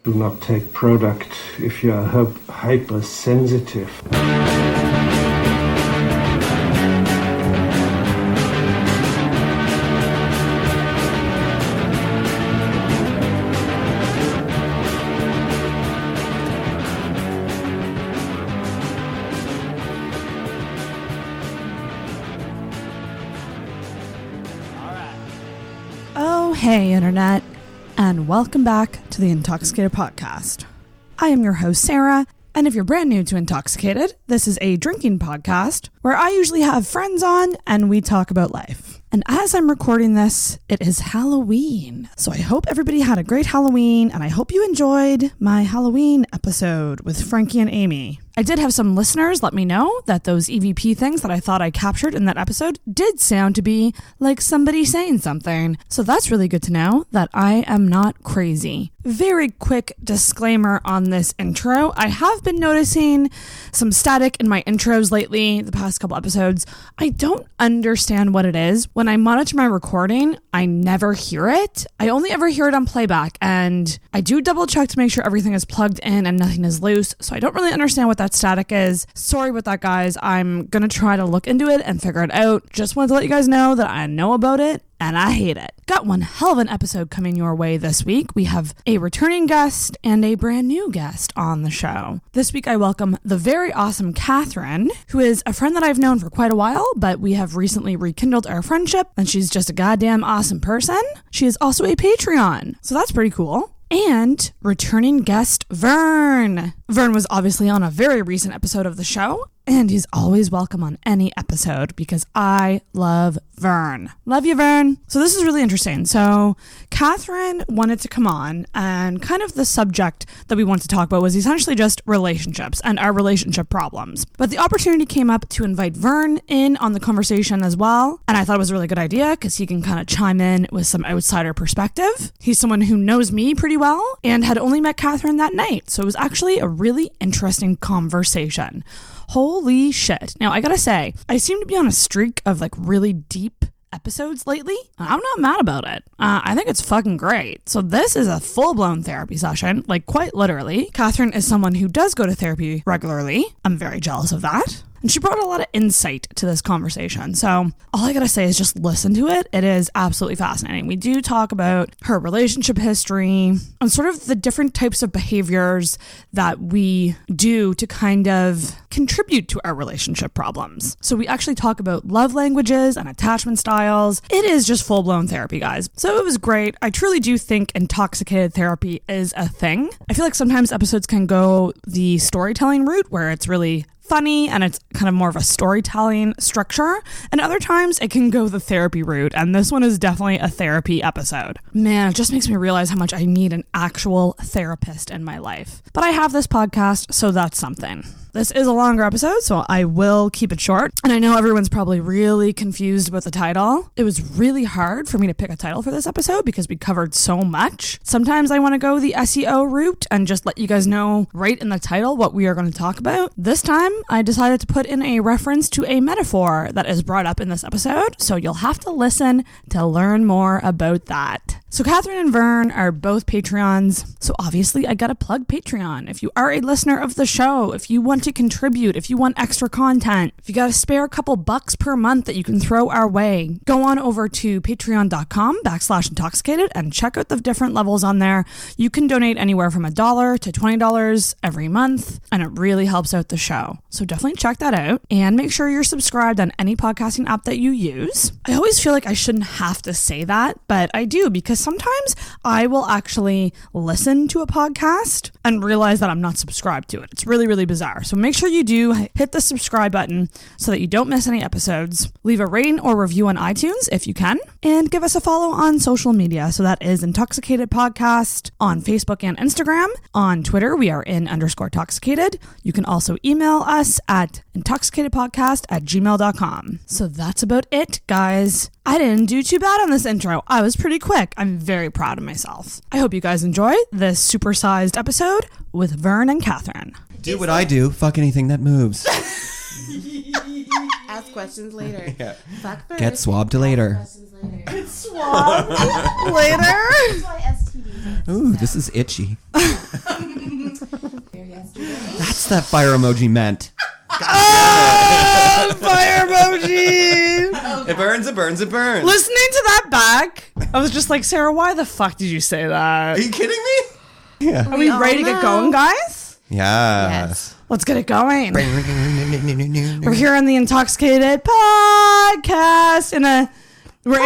Do not take product if you are hypersensitive. Hey Internet, and welcome back to the Intoxicated podcast. I am your host Sarah, and if you're brand new to Intoxicated, this is a drinking podcast where I usually have friends on and we talk about life. And as I'm recording this, it is Halloween. So I hope everybody had a great Halloween, and I hope you enjoyed my Halloween episode with Frankie and Amy. I did have some listeners let me know that those EVP things that I thought I captured in that episode did sound to be like somebody saying something. So that's really good to know that I am not crazy. Very quick disclaimer on this intro. I have been noticing some static in my intros lately, the past couple episodes. I don't understand what it is. When I monitor my recording, I never hear it. I only ever hear it on playback, and I do double check to make sure everything is plugged in and nothing is loose. So I don't really understand what that static is. Sorry about that, guys. I'm gonna try to look into it and figure it out. Just wanted to let you guys know that I know about it and I hate it. Got one hell of an episode coming your way this week. We have a returning guest and a brand new guest on the show. This week I welcome the very awesome Catherine, who is a friend that I've known for quite a while, but we have recently rekindled our friendship, and she's just a goddamn awesome person. She is also a Patreon, so that's pretty cool. And returning guest Vern. Vern was obviously on a very recent episode of the show, and he's always welcome on any episode because I love Vern. Love you, Vern. So this is really interesting. So Catherine wanted to come on, and kind of the subject that we wanted to talk about was essentially just relationships and our relationship problems. But the opportunity came up to invite Vern in on the conversation as well, and I thought it was a really good idea because he can kind of chime in with some outsider perspective. He's someone who knows me pretty well and had only met Catherine that night, so it was actually a really interesting conversation. Holy shit. Now, I gotta say, I seem to be on a streak of like really deep episodes lately. I'm not mad about it. I think it's fucking great. So this is a full-blown therapy session, like quite literally. Catherine is someone who does go to therapy regularly. I'm very jealous of that. And she brought a lot of insight to this conversation. So all I gotta say is just listen to it. It is absolutely fascinating. We do talk about her relationship history and sort of the different types of behaviors that we do to kind of contribute to our relationship problems. So we actually talk about love languages and attachment styles. It is just full-blown therapy, guys. So it was great. I truly do think intoxicated therapy is a thing. I feel like sometimes episodes can go the storytelling route where it's really funny and it's kind of more of a storytelling structure, and other times it can go the therapy route, and this one is definitely a therapy episode. Man, it just makes me realize how much I need an actual therapist in my life. But I have this podcast, so that's something. This is a longer episode, so I will keep it short. And I know everyone's probably really confused about the title. It was really hard for me to pick a title for this episode because we covered so much. Sometimes I want to go the SEO route and just let you guys know right in the title what we are going to talk about. This time, I decided to put in a reference to a metaphor that is brought up in this episode, so you'll have to listen to learn more about that. So Catherine and Vern are both Patreons, so obviously I gotta plug Patreon. If you are a listener of the show, if you want to contribute, if you want extra content, if you got a spare couple bucks per month that you can throw our way, go on over to patreon.com/intoxicated and check out the different levels on there. You can donate anywhere from $1 to $20 every month, and it really helps out the show. So definitely check that out, and make sure you're subscribed on any podcasting app that you use. I always feel like I shouldn't have to say that, but I do, because sometimes I will actually listen to a podcast and realize that I'm not subscribed to it. It's really, really bizarre. So make sure you do hit the subscribe button so that you don't miss any episodes. Leave a rating or review on iTunes if you can, and give us a follow on social media. So that is Intoxicated Podcast on Facebook and Instagram. On Twitter, we are _toxicated. You can also email us at intoxicatedpodcast@gmail.com. So that's about it, guys. I didn't do too bad on this intro. I was pretty quick. I'm very proud of myself. I hope you guys enjoy this supersized episode with Vern and Catherine. Do what I do. Fuck anything that moves. Ask questions later. Yeah. Fuck first. Get swabbed later. Get swabbed later. That's why STDs Ooh, this is itchy. That's that fire emoji meant. Oh, fire emoji. It burns, it burns, it burns. Listening to that back, I was just like, Sarah, why the fuck did you say that? Are you kidding me? Yeah. Are we ready to get going, guys? Yes. Let's get it going. We're here on the Intoxicated podcast we're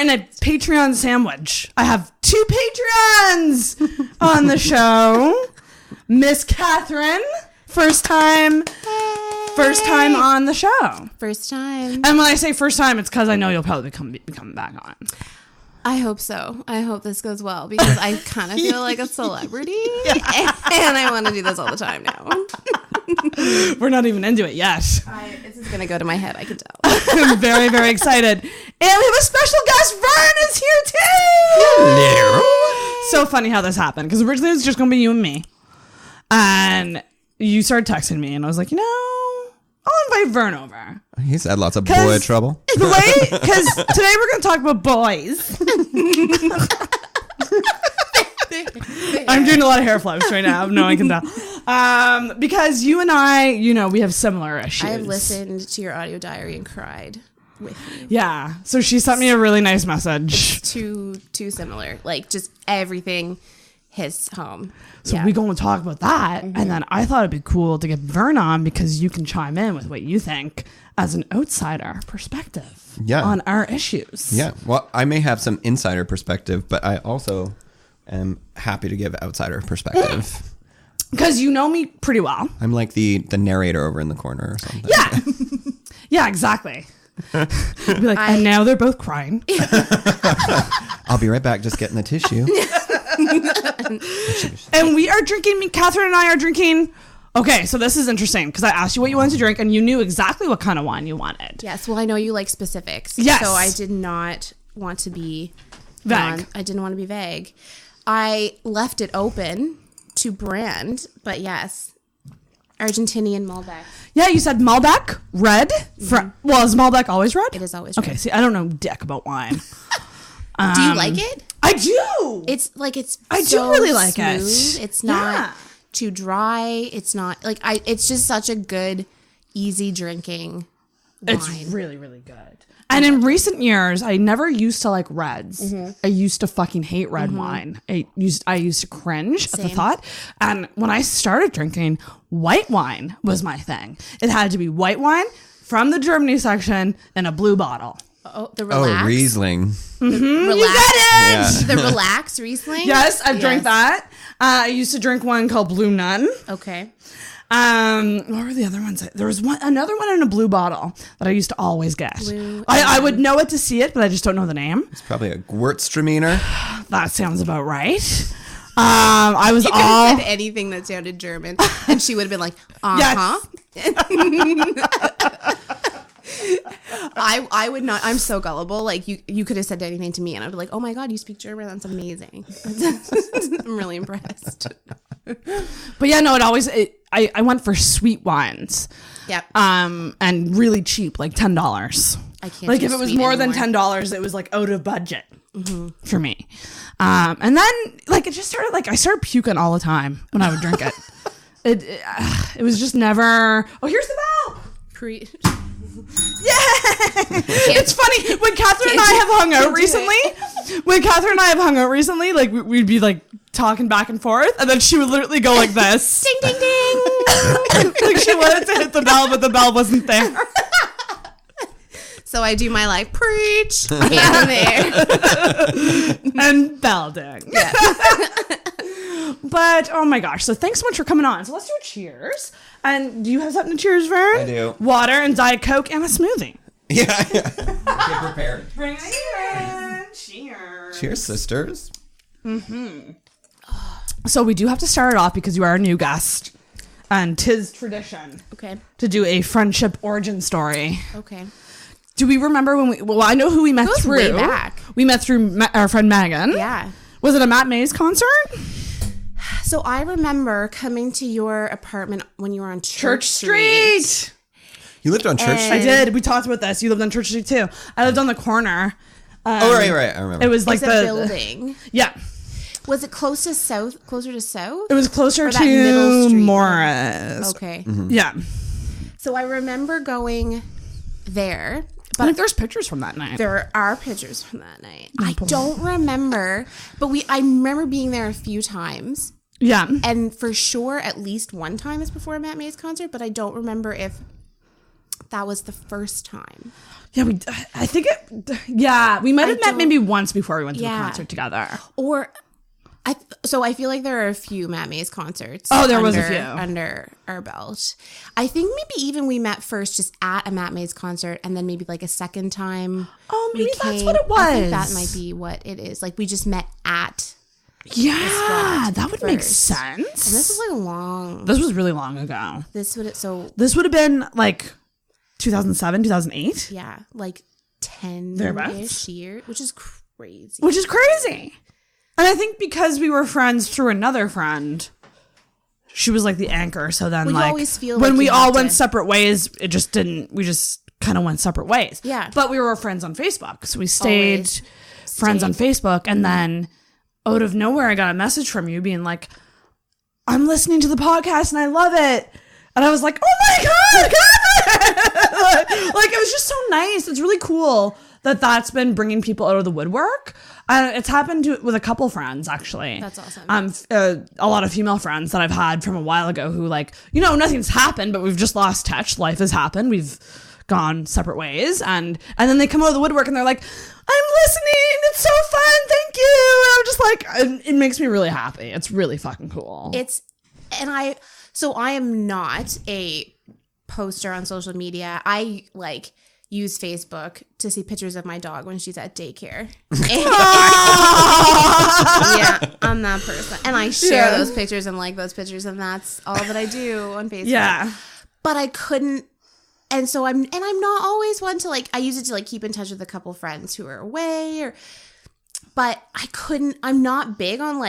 in a Patreon sandwich. I have 2 Patreons on the show. Miss Catherine, first time on the show. First time. And when I say first time, it's because I know you'll probably be coming back on. I hope so. I hope this goes well because I kind of feel like a celebrity and I want to do this all the time now. We're not even into it yet. This is going to go to my head, I can tell. I'm very, very excited. And we have a special guest. Vern is here too. Hello. So funny how this happened because originally it was just going to be you and me. And you started texting me and I was like, I'll invite Vern over. He's had lots of boy trouble. Because today we're going to talk about boys. I'm doing a lot of hair flips right now. No one can tell. Because you and I, we have similar issues. I have listened to your audio diary and cried with you. Yeah. So she sent me a really nice message. Too similar. Like just everything hits home. So we're going to talk about that. Mm-hmm. And then I thought it'd be cool to get Vern on because you can chime in with what you think as an outsider perspective on our issues. Yeah. Well, I may have some insider perspective, but I also am happy to give outsider perspective. Because you know me pretty well. I'm like the narrator over in the corner or something. Yeah. Yeah, exactly. Be like, and now they're both crying. I'll be right back, just getting the tissue. And we are drinking, Catherine and I are drinking. Okay, so this is interesting because I asked you what you wanted to drink and you knew exactly what kind of wine you wanted. Yes, well, I know you like specifics. Yes. So I did not want to be vague. I didn't want to be vague. I left it open to brand, but yes, Argentinian Malbec. Yeah, you said Malbec, red. Well, is Malbec always red? It is always red. Okay, see, I don't know dick about wine. Do you like it? I do. I do really like smooth. it. It's not too dry. It's not like it's just such a good, easy drinking wine. It's really, really good. And in recent years, I never used to like reds. Mm-hmm. I used to fucking hate red wine. I used to cringe at the thought. And when I started drinking, white wine was my thing. It had to be white wine from the Germany section in a blue bottle. Oh, the Relax. Oh, Riesling. Mm-hmm. You get it! Yeah. The Relax Riesling? Yes, I've drank that. I used to drink one called Blue Nun. Okay. What were the other ones? There was another one in a blue bottle that I used to always get. I would know it to see it, but I just don't know the name. It's probably a Gewürztraminer. That sounds about right. I was you could have said anything that sounded German, and she would have been like, uh-huh. Yes. I would not. I'm so gullible. Like you could have said anything to me, and I'd be like, "Oh my god, you speak German? That's amazing." I'm really impressed. But yeah, no, I went for sweet wines. Yep. And really cheap, like $10. I can't. Like if it was more than $10, it was like out of budget for me. And then like it just started I started puking all the time when I would drink it. It was just never. Oh, here's the bell. Yeah, it's funny when Catherine and I have hung out recently. Like we'd be like talking back and forth, and then she would literally go like this, ding ding ding. Like she wanted to hit the bell, but the bell wasn't there. So I do my like preach here and there and bell ding. Yeah. But oh my gosh! So thanks so much for coming on. So let's do a cheers. And do you have something to cheers, Vern? I do. Water and Diet Coke and a smoothie. Yeah. Get prepared. Bring it in. Cheers. Cheers, sisters. Mm-hmm. So we do have to start it off because you are a new guest. And 'tis tradition. Okay. To do a friendship origin story. Okay. Do we remember when we... Well, I know who we met through. Way back. We met through our friend Megan. Yeah. Was it a Matt Mays concert? So I remember coming to your apartment when you were on Church Street. You lived on Church Street? I did. We talked about this. You lived on Church Street too. I lived on the corner Right. I remember. It was like It's a the building. Yeah. Was it closer to south? It was closer Or that middle to street? Morris. Okay. Yeah. So I remember going there. I think there's pictures from that night. There are pictures from that night. I don't remember, but I remember being there a few times. Yeah. And for sure, at least one time is before Matt May's concert, but I don't remember if that was the first time. Yeah, we might have met maybe once before we went to the concert together. Or so I feel like there are a few Matt May's concerts. Oh, there was a few under our belt. I think maybe even we met first just at a Matt May's concert, and then maybe like a second time. Oh, maybe that's what it was. I think that might be what it is. Like we just met at. Yeah, that would make sense. And this is like This was really long ago. This would have been like 2007, 2008. Yeah, like 10-ish years, which is crazy. And I think because we were friends through another friend, she was like the anchor. So then, you always feel when like we all went separate ways, we just kind of went separate ways. Yeah. But we were friends on Facebook. So we stayed friends on Facebook. And then out of nowhere, I got a message from you being like, I'm listening to the podcast and I love it. And I was like, oh my God, like it was just so nice. It's really cool that that's been bringing people out of the woodwork. It's happened with a couple friends, actually. That's awesome. A lot of female friends that I've had from a while ago who nothing's happened, but we've just lost touch. Life has happened. We've gone separate ways. And then they come out of the woodwork and they're like, I'm listening. It's so fun. Thank you. And I'm just like, it makes me really happy. It's really fucking cool. So I am not a poster on social media. I use Facebook to see pictures of my dog when she's at daycare. Yeah, I'm that person. And I share those pictures and like those pictures, and that's all that I do on Facebook. Yeah. But I couldn't, and so I'm not always one to I use it to keep in touch with a couple friends who are away, but I'm not big on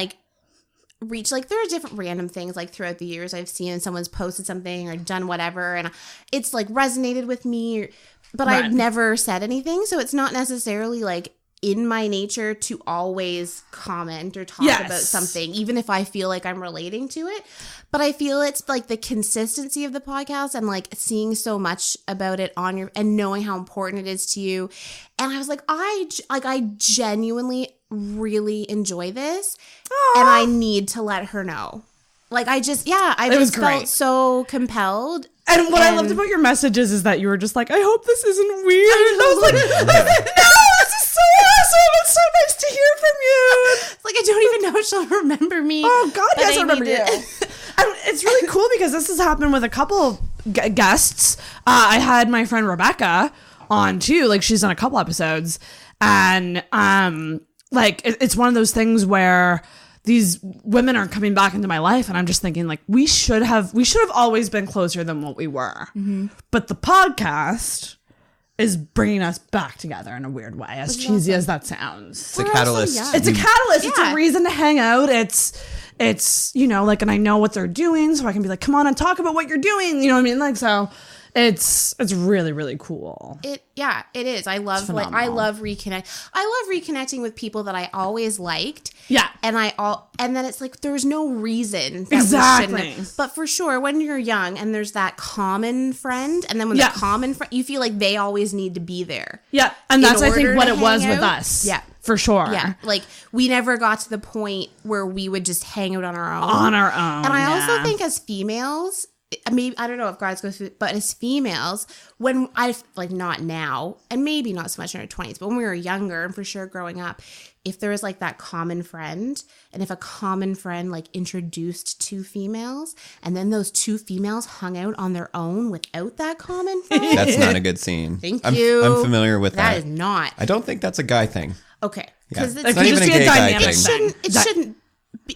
reach. There are different random things throughout the years I've seen someone's posted something or done whatever and it's resonated with me, but I've never said anything, so it's not necessarily in my nature to always comment or talk about something, even if I feel like I'm relating to it. But I feel it's the consistency of the podcast and seeing so much about it on your and knowing how important it is to you. And I was I genuinely really enjoy this. Aww. And I need to let her know. I just felt so compelled. And what I loved about your messages is that you were just I hope this isn't weird. I was like, no, this is so awesome. It's so nice to hear from you. I don't even know if she'll remember me. Oh, God, yes, I remember you. And it's really cool because this has happened with a couple guests. I had my friend Rebecca on too. She's done a couple episodes. And it's one of those things where these women are coming back into my life and I'm just thinking we should have always been closer than what we were. Mm-hmm. But the podcast is bringing us back together in a weird way, as cheesy as that sounds. It's a catalyst. It's a catalyst. Yeah. It's a reason to hang out. It's and I know what they're doing, so I can be come on and talk about what you're doing. You know what I mean? So it's really, really cool. It is. I love reconnecting with people that I always liked. Yeah. And then it's there's no reason that exactly. we shouldn't. But for sure, when you're young and there's that common friend, and then when the common friend, you feel they always need to be there. Yeah. And that's I think what it was with us. Yeah. For sure. Yeah. We never got to the point where we would just hang out on our own. And I also think as females, maybe I don't know if guys go through it, but as females, when I not now, and maybe not so much in our 20s, but when we were younger and for sure growing up, if there was that common friend, and if a common friend introduced two females, and then those two females hung out on their own without that common friend, that's not a good scene. Thank you. I'm familiar with that. That is not. I don't think that's a guy thing. Okay, because it's not even a gay guy thing. It shouldn't.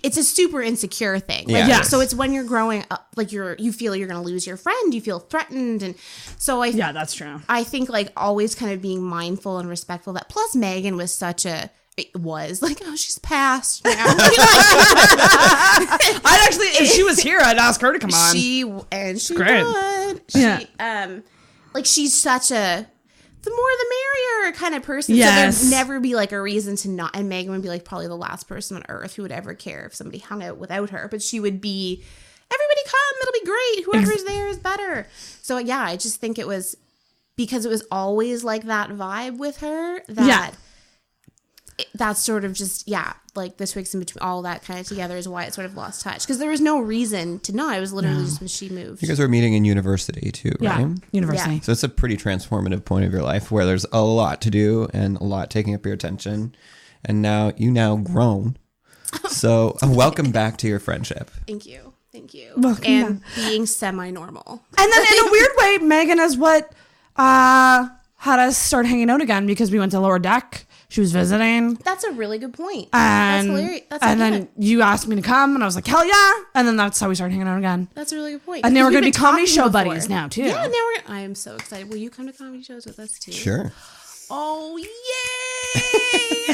It's a super insecure thing. So it's when you're growing up, you feel you're going to lose your friend, you feel threatened. And so that's true. I think always kind of being mindful and respectful of that. Plus Megan was she's passed now. I'd actually, if she was here, I'd ask her to come on. She great. would. She's such a the more the merrier kind of person. Yes. So there'd never be like a reason to not. And Megan would be like probably the last person on earth who would ever care if somebody hung out without her. But she would be, everybody come, it'll be great. Whoever's there is better. So yeah, I just think it was because it was always like that vibe with her that that's sort of just, like the Twix in between, all that kind of together is why it sort of lost touch. Because there was no reason to not. It was literally just when she moved. You guys were meeting in university too, right? University. Yeah. So it's a pretty transformative point of your life where there's a lot to do and a lot taking up your attention. And now grown. So welcome back to your friendship. Thank you. Thank you. Welcome and being semi-normal. And then in a weird way, Megan is what had us start hanging out again because we went to Lower Deck. She was visiting. That's a really good point. And, that's hilarious. And then you asked me to come, and I was like, hell yeah. And then that's how we started hanging out again. That's a really good point. And now we're going to be We've been comedy talking show before. buddies now, too. Yeah, I am so excited. Will you come to comedy shows with us, too? Sure. Oh, yay.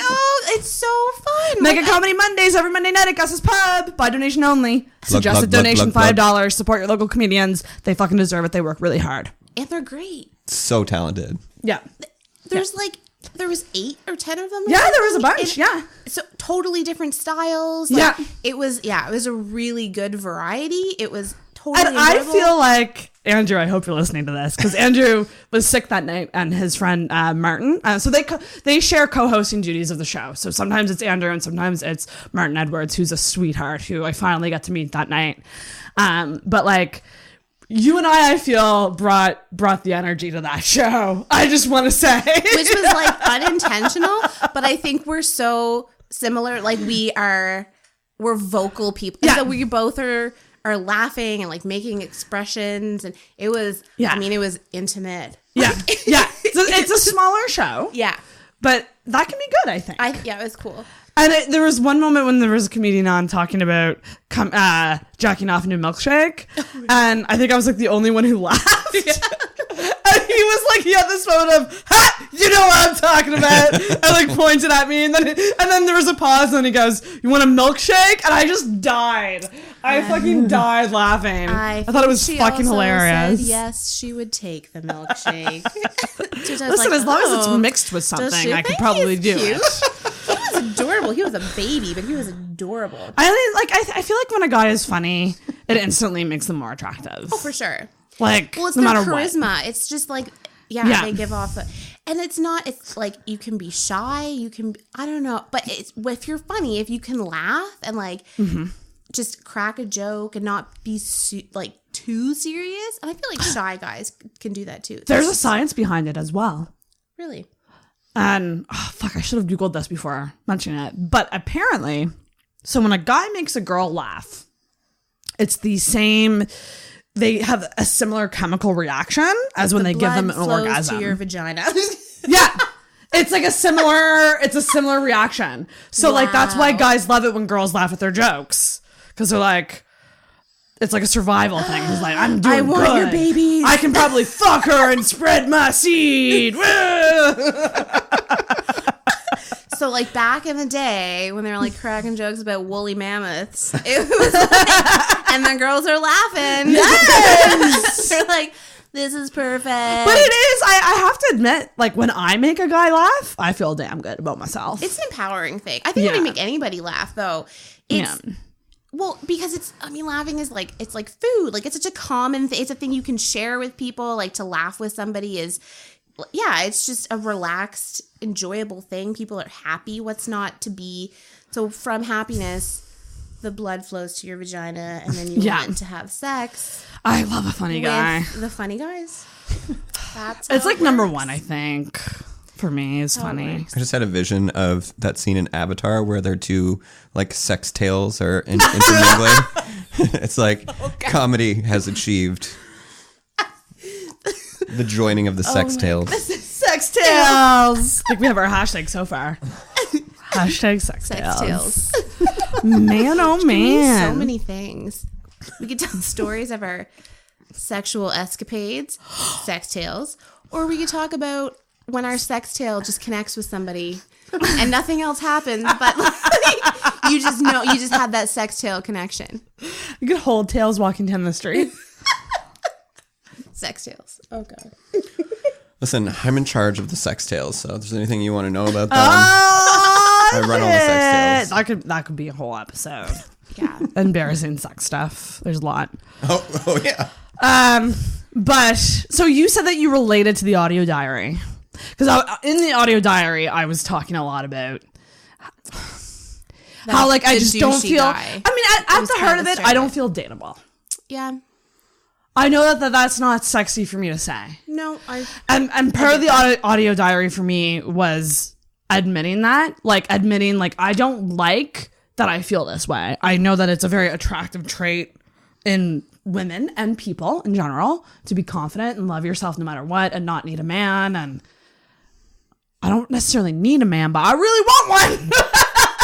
Oh, it's so fun. Mega Comedy Mondays every Monday night at Gus's Pub. By donation only. Suggested plug, donation, plug, $5. Support your local comedians. They fucking deserve it. They work really hard. And they're great. So talented. Yeah. There was 8 or 10 of them. Yeah, there was a bunch. Yeah. So totally different styles. It was a really good variety. It was totally And I enjoyable. feel like, Andrew, I hope you're listening to this, because Andrew was sick that night and his friend Martin. So they share co-hosting duties of the show. So sometimes it's Andrew and sometimes it's Martin Edwards, who's a sweetheart, who I finally got to meet that night. But like, you and I feel, brought the energy to that show. I just want to say. Which was like unintentional, but I think we're so similar. Like we're vocal people. Yeah. So we both are laughing and like making expressions, and it was, it was intimate. Yeah. Yeah. It's a smaller show. Yeah. But that can be good, I think. It was cool. And there was one moment when there was a comedian on talking about jacking off into a milkshake. And I think I was like the only one who laughed. Yeah. And he was like, he had this moment of, ha! You know what I'm talking about. And like pointed at me. And then there was a pause and he goes, you want a milkshake? And I just died. I fucking died laughing. I thought it was fucking hilarious. Said, yes, she would take the milkshake. Listen, as long as it's mixed with something, I could probably do it. He was adorable. He was a baby, but he was adorable. I feel like when a guy is funny, it instantly makes them more attractive. Oh, for sure. Like, well, it's no their matter charisma. What. It's just like, they give off and it's like, you can be shy, I don't know, but if you're funny, if you can laugh and like just crack a joke and not be too serious, and I feel like shy guys can do that too. There's a science behind it as well. Really? And I should have Googled this before mentioning it. But apparently, so when a guy makes a girl laugh, it's the same. They have a similar chemical reaction as when they give them an orgasm. To your vagina. Yeah. It's like a similar reaction. So like that's why guys love it when girls laugh at their jokes. Because they're like, it's like a survival thing. He's like, I'm doing good. I want your babies. I can probably fuck her and spread my seed. So like back in the day when they were like cracking jokes about woolly mammoths, it was like, and the girls are laughing. Yes. They're like, this is perfect. But it is, I have to admit, like when I make a guy laugh, I feel damn good about myself. It's an empowering thing. I think when you make anybody laugh though, it's well, because laughing is like, it's like food. Like it's such a common thing. It's a thing you can share with people. Like to laugh with somebody is, it's just a relaxed, enjoyable thing. People are happy. What's not to be? So from happiness, the blood flows to your vagina and then you want to have sex. I love a funny guy. The funny guys. It's like number one, I think. For me, is funny. I just had a vision of that scene in Avatar where their two like sex tales are intermingling. It's like comedy has achieved the joining of the sex tales. Sex tales. I think we have our hashtag so far. Hashtag sex tales. Man, oh man. So many things. We could tell stories of our sexual escapades, sex tales, or we could talk about when our sex tale just connects with somebody and nothing else happens, but like, you just had that sex tale connection. You could hold tails walking down the street. Sex tales. Oh god. Listen, I'm in charge of the sex tales, so if there's anything you want to know about them, Oh, I run all the sex tales. That could be a whole episode. Yeah. Embarrassing sex stuff. There's a lot. Oh yeah. But so you said that you related to the audio diary, because in the audio diary I was talking a lot about how like I just don't feel. Guy. I mean, at the heart of it, I don't feel dateable. Yeah. I know that that's not sexy for me to say. No, and part of the audio diary for me was admitting that, like I don't like that I feel this way. I know that it's a very attractive trait in women and people in general to be confident and love yourself no matter what and not need a man. And I don't necessarily need a man, but I really want one.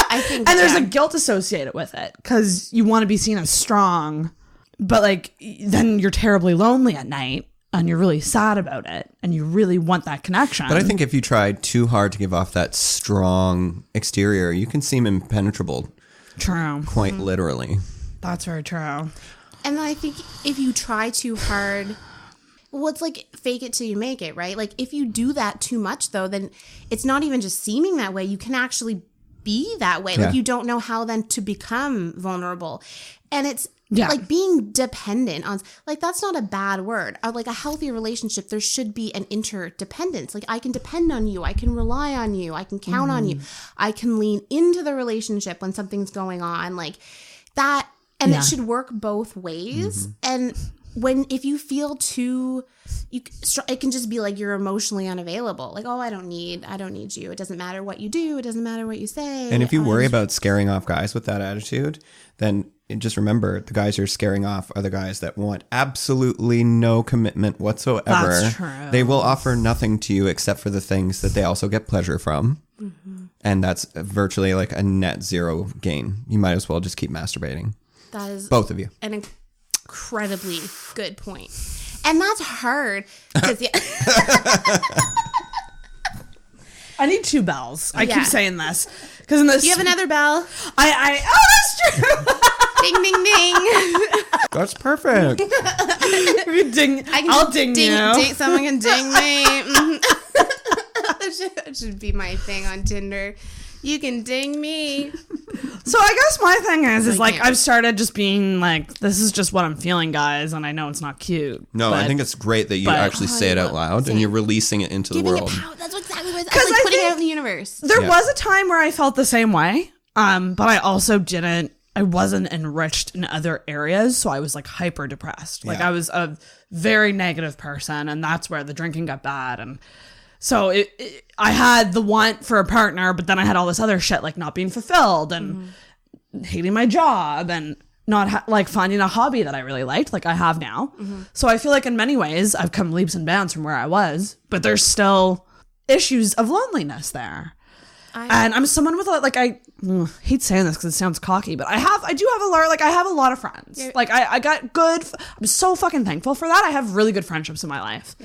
I think, and there's a guilt associated with it because you want to be seen as strong, but like then you're terribly lonely at night and you're really sad about it and you really want that connection. But I think if you try too hard to give off that strong exterior, you can seem impenetrable. True. Quite literally. That's very true. And I think if you try too hard, well, it's like fake it till you make it, right? Like if you do that too much, though, then it's not even just seeming that way. You can actually be that way. Yeah. Like you don't know how then to become vulnerable. And it's like being dependent on, like, that's not a bad word. Like a healthy relationship, there should be an interdependence. Like I can depend on you. I can rely on you. I can count on you. I can lean into the relationship when something's going on like that. And it should work both ways. And if you feel too, it can just be like you're emotionally unavailable. Like, oh, I don't need you. It doesn't matter what you do. It doesn't matter what you say. And if you worry about scaring off guys with that attitude, then just remember the guys you're scaring off are the guys that want absolutely no commitment whatsoever. That's true. They will offer nothing to you except for the things that they also get pleasure from. And that's virtually like a net zero gain. You might as well just keep masturbating. That is both of you. An incredibly good point. And that's hard. I need 2 bells. I keep saying this. Because in this, do you have another bell? Oh, that's true. Ding, ding, ding. That's perfect. I'll ding you. Someone can ding me. That should be my thing on Tinder. You can ding me. So I guess my thing is like I've started just being like, this is just what I'm feeling, guys, and I know it's not cute. No, I think it's great that you actually say it out loud and you're releasing it into the world. That's exactly what I was like, putting it out in the universe. There was a time where I felt the same way, but I also I wasn't enriched in other areas, so I was like hyper depressed. Like I was a very negative person, and that's where the drinking got bad. And so I had the want for a partner, but then I had all this other shit like not being fulfilled and hating my job and not like finding a hobby that I really liked like I have now. So I feel like in many ways I've come leaps and bounds from where I was, but there's still issues of loneliness there. And I'm someone with I hate saying this because it sounds cocky, but I do have a lot of friends. Like I got good. I'm so fucking thankful for that. I have really good friendships in my life.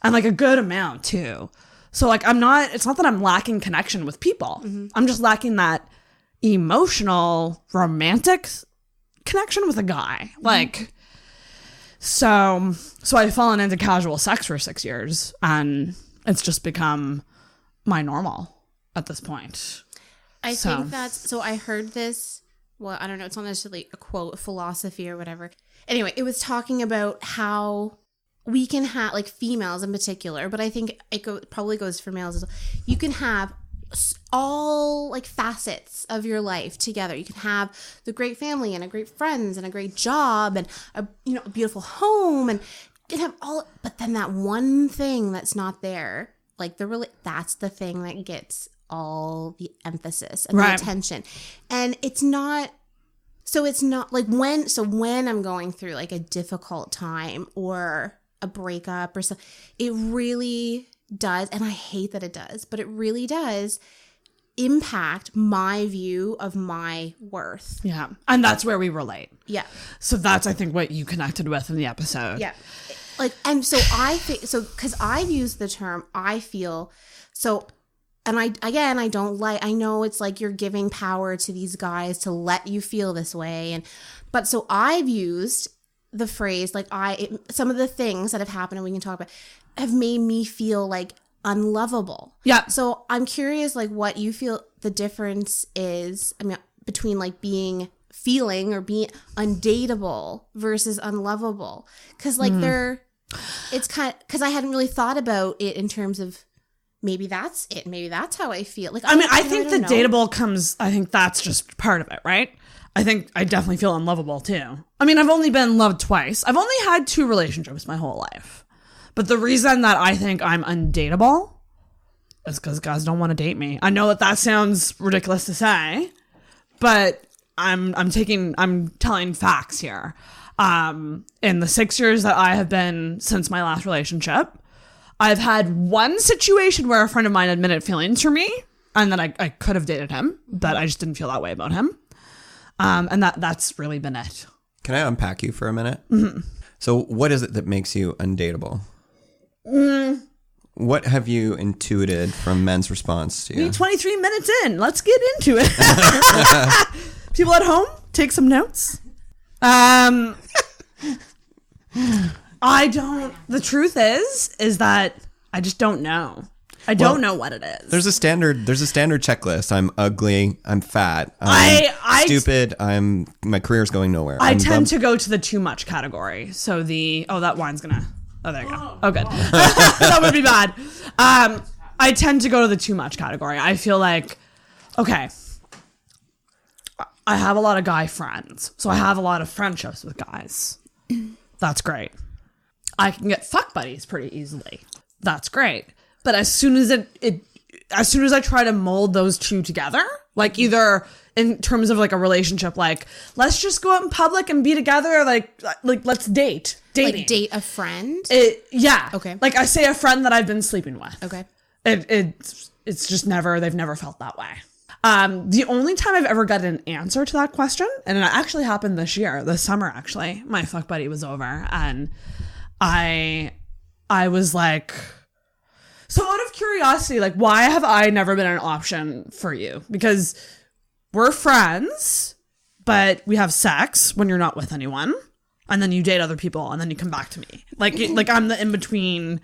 And like a good amount too. So like it's not that I'm lacking connection with people. I'm just lacking that emotional, romantic connection with a guy. Like, so I've fallen into casual sex for 6 years and it's just become my normal at this point. I think so I heard this, well, I don't know, it's not necessarily a quote, philosophy or whatever. Anyway, it was talking about how we can have, like females in particular, but I think it probably goes for males as well. You can have all like facets of your life together. You can have the great family and a great friends and a great job and a beautiful home, and you can have all, but then that one thing that's not there, like that's the thing that gets all the emphasis and the attention. And it's not like when I'm going through like a difficult time or a breakup or something, it really does, and I hate that it does, but it really does impact my view of my worth. Yeah. And that's where we relate. Yeah. So that's, I think, what you connected with in the episode. Yeah. Like, and so I think, because I've used the term, I feel, so, and I know it's like you're giving power to these guys to let you feel this way. But so I've used the phrase, like some of the things that have happened, and we can talk about, have made me feel like unlovable. Yeah. So I'm curious, like, what you feel the difference is, I mean, between like feeling or being undateable versus unlovable. Because like it's kind of, because I hadn't really thought about it in terms of maybe that's it. Maybe that's how I feel. Like, I think the dateable comes, I think that's just part of it, right? I think I definitely feel unlovable too. I mean, I've only been loved twice. I've only had 2 relationships my whole life. But the reason that I think I'm undateable is because guys don't want to date me. I know that sounds ridiculous to say, but I'm telling facts here. In the 6 years that I have been since my last relationship, I've had one situation where a friend of mine admitted feelings for me and that I could have dated him, but I just didn't feel that way about him. And that's really been it. Can I unpack you for a minute? Mm-hmm. So what is it that makes you undateable? What have you intuited from men's response to you? 23 minutes in. Let's get into it. People at home, take some notes. The truth is that I just don't know. I don't know what it is. There's a standard checklist. I'm ugly. I'm fat. I'm stupid. My career's going nowhere. I tend to go to the too much category. So that wine's gonna. Oh, there you go. Oh, good. That would be bad. I tend to go to the too much category. I feel like, okay, I have a lot of guy friends, so I have a lot of friendships with guys. That's great. I can get fuck buddies pretty easily. That's great. But as soon as as soon as I try to mold those two together, like either in terms of like a relationship, like let's just go out in public and be together, like let's date. Dating. Like date a friend? Yeah. Okay. Like I say a friend that I've been sleeping with. Okay. It's just they've never felt that way. The only time I've ever gotten an answer to that question, and it actually happened this summer actually, my fuck buddy was over and I was like, so out of curiosity, like why have I never been an option for you? Because we're friends, but we have sex when you're not with anyone. And then you date other people, and then you come back to me. Like I'm the in-between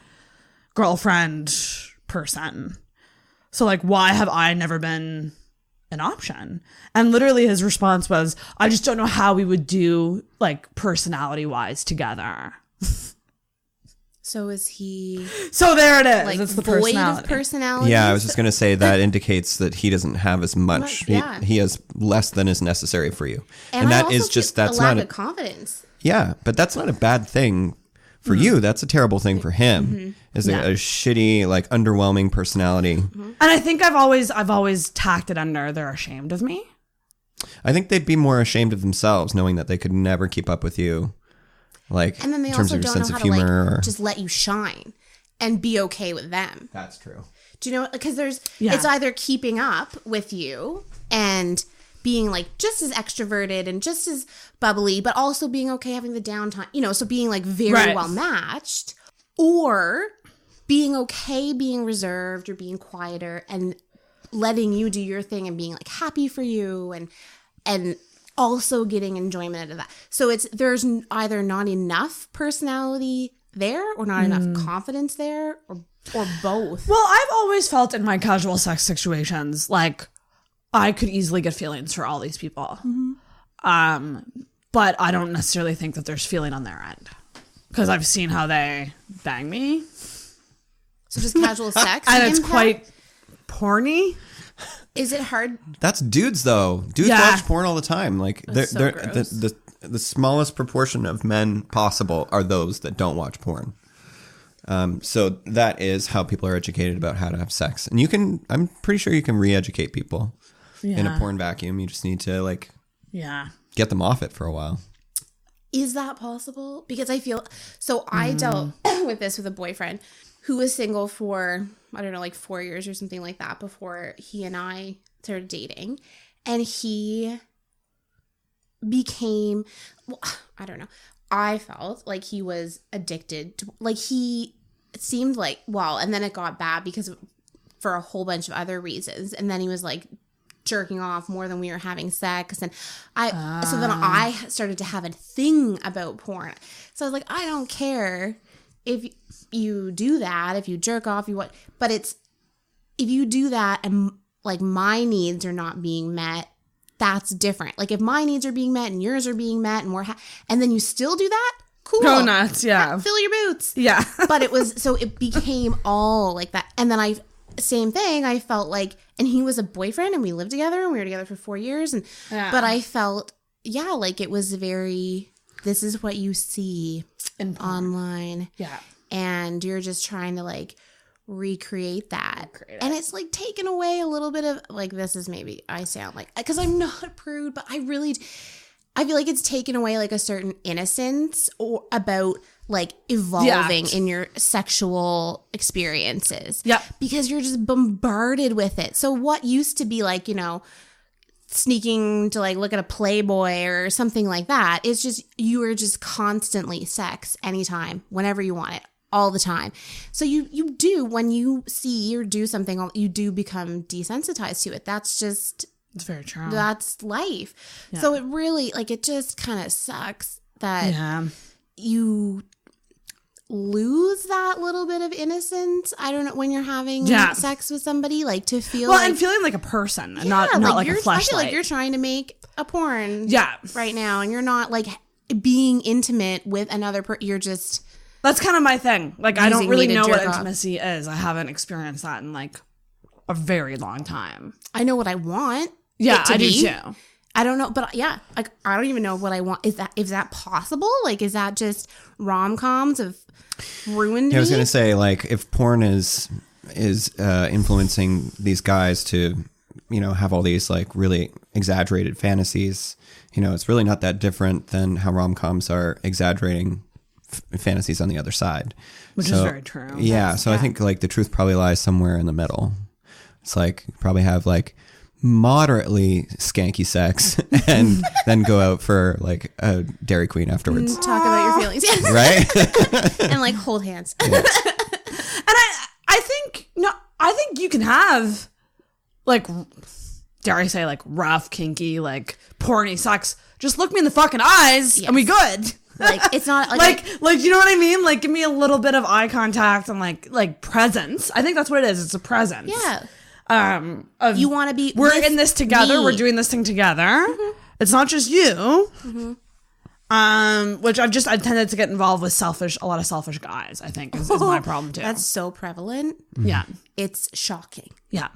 girlfriend person. So, like, why have I never been an option? And literally his response was, I just don't know how we would do, like, personality-wise together. So is he... So there it is. Like, it's the void personality. of personality? Yeah, I was just going to say that indicates that he doesn't have as much. Yeah. He has less than is necessary for you. And that I is also just, feel that's a lack not of confidence. Yeah, but that's not a bad thing for you. That's a terrible thing for him. Is a shitty, like, underwhelming personality. And I think I've always tacked it under they're ashamed of me. I think they'd be more ashamed of themselves knowing that they could never keep up with you. Like, And then they in terms also of your don't sense know of how to, humor. like, just let you shine and be okay with them. That's true. Do you know? Because it's either keeping up with you and being like just as extroverted and just as bubbly, but also being okay having the downtime, so being like very well matched, or being okay being reserved or being quieter and letting you do your thing and being like happy for you and also getting enjoyment out of that. So there's either not enough personality there or not enough confidence there or both. Well, I've always felt in my casual sex situations like I could easily get feelings for all these people. But I don't necessarily think that there's feeling on their end because I've seen how they bang me. So just casual sex? And it's quite porny. Is it hard? That's dudes, though. Dudes watch porn all the time. Like, That's so gross. The smallest proportion of men possible are those that don't watch porn. So that is how people are educated about how to have sex. And I'm pretty sure you can re-educate people in a porn vacuum. You just need to, like, get them off it for a while. Is that possible? Because I feel... So I dealt with this with a boyfriend who was single for, I don't know, like 4 years or something like that before he and I started dating. And he became... Well, I don't know. I felt like he was addicted to... Like it seemed like... Well, and then it got bad because for a whole bunch of other reasons. And then he was like... jerking off more than we were having sex, and so then I started to have a thing about porn. So I was like, I don't care if you do that, if you jerk off, but it's, if you do that and like my needs are not being met, that's different. Like if my needs are being met and yours are being met and and then you still do that, cool. Go nuts, yeah. Fill your boots. Yeah. But it became all like that. And then same thing, I felt like, and he was a boyfriend and we lived together and we were together for 4 years. But I felt, like it was very, this is what you see online. Yeah. And you're just trying to like recreate that. And it's like taken away a little bit of like, this is maybe I sound like, because I'm not a prude, but I feel like it's taken away like a certain innocence or about like evolving in your sexual experiences. Yeah. Because you're just bombarded with it. So what used to be like, sneaking to like look at a Playboy or something like that, it's just, you are just constantly sex anytime, whenever you want it, all the time. So you do, when you see or do something, you do become desensitized to it. That's just... It's very true. That's life. Yeah. So it really, like, it just kind of sucks that you lose that little bit of innocence. I don't know, when you're having sex with somebody, like to feel and feeling like a person and not like a fleshlight. I feel like you're trying to make a porn right now and you're not like being intimate with another person. You're just... That's kind of my thing. Like, I don't really know what intimacy is. I haven't experienced that in like a very long time. I know what I want. Yeah, I do too. I don't know, but like I don't even know what I want. Is that possible? Like, is that just rom-coms have ruined me? I was gonna say, like, if porn is influencing these guys to, have all these like really exaggerated fantasies, it's really not that different than how rom-coms are exaggerating fantasies on the other side, which is very true. Yeah, so I think like the truth probably lies somewhere in the middle. It's like you probably have like moderately skanky sex and then go out for like a Dairy Queen afterwards. Talk about your feelings. Yes. Right? And like hold hands. Yeah. And I think you can have like, dare I say, like rough, kinky, like porny sex. Just look me in the fucking eyes and we good. Like it's not like you know what I mean? Like give me a little bit of eye contact and like presence. I think that's what it is. It's a presence. Yeah. You want to be, we're in this together, we're doing this thing together. Mm-hmm. It's not just you. Mm-hmm. Which I tended to get involved with a lot of selfish guys, I think is my problem too. That's so prevalent. Mm-hmm. Yeah. It's shocking. Yeah.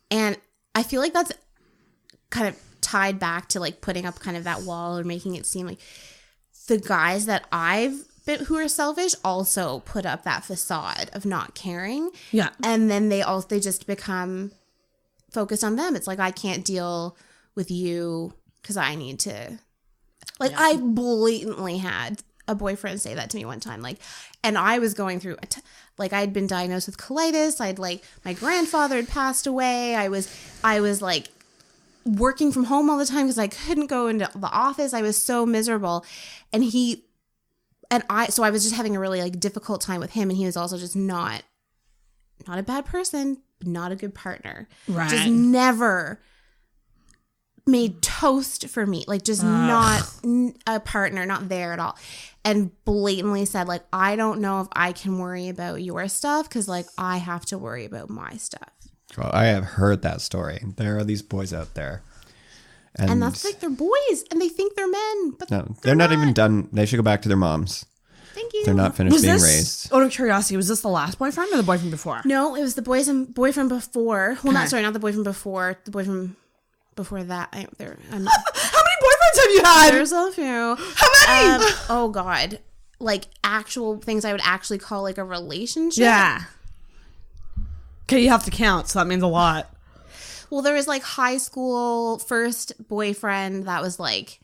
And I feel like that's kind of tied back to like putting up kind of that wall or making it seem like the guys that who are selfish also put up that facade of not caring. Yeah. And then they just become focused on them. It's like, I can't deal with you because I need to, like, I blatantly had a boyfriend say that to me one time. Like, and I was going through, I'd been diagnosed with colitis. My grandfather had passed away. I was like working from home all the time because I couldn't go into the office. I was so miserable. And so I was just having a really like difficult time with him, and he was also just not a bad person, but not a good partner. Right. Just never made toast for me. Like just not a partner, not there at all. And blatantly said like, I don't know if I can worry about your stuff because like I have to worry about my stuff. Well, I have heard that story. There are these boys out there. And that's like, they're boys and they think they're men, but no, they're not even done. They should go back to their moms. Thank you. They're not finished being raised. Out of curiosity, was this the last boyfriend or the boyfriend before? No, it was the boyfriend before. Well, not the boyfriend before. The boyfriend before that. How many boyfriends have you had? There's a few. How many? Oh God, like actual things I would actually call like a relationship. Yeah. Okay, you have to count, so that means a lot. Well, there was like high school first boyfriend that was like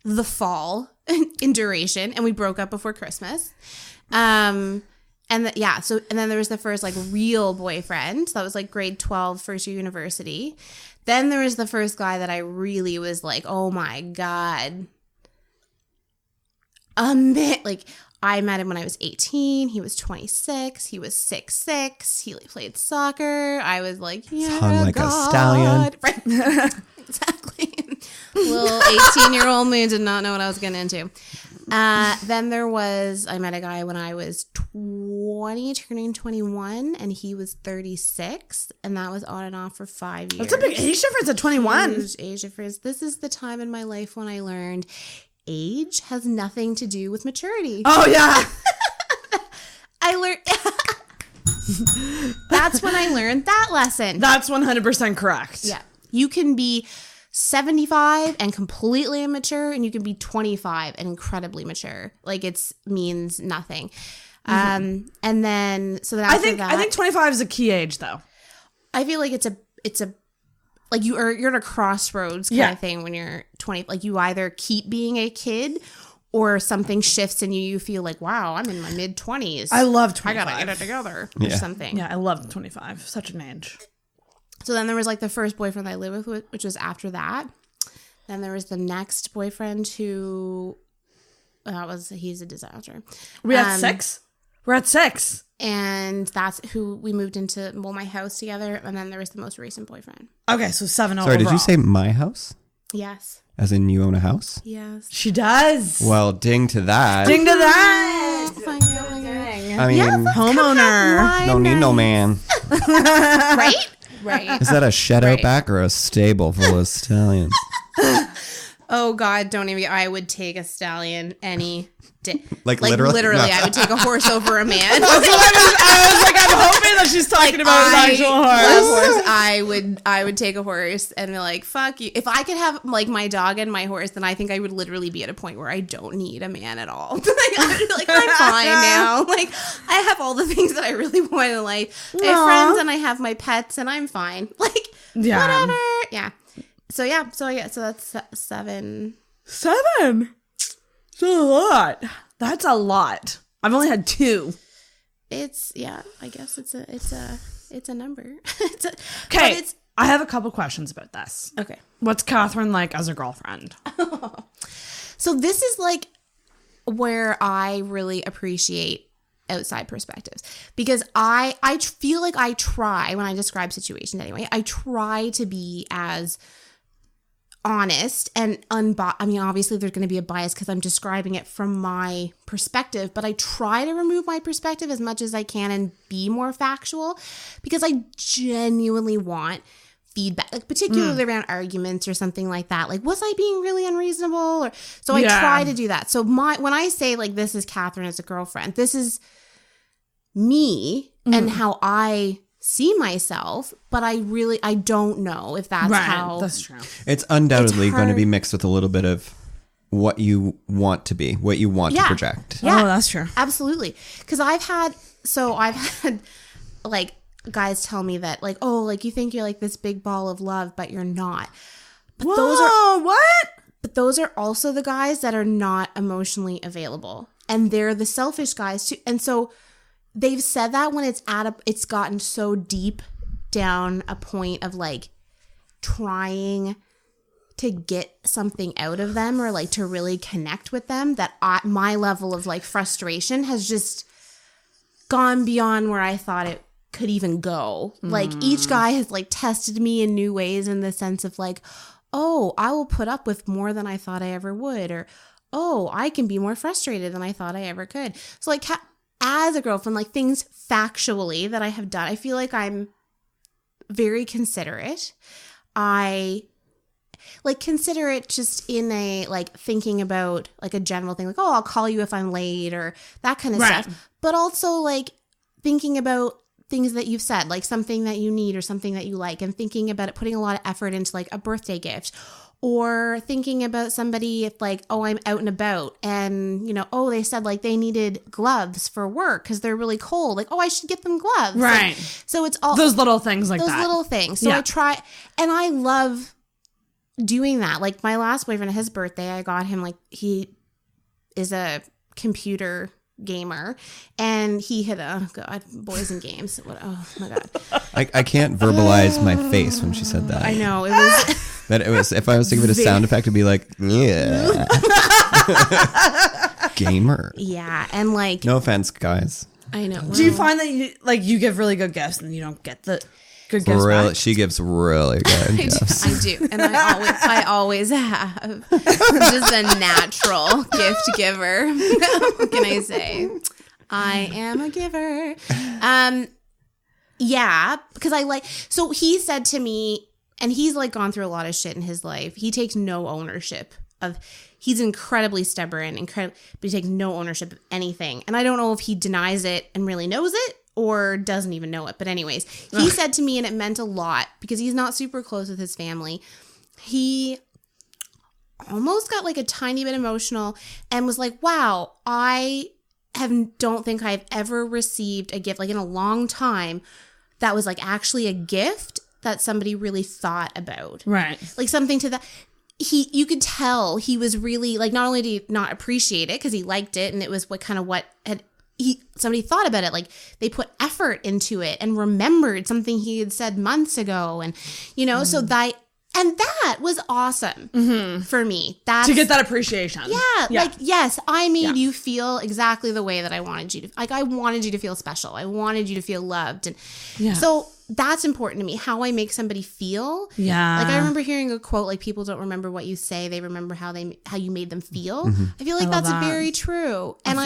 the fall in duration, and we broke up before Christmas. And then there was the first like real boyfriend that was like grade 12, first year university. Then there was the first guy that I really was like, oh my God. Like I met him when I was 18. He was 26. He was 6'6". He played soccer. I was like, yeah, hung like a stallion. Right. Exactly. Little 18-year-old me did not know what I was getting into. Then I met a guy when I was 20, turning 21, and he was 36, and that was on and off for 5 years. That's a big age difference at 21. Huge age difference. This is the time in my life when I learned age has nothing to do with maturity. Oh, yeah. I learned... That's when I learned that lesson. That's 100% correct. Yeah. You can be 75 and completely immature, and you can be 25 and incredibly mature. Like, it means nothing. And then, so then after I think 25 is a key age, though. I feel like it's a like you're at a crossroads kind of thing when you're 20. Like, you either keep being a kid or something shifts and you feel like, wow, I'm in my mid 20s. I love 25. I gotta get it together or something. Yeah, I love 25. Such an age. So then there was like the first boyfriend that I lived with, which was after that. Then there was the next boyfriend who, he's a disaster. We're at 6? We're at 6. And that's who we moved into my house together. And then there was the most recent boyfriend. Okay, so 7 Sorry, overall. did you say my house? Yes. As in you own a house? Yes. She does. Well, ding to that. Ding to that. I mean, homeowner. no need no man. Right? Right. Is that a shed out back or a stable full of stallions? Oh, God, don't even. I would take a stallion any day. Like literally? Literally, No. I would take a horse over a man. I was like, I'm hoping that she's talking about an actual horse. I would take a horse and be like, fuck you. If I could have like my dog and my horse, then I think I would literally be at a point where I don't need a man at all. Like, I'm fine now. Like, I have all the things that I really want in life. I have friends and I have my pets and I'm fine. Like, whatever. Yeah. So that's 7. 7? That's a lot. That's a lot. I've only had 2. I guess it's a number. Okay. I have a couple questions about this. Okay. What's Catherine like as a girlfriend? So this is like where I really appreciate outside perspectives, because I feel like I try, when I describe situations anyway, I try to be as honest and I mean, obviously there's going to be a bias because I'm describing it from my perspective, but I try to remove my perspective as much as I can and be more factual, because I genuinely want feedback, like particularly around arguments or something like that. Like, was I being really unreasonable? So I try to do that. So when I say like, this is Catherine as a girlfriend, this is me and how I see myself, but I don't know if that's how. That's true. It's undoubtedly going to be mixed with a little bit of what you want to be, what you want to project. Yeah, oh, that's true. Absolutely. Because I've had like guys tell me that like, oh, like you think you're like this big ball of love, but you're not. But But those are also the guys that are not emotionally available, and they're the selfish guys too. And so they've said that when it's gotten so deep down a point of like trying to get something out of them or like to really connect with them, that my level of like frustration has just gone beyond where I thought it could even go. Like each guy has like tested me in new ways, in the sense of like, oh, I will put up with more than I thought I ever would, or oh, I can be more frustrated than I thought I ever could. So like as a girlfriend, like things factually that I have done, I feel like I'm very considerate. I like considerate just in a like thinking about like a general thing, like, oh, I'll call you if I'm late or that kind of stuff. But also like thinking about things that you've said, like something that you need or something that you like, and thinking about it, putting a lot of effort into like a birthday gift, or thinking about somebody if like, oh, I'm out and about and, you know, oh, they said like they needed gloves for work because they're really cold. Like, oh, I should get them gloves. Right. Like, so it's all those little things like those that. Those little things. So I try, and I love doing that. Like my last boyfriend, at his birthday, I got him like, he is a computer gamer, and he had boys and games. Oh my god, I can't verbalize my face when she said that. I know it was. But it was, if I was to give it a sound effect, it'd be like, yeah, gamer. Yeah, and like, no offense, guys. I know. Do you find that you give really good gifts and you don't get the? Good gifts back. She gives really good gifts. I do. And I always have. Just a natural gift giver. What can I say? I am a giver. Yeah, because so he said to me, and he's like gone through a lot of shit in his life. He takes no ownership he's incredibly stubborn, but he takes no ownership of anything. And I don't know if he denies it and really knows it or doesn't even know it. But anyways, he said to me, and it meant a lot because he's not super close with his family. He almost got like a tiny bit emotional and was like, wow, I don't think I've ever received a gift like in a long time that was like actually a gift that somebody really thought about. Right. Like something to that. You could tell he was really like, not only did he not appreciate it because he liked it and it was somebody thought about it, like they put effort into it and remembered something he had said months ago, and so that was awesome for me. To get that appreciation. Yeah. Like, yes, I made you feel exactly the way that I wanted you to. Like, I wanted you to feel special. I wanted you to feel loved, and so that's important to me. How I make somebody feel. Yeah. Like I remember hearing a quote like, "People don't remember what you say; they remember how you made them feel." I feel like that's very true, and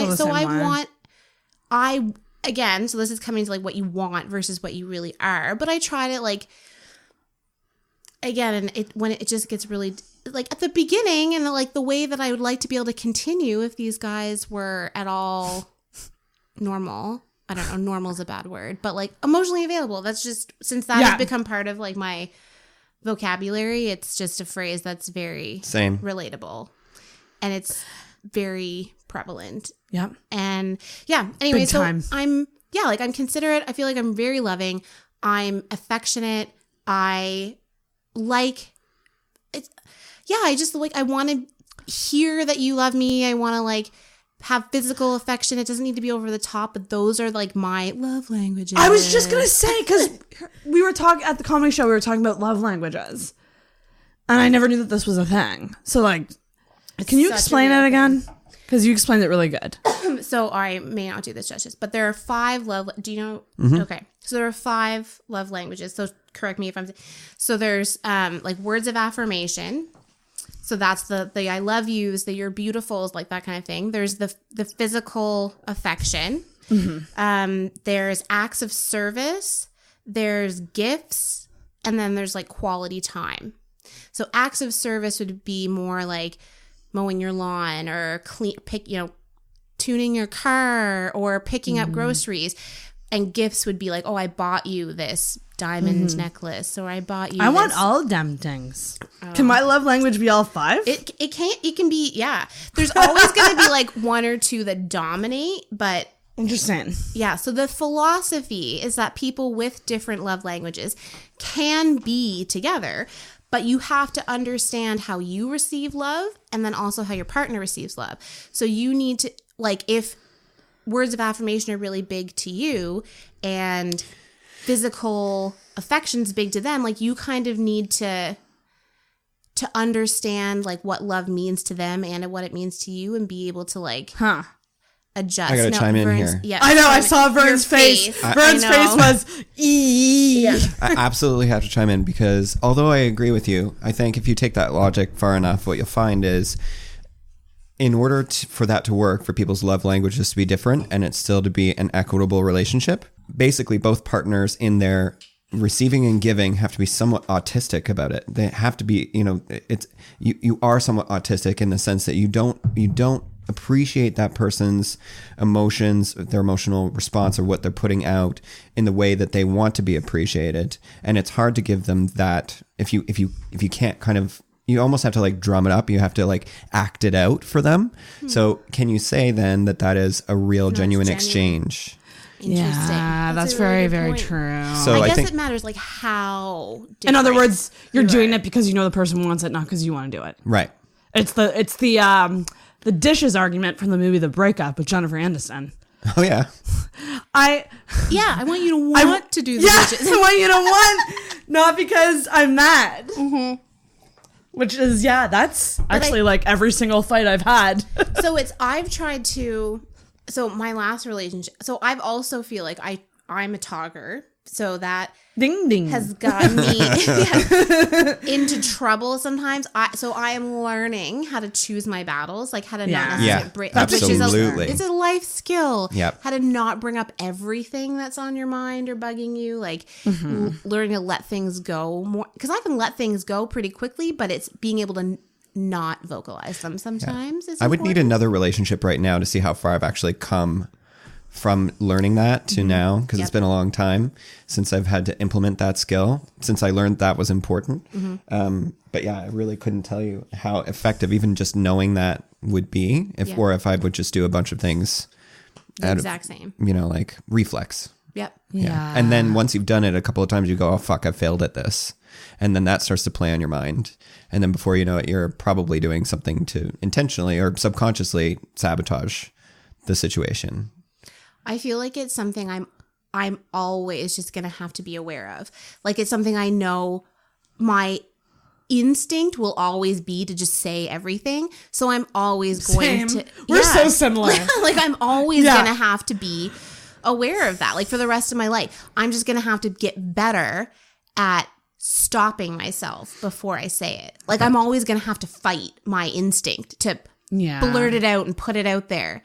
again, so this is coming to like what you want versus what you really are. But I tried it like, again, and when it just gets really like at the beginning, and like the way that I would like to be able to continue if these guys were at all normal. I don't know, normal is a bad word, but like emotionally available. That's just, since that has become part of like my vocabulary, it's just a phrase that's very relatable, and it's very prevalent. Yeah. And anyway, so I'm considerate. I feel like I'm very loving. I'm affectionate. I like it. Yeah. I just like, I want to hear that you love me. I want to like have physical affection. It doesn't need to be over the top, but those are like my love languages. I was just going to say, because we were talking at the comedy show, we were talking about love languages, and I never knew that this was a thing. So like, can you explain it again? Because you explained it really good. So I may not do this justice, but there are 5 love. Do you know? Okay. So there are 5 love languages. So correct me if I'm. So there's like words of affirmation. So that's the I love yous, the you're beautifuls, like that kind of thing. There's the physical affection. There's acts of service. There's gifts, and then there's like quality time. So acts of service would be more like mowing your lawn or tuning your car or picking up groceries. And gifts would be like, oh, I bought you this diamond necklace, or I bought you. I want all them things. Can my love language be all 5? It can be, yeah. There's always going to be like 1 or 2 that dominate, but interesting. Yeah. So the philosophy is that people with different love languages can be together, but you have to understand how you receive love and then also how your partner receives love. So you need to, like, if words of affirmation are really big to you and physical affection's big to them, like you kind of need to understand like what love means to them and what it means to you, and be able to like adjust. I gotta chime in here. Yeah, I know. I saw Vern's face. Vern's face was I absolutely have to chime in, because although I agree with you, I think if you take that logic far enough, what you'll find is, in order for that to work, for people's love languages to be different and it's still to be an equitable relationship, basically both partners in their receiving and giving have to be somewhat autistic about it. They have to be, you are somewhat autistic in the sense that you don't appreciate that person's emotions, their emotional response, or what they're putting out in the way that they want to be appreciated. And it's hard to give them that if you can't kind of, you almost have to like drum it up. You have to like act it out for them. So can you say then that is a real genuine exchange? Interesting. Yeah, that's very, very true. So I guess it matters like how different. In other words, you're doing it because you know the person wants it, not because you want to do it. Right. It's the dishes argument from the movie The Breakup with Jennifer Aniston. Oh yeah. I want you to want to do the dishes. I want you to want, not because I'm mad. Which is, that's actually like every single fight I've had. So my last relationship. So I've also feel like I'm a talker So that ding ding has gotten me into trouble sometimes. I am learning how to choose my battles, like how to not necessarily bring. Absolutely, it's a life skill. Yep. How to not bring up everything that's on your mind or bugging you, like learning to let things go more. Because I can let things go pretty quickly, but it's being able to not vocalize them sometimes. Is I would need another relationship right now to see how far I've actually come from learning that to now, because it's been a long time since I've had to implement that skill, since I learned that was important. But yeah, I really couldn't tell you how effective even just knowing that would be, or if I would just do a bunch of things same, like reflex. Yep. Yeah. And then once you've done it a couple of times, you go, oh, fuck, I failed at this. And then that starts to play on your mind. And then before you know it, you're probably doing something to intentionally or subconsciously sabotage the situation. I feel like it's something I'm always just going to have to be aware of. Like it's something I know my instinct will always be to just say everything. So I'm always going to... We're so similar. Like I'm always going to have to be aware of that. Like for the rest of my life, I'm just going to have to get better at stopping myself before I say it. Like I'm always going to have to fight my instinct to blurt it out and put it out there.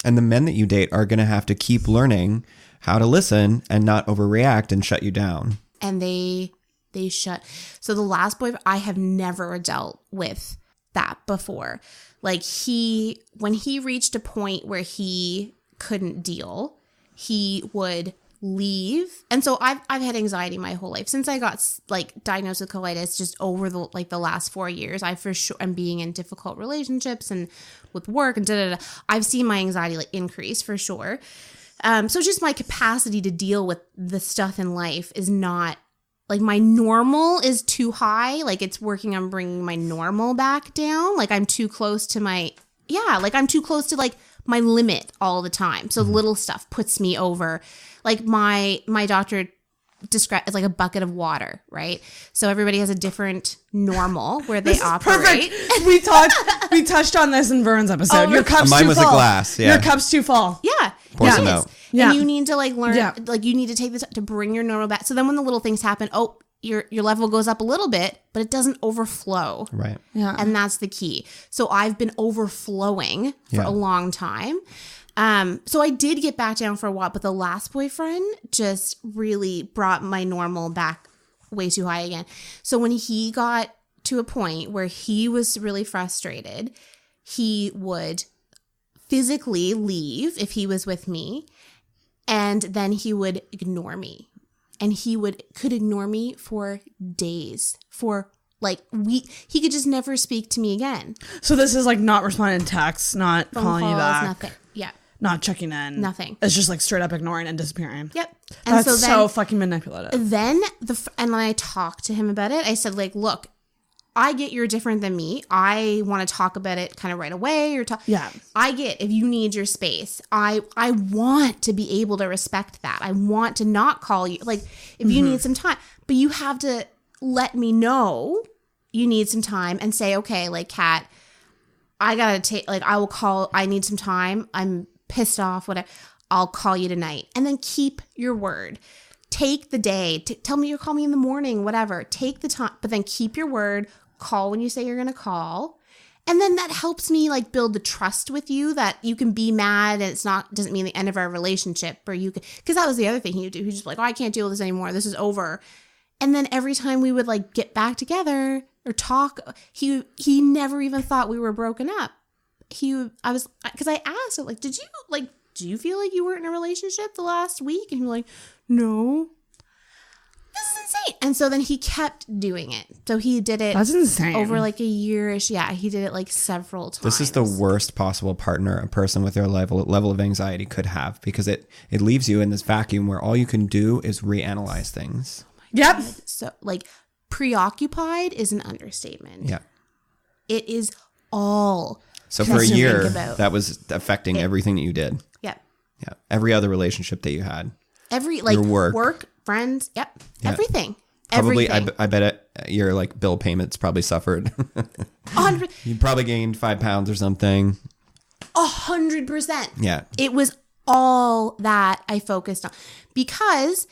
And the men that you date are going to have to keep learning how to listen and not overreact and shut you down. And they shut. So the last boyfriend, I have never dealt with that before. Like when he reached a point where he couldn't deal, he would leave. And so I've had anxiety my whole life since I got like diagnosed with colitis. Just over the last 4 years, I for sure am being in difficult relationships and with work and I've seen my anxiety like increase for sure. So just my capacity to deal with the stuff in life is not like my normal is too high. Like it's working on bringing my normal back down. Like I'm too close to I'm too close to like my limit all the time. So little stuff puts me over. Like my doctor described as like a bucket of water, right? So everybody has a different normal where they operate. Perfect. We touched on this in Vern's episode. Your cup's Mine too was full. a glass. Yeah. Your cup's too full. Yeah. Pour some out. Yeah. And you need to like learn, like you need to take this to bring your normal back. So then when the little things happen, your level goes up a little bit, but it doesn't overflow. Right. Yeah. And that's the key. So I've been overflowing for a long time. So I did get back down for a while, but the last boyfriend just really brought my normal back way too high again. So when he got to a point where he was really frustrated, he would physically leave if he was with me, and then he would ignore me. And he could ignore me for days, for like he could just never speak to me again. So this is like not responding to texts, not Phone calling calls, you back. nothing. Yeah. Not checking in. Nothing. It's just like straight up ignoring and disappearing. Yep. And That's so fucking manipulative. Then when I talked to him about it, I said like, look, I get you're different than me. I want to talk about it kind of right away or talk. Yeah. I get if you need your space. I want to be able to respect that. I want to not call you like if you need some time, but you have to let me know you need some time and say, okay, like Kat, I gotta take like I will call. I need some time. I'm pissed off. Whatever. I'll call you tonight, and then keep your word. Take the day. Tell me you'll call me in the morning. Whatever. Take the time, but then keep your word. Call when you say you're gonna call, and then that helps me like build the trust with you that you can be mad and doesn't mean the end of our relationship. Or you could, because that was the other thing he would do. He's just like, oh, I can't deal with this anymore. This is over. And then every time we would like get back together or talk, he never even thought we were broken up. Because I asked him like, do you feel like you weren't in a relationship the last week? And he was like, no. This is insane. And so then he kept doing it. So he did it. That's insane. Over like a year-ish. Yeah, he did it like several times. This is the worst possible partner a person with their level of anxiety could have, because it leaves you in this vacuum where all you can do is reanalyze things. Yep. God. So like preoccupied is an understatement. Yeah. It is all. So for a year, about. that was affecting everything that you did. Yep. Yeah. Every other relationship that you had. Your work, friends. Yep. Yeah. Everything. Probably, Everything. I bet your like bill payments probably suffered. 100. You probably gained 5 pounds or something. 100%. Yeah. It was all that I focused on. Because,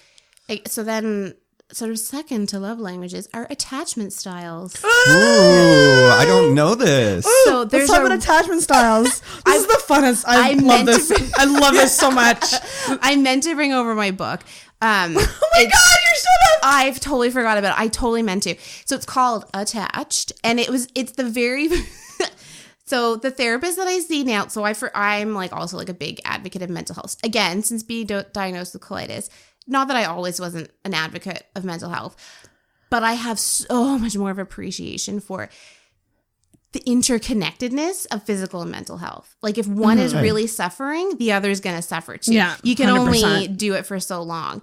so then sort of second to love languages are attachment styles. Ooh, I don't know this. So there's let's talk about attachment styles. This is the funnest. I love this. I love this so much. I meant to bring over my book. Oh my God, you're so nuts. I've totally forgot about it. I totally meant to. So it's called Attached, and it's the very... So the therapist that I see now, so I'm like also like a big advocate of mental health. Again, since being diagnosed with colitis, not that I always wasn't an advocate of mental health, but I have so much more of appreciation for the interconnectedness of physical and mental health. Like if one is really suffering, the other is going to suffer too. Yeah, you can 100%. only do it for so long.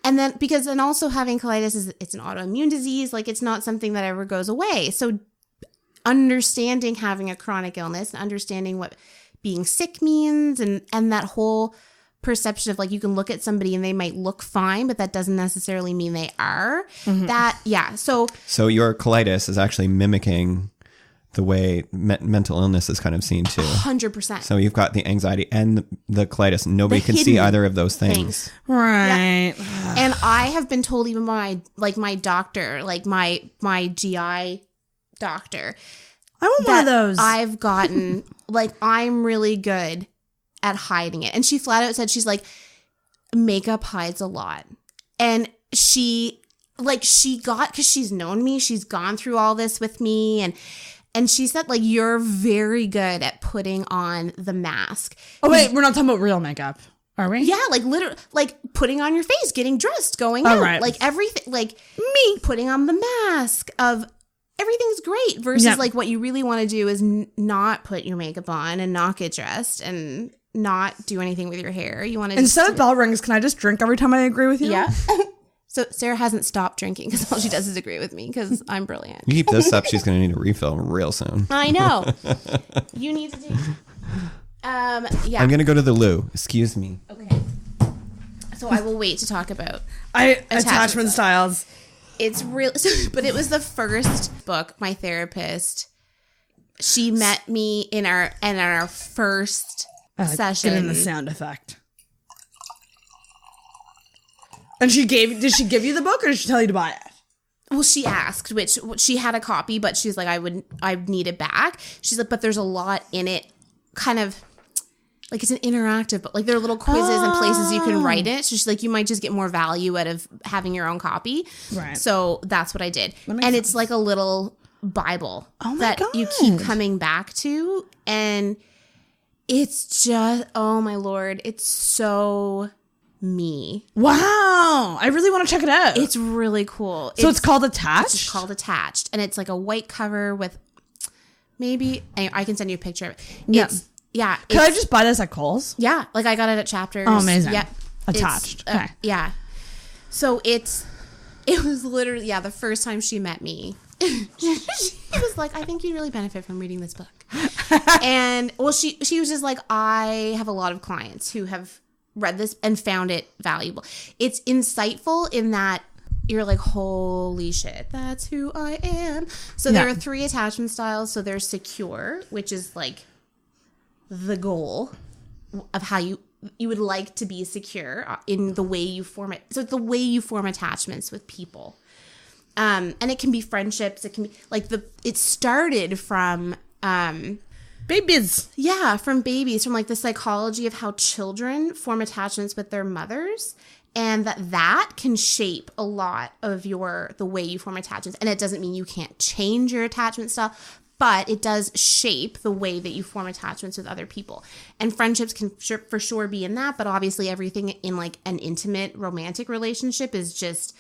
And then because also having colitis it's an autoimmune disease, like it's not something that ever goes away. So understanding having a chronic illness and understanding what being sick means and that whole perception of like you can look at somebody and they might look fine, but that doesn't necessarily mean they are. So your colitis is actually mimicking the way mental illness is kind of seen too. 100%. So you've got the anxiety and the colitis. Nobody can see either of those things. Right. Yeah. And I have been told even by my doctor, like my GI doctor, I want one of those. I've gotten like I'm really good at hiding it. And she flat out said, she's like, makeup hides a lot. And she got, because she's known me, she's gone through all this with me, and she said, like, you're very good at putting on the mask. Oh wait, we're not talking about real makeup, are we? Yeah, like literally, like putting on your face, getting dressed, going out, right. like everything, like me putting on the mask of everything's great versus like what you really want to do is not put your makeup on and not get dressed and not do anything with your hair. You want to instead of bell rings, can I just drink every time I agree with you? Yeah. So Sarah hasn't stopped drinking because all she does is agree with me because I'm brilliant. You keep this up, she's going to need a refill real soon. I know. You need to do. Yeah. I'm going to go to the loo. Excuse me. Okay. So I will wait to talk about attachment styles. It's real, but it was the first book. My therapist, she met me in our first session. Get in the sound effect. And did she give you the book or did she tell you to buy it? Well, she asked, which she had a copy, but she's like, I'd need it back. She's like, but there's a lot in it, kind of like it's an interactive, but like there are little quizzes and places you can write it. So she's like, you might just get more value out of having your own copy. Right. So that's what I did. And it's like a little Bible that you keep coming back to. And it's just, oh my Lord, it's so me. Wow. I really want to check it out. It's really cool. So it's called Attached? It's called Attached. And it's like a white cover with maybe, I can send you a picture of it. Yeah. Yeah. Could I just buy this at Kohl's? Yeah. Like I got it at Chapters. Oh, amazing. Yeah. Attached. Okay. Yeah. So it was literally, the first time she met me, she was like, I think you'd really benefit from reading this book. And well, she was just like, I have a lot of clients who have read this and found it valuable. It's insightful in that you're like, holy shit, that's who I am. So there are 3 attachment styles. So there's secure, which is like the goal of how you would like to be secure in the way you form it. So it's the way you form attachments with people. And it can be friendships. It can be like it started from, babies. Yeah. From babies, from like the psychology of how children form attachments with their mothers, and that can shape a lot of the way you form attachments. And it doesn't mean you can't change your attachment style, but it does shape the way that you form attachments with other people. And friendships can for sure be in that, but obviously everything in like an intimate romantic relationship is just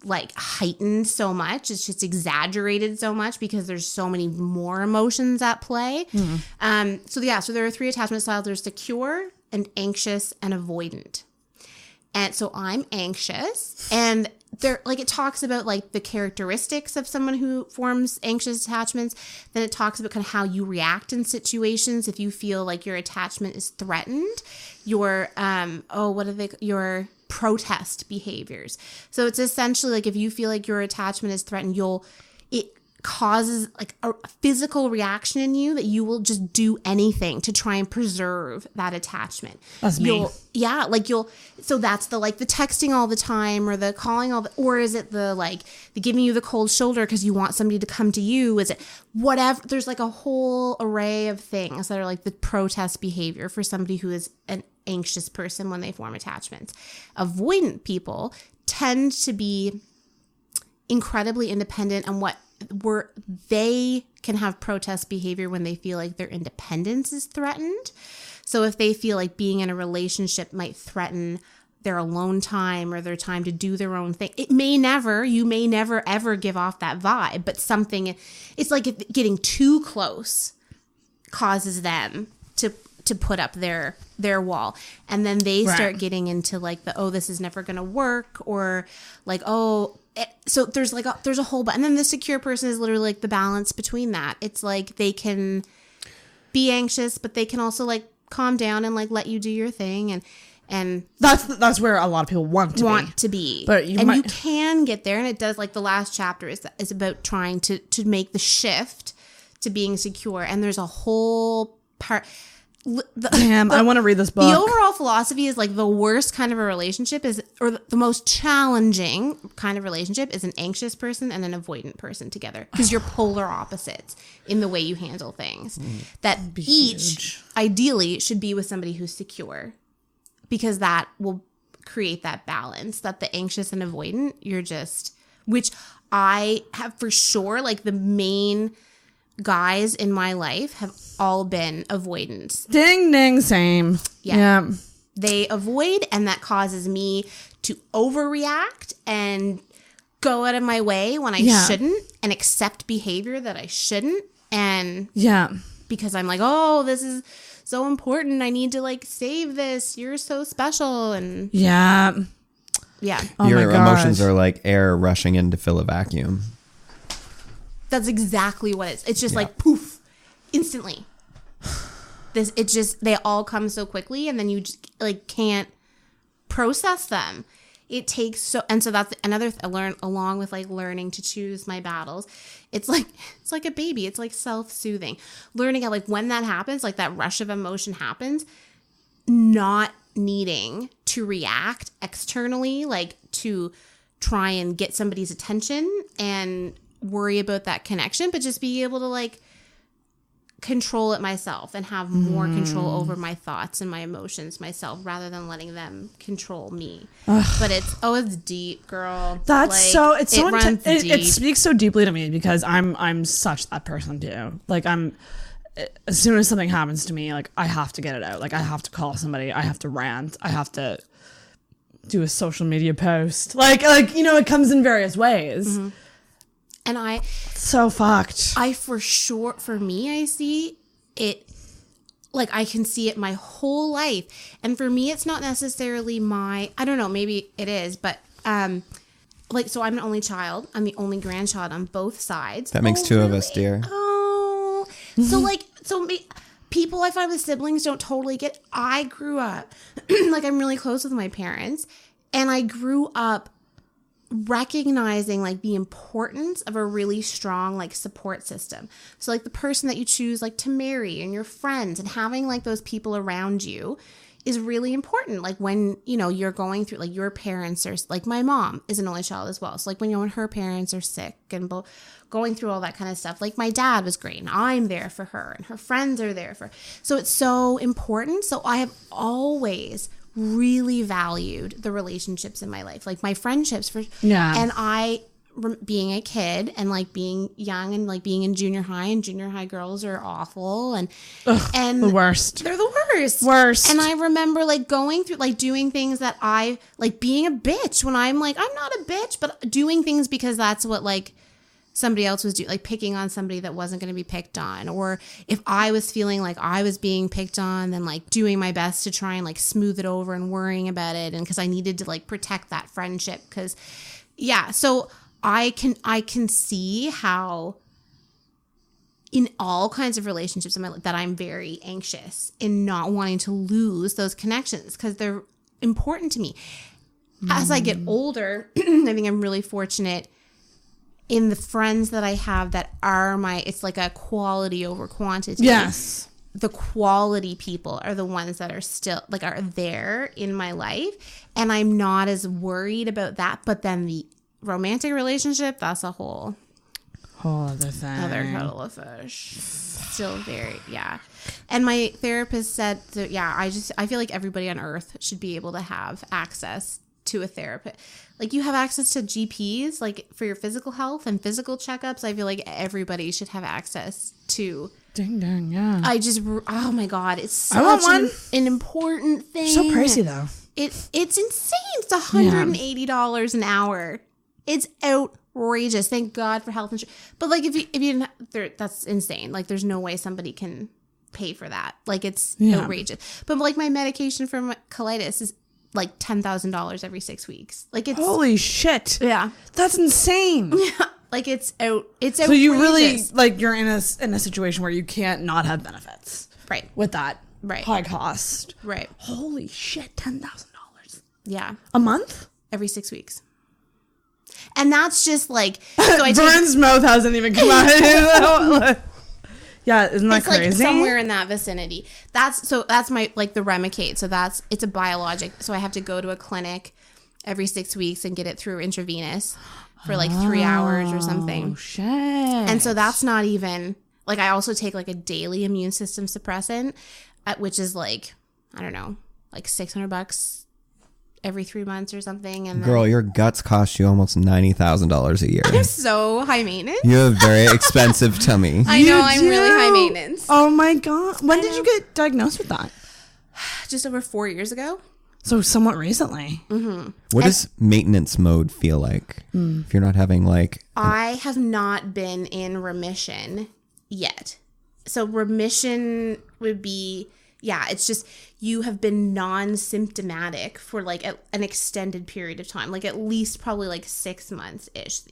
like heightened so much. It's just exaggerated so much because there's so many more emotions at play. So there are 3 attachment styles. There's secure and anxious and avoidant. And so I'm anxious, and there, like, it talks about like the characteristics of someone who forms anxious attachments. Then it talks about kind of how you react in situations if you feel like your attachment is threatened. Your your protest behaviors. So it's essentially like if you feel like your attachment is threatened, causes like a physical reaction in you that you will just do anything to try and preserve that attachment. That's me. So that's the like the texting all the time or the calling or is it the like the giving you the cold shoulder because you want somebody to come to you? Is it whatever? There's like a whole array of things that are like the protest behavior for somebody who is an anxious person when they form attachments. Avoidant people tend to be incredibly independent and where they can have protest behavior when they feel like their independence is threatened. So if they feel like being in a relationship might threaten their alone time or their time to do their own thing, you may never ever give off that vibe, but it's like if getting too close causes them to put up their wall. And then they start getting into like this is never going to work, or like, so there's a whole, and then the secure person is literally like the balance between that. It's like they can be anxious, but they can also like calm down and like let you do your thing. And that's where a lot of people want to be. But you can get there. And it does, like the last chapter is about trying to make the shift to being secure. And there's a whole part. I want to read this book. The overall philosophy is like the worst kind of a relationship or the most challenging kind of relationship is an anxious person and an avoidant person together, because you're polar opposites in the way you handle things. That each ideally should be with somebody who's secure, because that will create that balance. That the anxious and avoidant, which I have for sure, like the main guys in my life have all been avoidants. Ding, ding, same. Yeah. They avoid, and that causes me to overreact and go out of my way when I shouldn't, and accept behavior that I shouldn't. And because I'm like, this is so important. I need to like save this. You're so special. And yeah. Your emotions are like air rushing in to fill a vacuum. That's exactly what it is. It's just like poof, instantly. They all come so quickly, and then you just like can't process them. It takes so that's another I learned along with like learning to choose my battles. It's like a baby. It's like self-soothing. Learning how like when that happens, like that rush of emotion happens, not needing to react externally, like to try and get somebody's attention and worry about that connection, but just be able to like control it myself and have more control over my thoughts and my emotions myself, rather than letting them control me. But it's deep, girl. That's like, it speaks so deeply to me, because I'm such that person too. Like as soon as something happens to me, like I have to get it out. Like I have to call somebody, I have to rant, I have to do a social media post. Like it comes in various ways. Mm-hmm. And so fucked. For me, I see it, like I can see it my whole life. And for me, it's not necessarily I don't know, maybe it is, but so I'm an only child. I'm the only grandchild on both sides. That makes two of us, dear. Oh, people I find with siblings don't totally get. I grew up, like I'm really close with my parents, and I grew up recognizing like the importance of a really strong like support system. So like the person that you choose like to marry and your friends, and having like those people around you is really important. Like when, you're going through, like your parents are, like my mom is an only child as well. So like when her parents are sick and going through all that kind of stuff, like my dad was great and I'm there for her and her friends are there for her. So it's so important. So I have always really valued the relationships in my life, like my friendships and being a kid and like being young and like being in junior high, and junior high girls are awful and the worst. They're the worst. And I remember like going through like doing things that I like, being a bitch when I'm like, I'm not a bitch, but doing things because that's what like somebody else was doing, like picking on somebody that wasn't going to be picked on. Or if I was feeling like I was being picked on, then like doing my best to try and like smooth it over and worrying about it. And because I needed to like protect that friendship, so I can see how in all kinds of relationships in my life that I'm very anxious in not wanting to lose those connections, because they're important to me. As I get older, I think I'm really fortunate in the friends that I have that are it's like a quality over quantity. Yes. The quality people are the ones that are still like are there in my life, and I'm not as worried about that. But then the romantic relationship, that's a whole other thing. Other kettle of fish. Still very, yeah. And my therapist said that, I feel like everybody on earth should be able to have access to a therapist. Like, you have access to GPs, like, for your physical health and physical checkups. I feel like everybody should have access to. Ding dang, yeah. Oh my God, it's such an important thing. So pricey though. It's insane. It's $180 an hour. It's outrageous. Thank God for health insurance. But like, if you didn't, that's insane. Like, there's no way somebody can pay for that. Like, it's outrageous. But like, my medication for my colitis is like $10,000 every 6 weeks. Like, it's holy shit. Yeah, that's insane. Yeah, like it's outrageous. So you really like you're in a situation where you can't not have benefits, right? With that high cost, right? Holy shit, $10,000. Yeah, a month, every 6 weeks. And that's just like, so Vern's mouth hasn't even come out. Yeah, isn't that crazy? Like somewhere in that vicinity. That's my, like, the Remicade. So it's a biologic. So I have to go to a clinic every 6 weeks and get it through intravenous for like 3 hours or something. Oh, shit. And so that's not even, like, I also take like a daily immune system suppressant, which is like, I don't know, like $600 every 3 months or something. And girl, your guts cost you almost $90,000 a year. I'm so high maintenance. You have a very expensive tummy. I know, I'm really high maintenance. Oh my God. When did you get diagnosed with that? Just over 4 years ago. So somewhat recently. Mm-hmm. What does maintenance mode feel like? If you're not having like... I have not been in remission yet. So remission would be... Yeah, it's just you have been non-symptomatic for like an extended period of time, like at least probably like 6 months-ish.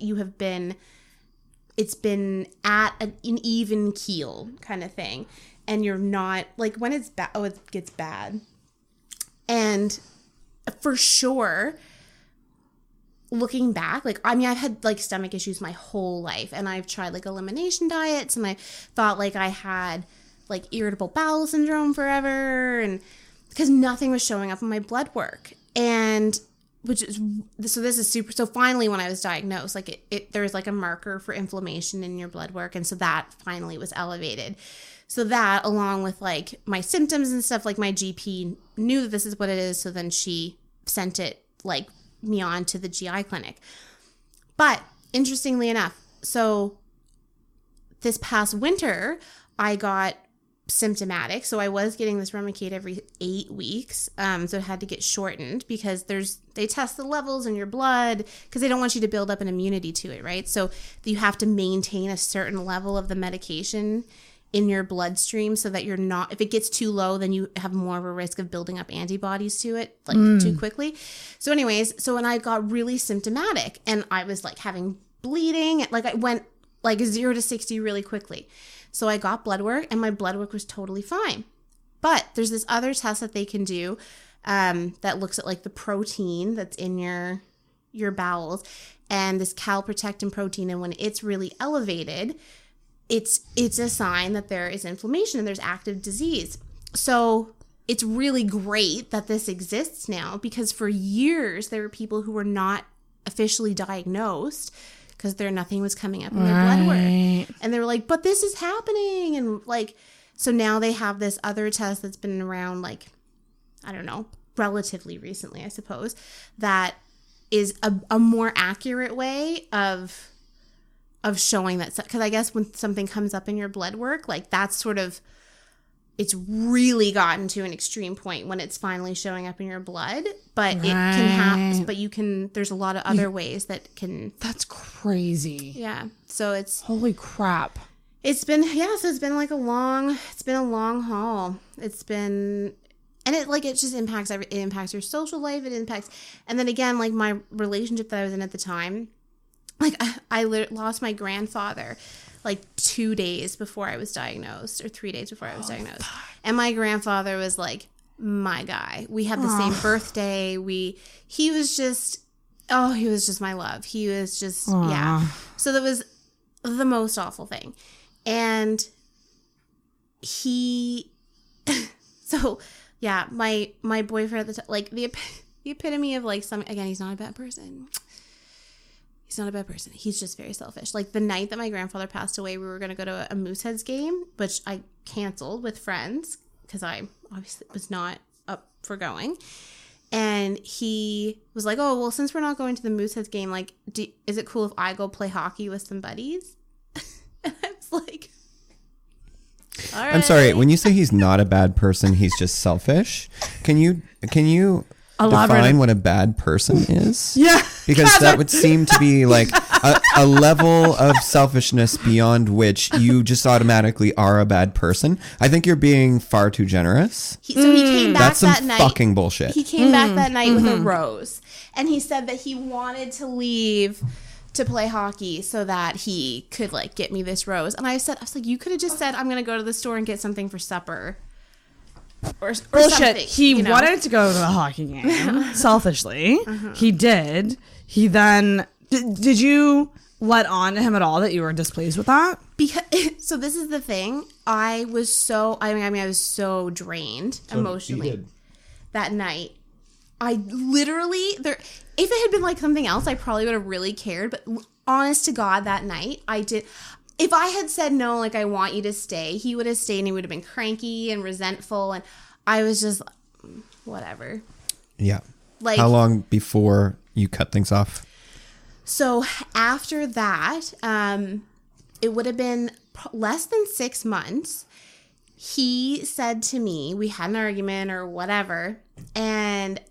It's been at an even keel kind of thing. And you're not, like, when it's bad, it gets bad. And for sure, looking back, like, I mean, I've had like stomach issues my whole life, and I've tried like elimination diets, and I thought like I had like irritable bowel syndrome forever, and because nothing was showing up in my blood work. And this is super, so finally when I was diagnosed, like there was like a marker for inflammation in your blood work, and so that finally was elevated. So that, along with like my symptoms and stuff, like my GP knew that this is what it is, so then she sent it like me on to the GI clinic. But interestingly enough, so this past winter I got symptomatic. So I was getting this Remicade every 8 weeks. So it had to get shortened because they test the levels in your blood because they don't want you to build up an immunity to it, right? So you have to maintain a certain level of the medication in your bloodstream so that you're not, if it gets too low, then you have more of a risk of building up antibodies to it like too quickly. So anyways, so when I got really symptomatic and I was like having bleeding, like I went like 0 to 60 really quickly. So I got blood work, and my blood work was totally fine. But there's this other test that they can do that looks at like the protein that's in your bowels, and this calprotectin protein. And when it's really elevated, it's a sign that there is inflammation and there's active disease. So it's really great that this exists now, because for years there were people who were not officially diagnosed because nothing was coming up in their blood work. And they were like, but this is happening. And like, so now they have this other test that's been around like, I don't know, relatively recently, I suppose, that is a more accurate way of showing that. Because I guess when something comes up in your blood work, like that's sort of, it's really gotten to an extreme point when it's finally showing up in your blood, but it can happen, but there's a lot of other ways that can. That's crazy. Yeah. So it's. Holy crap. So it's been like a long haul. It's been, and it just impacts it impacts your social life. It impacts, and then again, like my relationship that I was in at the time, like I lost my grandfather like 2 days before I was diagnosed, or 3 days before I was diagnosed. And my grandfather was like my guy. We had the same birthday. He was just Oh, he was just my love. He was just, Aww. yeah. So that was the most awful thing. And he, so yeah, my boyfriend at the time, like the epitome of like again, he's not a bad person. He's not a bad person. He's just very selfish. Like the night that my grandfather passed away, we were going to go to a Mooseheads game, which I canceled with friends because I obviously was not up for going. And he was like, oh, well, since we're not going to the Mooseheads game, like, is it cool if I go play hockey with some buddies? And I was like, all right. I'm sorry. When you say he's not a bad person, he's just selfish. Can you define what a bad person is? Yeah. Because that would seem to be like a level of selfishness beyond which you just automatically are a bad person. I think you're being far too generous. So he came back That's some that night. fucking bullshit. He came back that night with a rose. And he said that he wanted to leave to play hockey so that he could like get me this rose. And I was like, you could have just said, I'm going to go to the store and get something for supper. Or Bullshit. Something, He wanted to go to the hockey game selfishly. He did. He then did you let on to him at all that you were displeased with that? Because so this is the thing. I was so drained emotionally that night. I literally if it had been like something else, I probably would have really cared. But honest to God, that night I did. If I had said no, like I want you to stay, he would have stayed and he would have been cranky and resentful. And I was just whatever. Yeah. Like, how long before you cut things off? So after that, it would have been less than 6 months. He said to me, we had an argument or whatever. And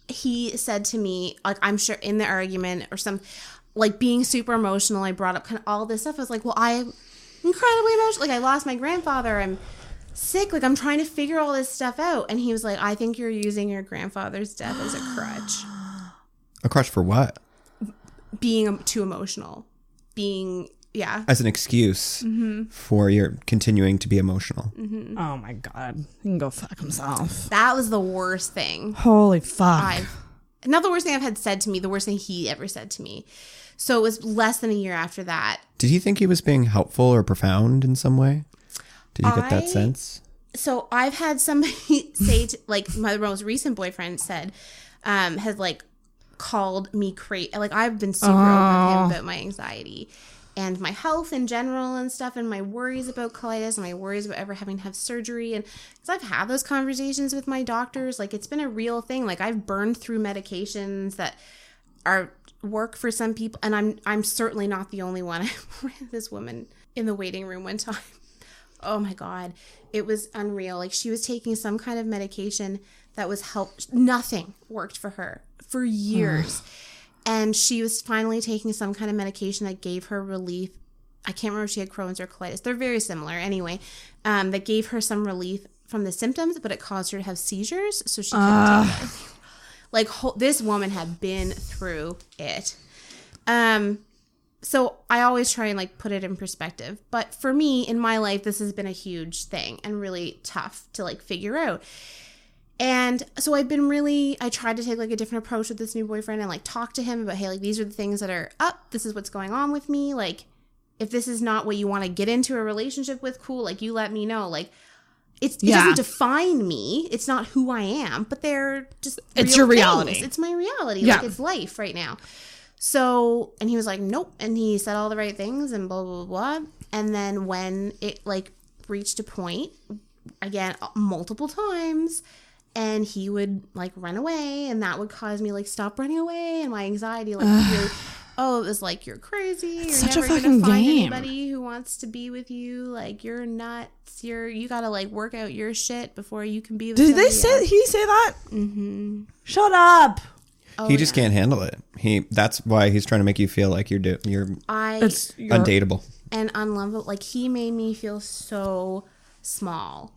he said to me, like, I'm sure in the argument or some, like being super emotional, I brought up kind of all this stuff. I was like, well, I'm incredibly emotional. Like I lost my grandfather. I'm sick. Like I'm trying to figure all this stuff out. And he was like, I think you're using your grandfather's death as a crutch. A crutch for what? Being too emotional. Yeah. As an excuse for your continuing to be emotional. Mm-hmm. Oh my God. He can go fuck himself. That was the worst thing. Holy fuck. Not the worst thing I've had said to me, the worst thing he ever said to me. So it was less than a year after that. Did he think he was being helpful or profound in some way? Did you get that sense? So I've had somebody say, like my most recent boyfriend said, has like called me crazy. Like I've been super open with him about my anxiety and my health in general and stuff, and my worries about colitis and my worries about ever having to have surgery. And because I've had those conversations with my doctors, like it's been a real thing. Like I've burned through medications that work for some people, and I'm certainly not the only one. I ran this woman in the waiting room one time. Oh my God, it was unreal. Like she was taking some kind of medication that was nothing worked for her for years. And she was finally taking some kind of medication that gave her relief. I can't remember if she had Crohn's or colitis. They're very similar anyway. That gave her some relief from the symptoms, but it caused her to have seizures. So she couldn't take it. Like this woman had been through it. So I always try and like put it in perspective. But for me in my life, this has been a huge thing and really tough to like figure out. And so I tried to take like a different approach with this new boyfriend and like talk to him about, hey, like these are the things that are up. This is what's going on with me. Like if this is not what you want to get into a relationship with, cool. Like you let me know. Like it doesn't define me. It's not who I am, but they're just it's your reality. It's my reality. Yeah. Like it's life right now. So, and he was like, nope. And he said all the right things and blah, blah, blah. And then when it like reached a point, again, multiple times, and he would like run away, and that would cause me like stop running away, and my anxiety like really, it was like, you're crazy. You're never gonna find anybody who wants to be with you. Like you're nuts. You gotta like work out your shit before you can be with somebody else. Did he say that? Mm-hmm. Shut up. He just can't handle it. That's why he's trying to make you feel like you're undateable and unlovable. Like he made me feel so small,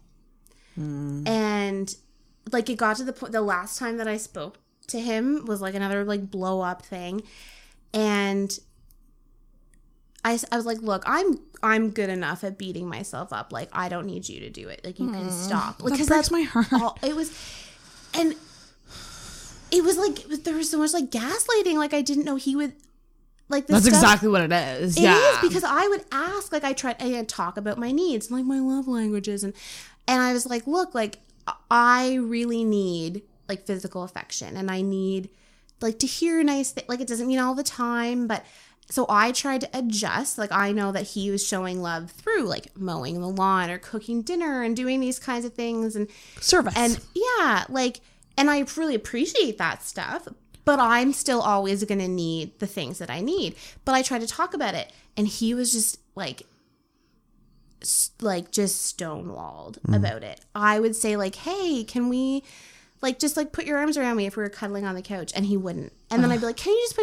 and like it got to the point. The last time that I spoke to him was like another like blow up thing, and I was like, look, I'm good enough at beating myself up. Like I don't need you to do it. Like you can stop. Like, that breaks my heart. It was, and it was like, there was so much like gaslighting. Like I didn't know he would like this. That's stuff. exactly what it is. It is, because I would ask, like I talk about my needs and like my love languages. And I was like, look, like I really need like physical affection, and I need like to hear nice things. Like it doesn't mean all the time, but so I tried to adjust. Like I know that he was showing love through like mowing the lawn or cooking dinner and doing these kinds of things and service. And yeah, like, and I really appreciate that stuff, but I'm still always going to need the things that I need. But I tried to talk about it, and he was just like just stonewalled about it. I would say like, hey, can we like just like put your arms around me if we were cuddling on the couch, and he wouldn't. And then I'd be like, can you just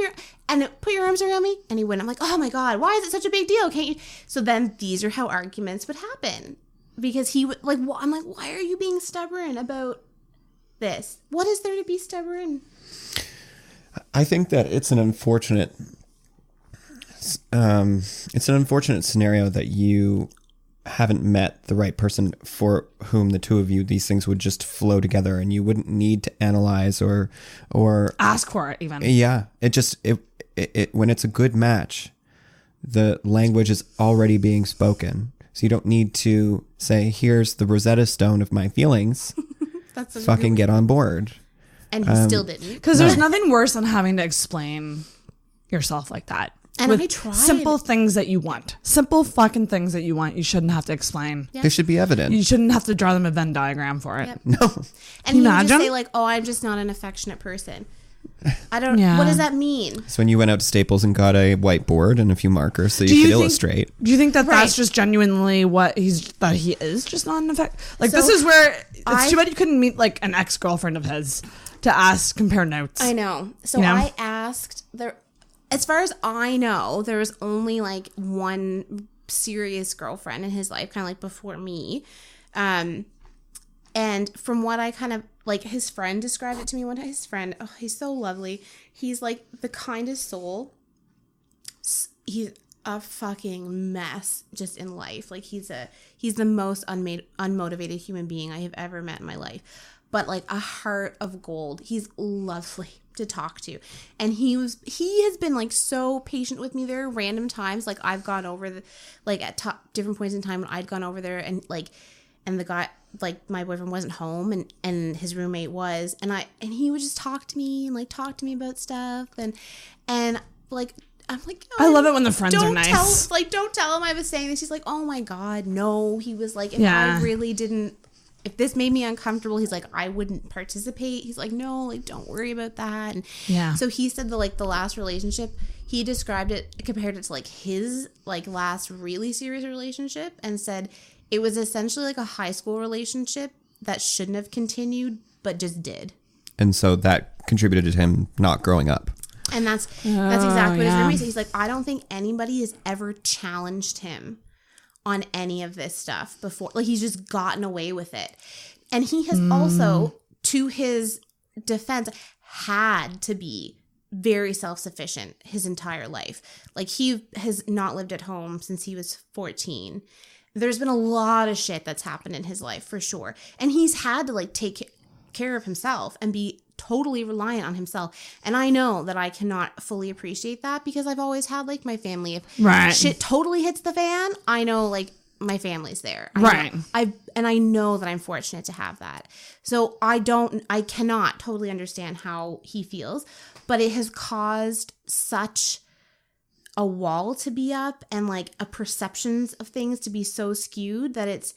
put your arms around me? And he wouldn't. I'm like, oh my God, why is it such a big deal? Can't you? So then these are how arguments would happen, because he would like, I'm like, why are you being stubborn about this? What is there to be stubborn? I think that it's an unfortunate scenario that you haven't met the right person for whom the two of you, these things would just flow together, and you wouldn't need to analyze or ask for it even. Yeah. It when it's a good match, the language is already being spoken. So you don't need to say, here's the Rosetta Stone of my feelings. That's fucking get on board. And he still didn't. Because there's nothing worse than having to explain yourself like that. And with I tried. Simple things that you want. Simple fucking things that you want. You shouldn't have to explain. Yeah. They should be evident. You shouldn't have to draw them a Venn diagram for it. Yep. No. And he would imagine? just say like, oh, I'm just not an affectionate person. I don't, Yeah. what does that mean? So when you went out to Staples and got a whiteboard and a few markers so you could illustrate. Do you think that Right. that's just genuinely what he is just not an effect? Like So this is where it's too bad you couldn't meet like an ex-girlfriend of his to compare notes. I know. So You know? I asked as far as I know, there was only like one serious girlfriend in his life, kind of like before me. And from what I kind of like, his friend described it to me one time. His friend, oh, he's so lovely. He's like the kindest soul. He's a fucking mess just in life. Like he's the most unmotivated human being I have ever met in my life. But like a heart of gold. He's lovely to talk to, and he has been like so patient with me. There are random times like I've gone over at different points in time when I'd gone over there, and the guy, like my boyfriend wasn't home, and his roommate was, and he would just talk to me about stuff, and like I'm like, oh, I love it when the friends are nice. Don't tell him I was saying this. He's like, oh my God, no. He was like, if this made me uncomfortable, he's like, I wouldn't participate. He's like, no, like, don't worry about that. And yeah. So he said the last relationship, he described it, compared it to like his like last really serious relationship, and said it was essentially like a high school relationship that shouldn't have continued, but just did. And so that contributed to him not growing up. And that's exactly what his roommate said. He's like, I don't think anybody has ever challenged him on any of this stuff before. Like he's just gotten away with it. And he has also, to his defense, had to be very self-sufficient his entire life. Like he has not lived at home since he was 14. There's been a lot of shit that's happened in his life for sure. And he's had to like take care of himself and be totally reliant on himself. And I know that I cannot fully appreciate that, because I've always had like my family. If shit totally hits the fan, I know like my family's there. I know that I'm fortunate to have that. So I cannot totally understand how he feels, but it has caused such a wall to be up, and like a perceptions of things to be so skewed that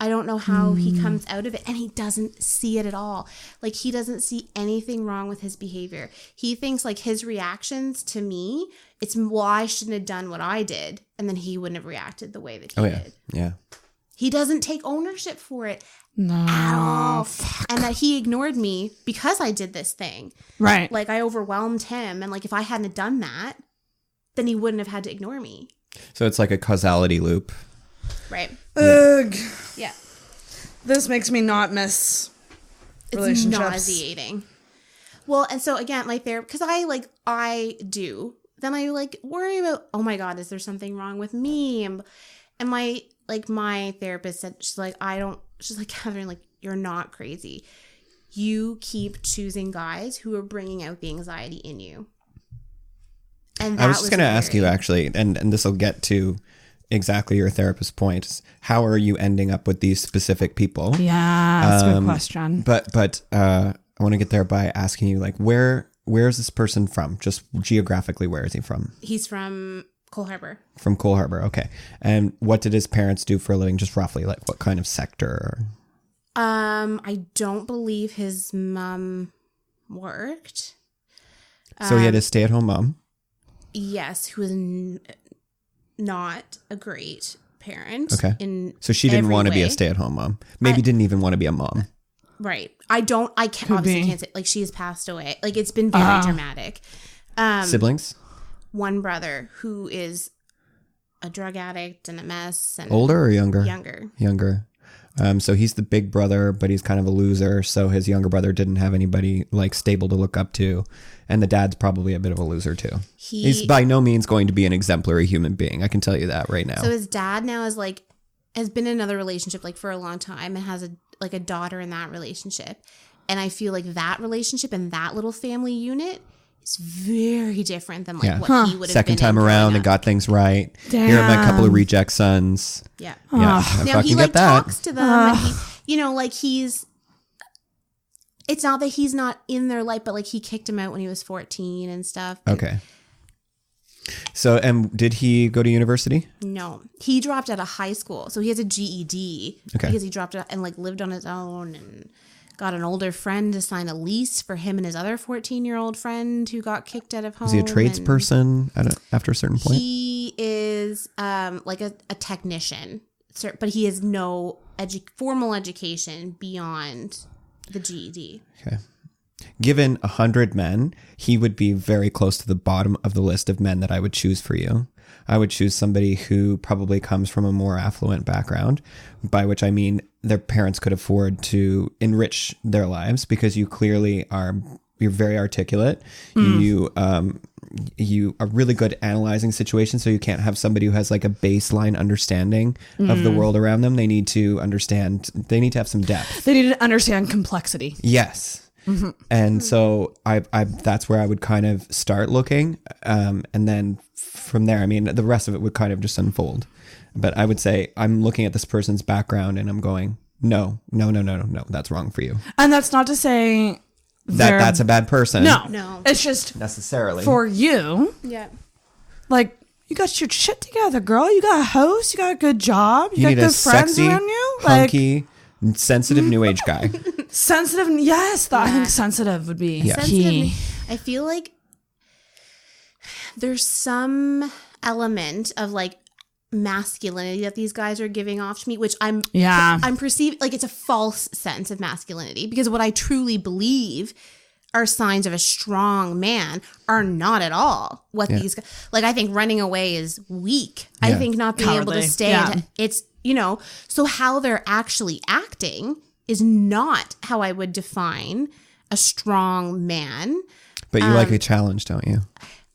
I don't know how he comes out of it, and he doesn't see it at all. Like he doesn't see anything wrong with his behavior. He thinks like his reactions to me, it's, well, I shouldn't have done what I did, and then he wouldn't have reacted the way that he did. Yeah. He doesn't take ownership for it at all. Fuck. And that he ignored me because I did this thing. Right. Like I overwhelmed him, and like if I hadn't done that, then he wouldn't have had to ignore me. So it's like a causality loop. Right. Ugh. Yeah. This makes me not miss relationships. It's nauseating. Well, and so again, like because I do. Then I like worry about, oh my God, is there something wrong with me? And my therapist said, she's like, Catherine, like, you're not crazy. you keep choosing guys who are bringing out the anxiety in you. And I was just going to ask you, actually, and this will get to exactly your therapist's point, is how are you ending up with these specific people? Yeah, that's a good question. But I want to get there by asking you, like, where is this person from? Just geographically, where is he from? He's from Cole Harbour. From Cole Harbour, okay. And what did his parents do for a living, just roughly? Like, what kind of sector? I don't believe his mom worked. So he had a stay-at-home mom? Yes, who was not a great parent. Okay. In so she didn't every want to be a way. stay-at-home mom. Maybe didn't even want to be a mom. Right. I obviously can't say, like, she has passed away. Like, it's been very dramatic. Siblings? One brother who is a drug addict and a mess. And Older or younger? Younger. So he's the big brother, but he's kind of a loser. So his younger brother didn't have anybody like stable to look up to. And the dad's probably a bit of a loser too. He's by no means going to be an exemplary human being. I can tell you that right now. So his dad now has been in another relationship like for a long time and has a daughter in that relationship. And I feel like that relationship and that little family unit is very different than what he would have been. Second time around and got things right. Damn. Here are my couple of reject sons. Yeah. Yeah. I Now fucking he get that. talks to them and it's not that he's not in their life, but like he kicked him out when he was 14 and stuff. Okay. So, and did he go to university? No, he dropped out of high school. So he has a GED because he dropped out and like lived on his own and got an older friend to sign a lease for him and his other 14-year-old friend who got kicked out of home. Was he a tradesperson after a certain point? He is like a technician, but he has no formal education beyond the GED. Okay. Given 100 men, he would be very close to the bottom of the list of men that I would choose for you. I would choose somebody who probably comes from a more affluent background, by which I mean their parents could afford to enrich their lives because you clearly you're very articulate. You are really good at analyzing situations, so you can't have somebody who has like a baseline understanding of the world around them. They need to have some depth. They need to understand complexity. Yes. Mm-hmm. And so I that's where I would kind of start looking. And then from there, I mean, the rest of it would kind of just unfold. But I would say I'm looking at this person's background and I'm going, no, that's wrong for you. And that's not to say that's a bad person. No. It's just necessarily for you. Yeah. Like, you got your shit together, girl. You got a host. You got a good job. You got need good a friends sexy, around you. hunky, sensitive new age guy. Sensitive. Yes. I think sensitive would be key. I feel like there's some element of like masculinity that these guys are giving off to me, which I'm perceived like it's a false sense of masculinity, because what I truly believe are signs of a strong man are not at all what these guys, like, I think running away is weak. I think not being able to stay it's, so how they're actually acting is not how I would define a strong man. But you like a challenge, don't you?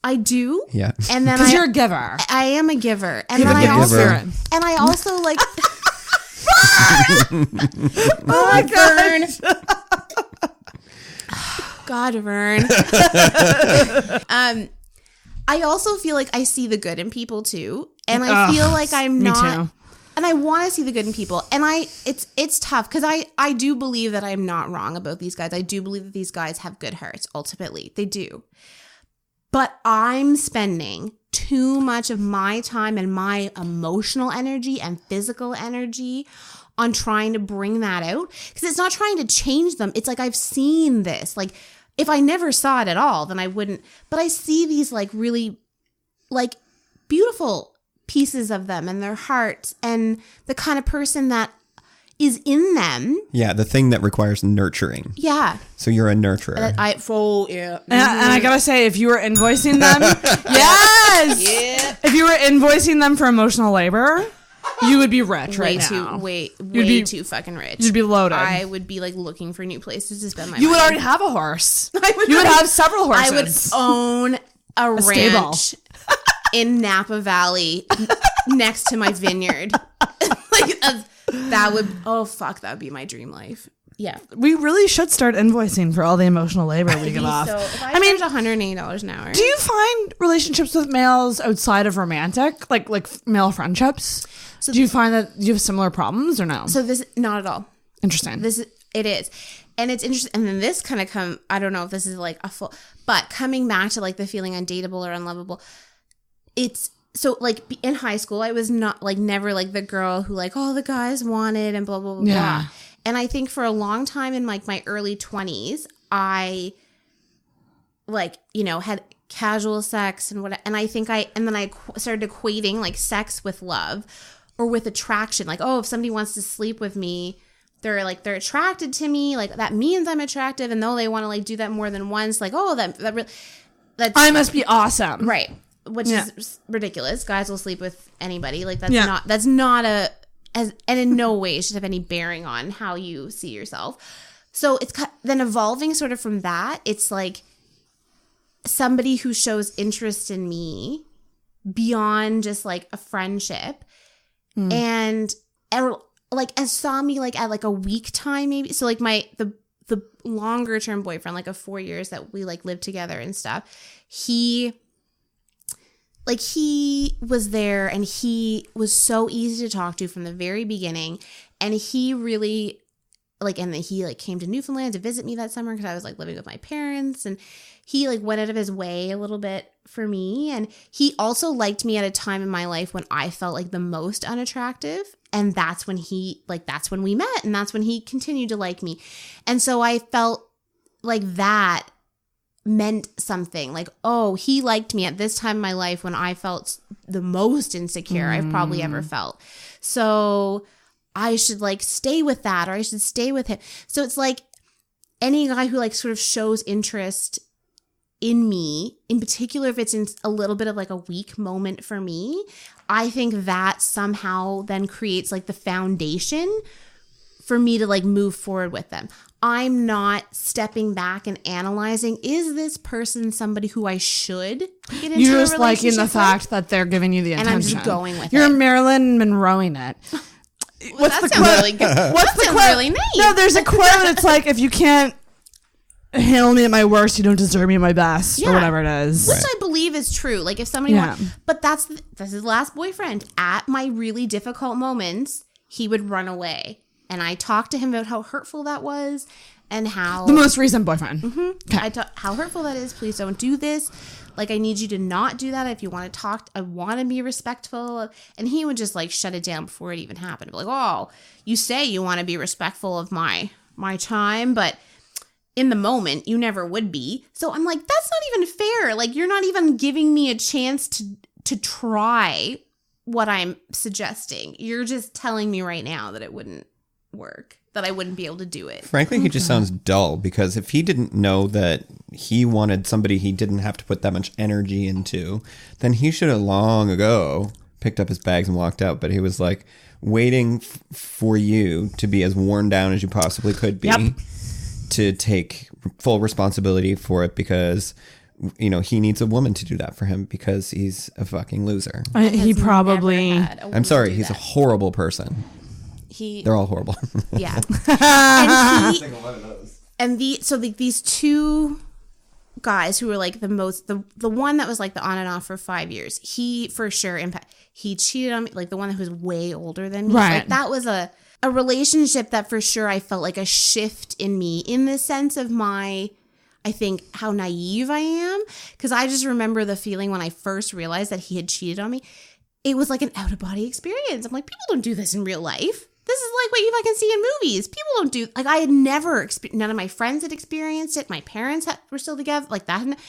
I do. Yeah. And then because you're a giver. I am a giver. And then I also like oh my God. God, Vern. I also feel like I see the good in people too. And I feel like I'm not. Too. And I want to see the good in people. And it's tough because I do believe that I'm not wrong about these guys. I do believe that these guys have good hearts, ultimately. They do. But I'm spending too much of my time and my emotional energy and physical energy on trying to bring that out. Because it's not trying to change them. It's like, I've seen this. Like, if I never saw it at all, then I wouldn't. But I see these like really like beautiful pieces of them and their hearts and the kind of person that is in them. Yeah, the thing that requires nurturing. Yeah. So you're a nurturer. And I gotta say, if you were invoicing them, yes, if you were invoicing them for emotional labor, you would be rich now. Way too fucking rich. You'd be loaded. I would be like looking for new places to spend my money. You would already have a horse. You would have several horses. I would own a ranch in Napa Valley next to my vineyard. Like that would that would be my dream life. Yeah. We really should start invoicing for all the emotional labor we give off. So if I mean, $180 an hour. Do you find relationships with males outside of romantic, like male friendships? So do you find that you have similar problems or no? So this, not at all. Interesting. It is. And it's interesting. And then this kind of I don't know if this is like a full, but coming back to like the feeling undateable or unlovable, it's so like in high school, I was not like never like the girl who like all the guys wanted and blah, blah, blah, blah. And I think for a long time in like my early 20s, I like, you know, had casual sex and what, and I think then I started equating like sex with love or with attraction. Like, oh, if somebody wants to sleep with me, they're attracted to me. Like that means I'm attractive. And though they want to like do that more than once, like, oh, that's I must be awesome. Right. Which is ridiculous. Guys will sleep with anybody. Like that's not and in no way should have any bearing on how you see yourself. So it's then evolving sort of from that. It's like somebody who shows interest in me beyond just like a friendship and like saw me like at like a week time maybe. So like the longer term boyfriend, like of 4 years that we like lived together and stuff, he was there and he was so easy to talk to from the very beginning. And he really and then he came to Newfoundland to visit me that summer because I was like living with my parents, and he went out of his way a little bit for me. And he also liked me at a time in my life when I felt like the most unattractive. And that's when that's when we met, and that's when he continued to like me. And so I felt like that meant something, like, oh, he liked me at this time in my life when I felt the most insecure I've probably ever felt. So I should stay with that, or I should stay with him. So it's like any guy who sort of shows interest in me, in particular if it's in a little bit of a weak moment for me, I think that somehow then creates the foundation for me to move forward with them. I'm not stepping back and analyzing, is this person somebody who I should get into You're a just liking the fact with? that they're giving you the attention. And I'm just going with You're it. Marilyn Monroeing it. Well, that sounds really good. What's the quote? Really nice. No, there's a quote that's if you can't handle me at my worst, you don't deserve me at my best, or whatever it is. Which I believe is true. If somebody but that's his last boyfriend. At my really difficult moments, he would run away. And I talked to him about how hurtful that was and how... The most recent boyfriend. Mm-hmm. Okay. How hurtful that is. Please don't do this. I need you to not do that. If you want to talk, I want to be respectful. And he would just shut it down before it even happened. Oh, you say you want to be respectful of my time, but in the moment, you never would be. So I'm that's not even fair. You're not even giving me a chance to try what I'm suggesting. You're just telling me right now that it wouldn't work, that I wouldn't be able to do it. Frankly, he just sounds dull, because if he didn't know that he wanted somebody he didn't have to put that much energy into, then he should have long ago picked up his bags and walked out. But he was waiting for you to be as worn down as you possibly could be to take full responsibility for it, because he needs a woman to do that for him, because he's a fucking loser. He probably... I'm sorry, he's a horrible person. They're all horrible. Yeah. And these two guys who were the one that was the on and off for 5 years, he for sure he cheated on me, the one that was way older than me. Right. That was a relationship that for sure I felt a shift in me, in the sense of I think how naive I am, because I just remember the feeling when I first realized that he had cheated on me. It was an out of body experience. I'm people don't do this in real life. This is what you fucking see in movies. People don't do... I had never... None of my friends had experienced it. My parents were still together. That.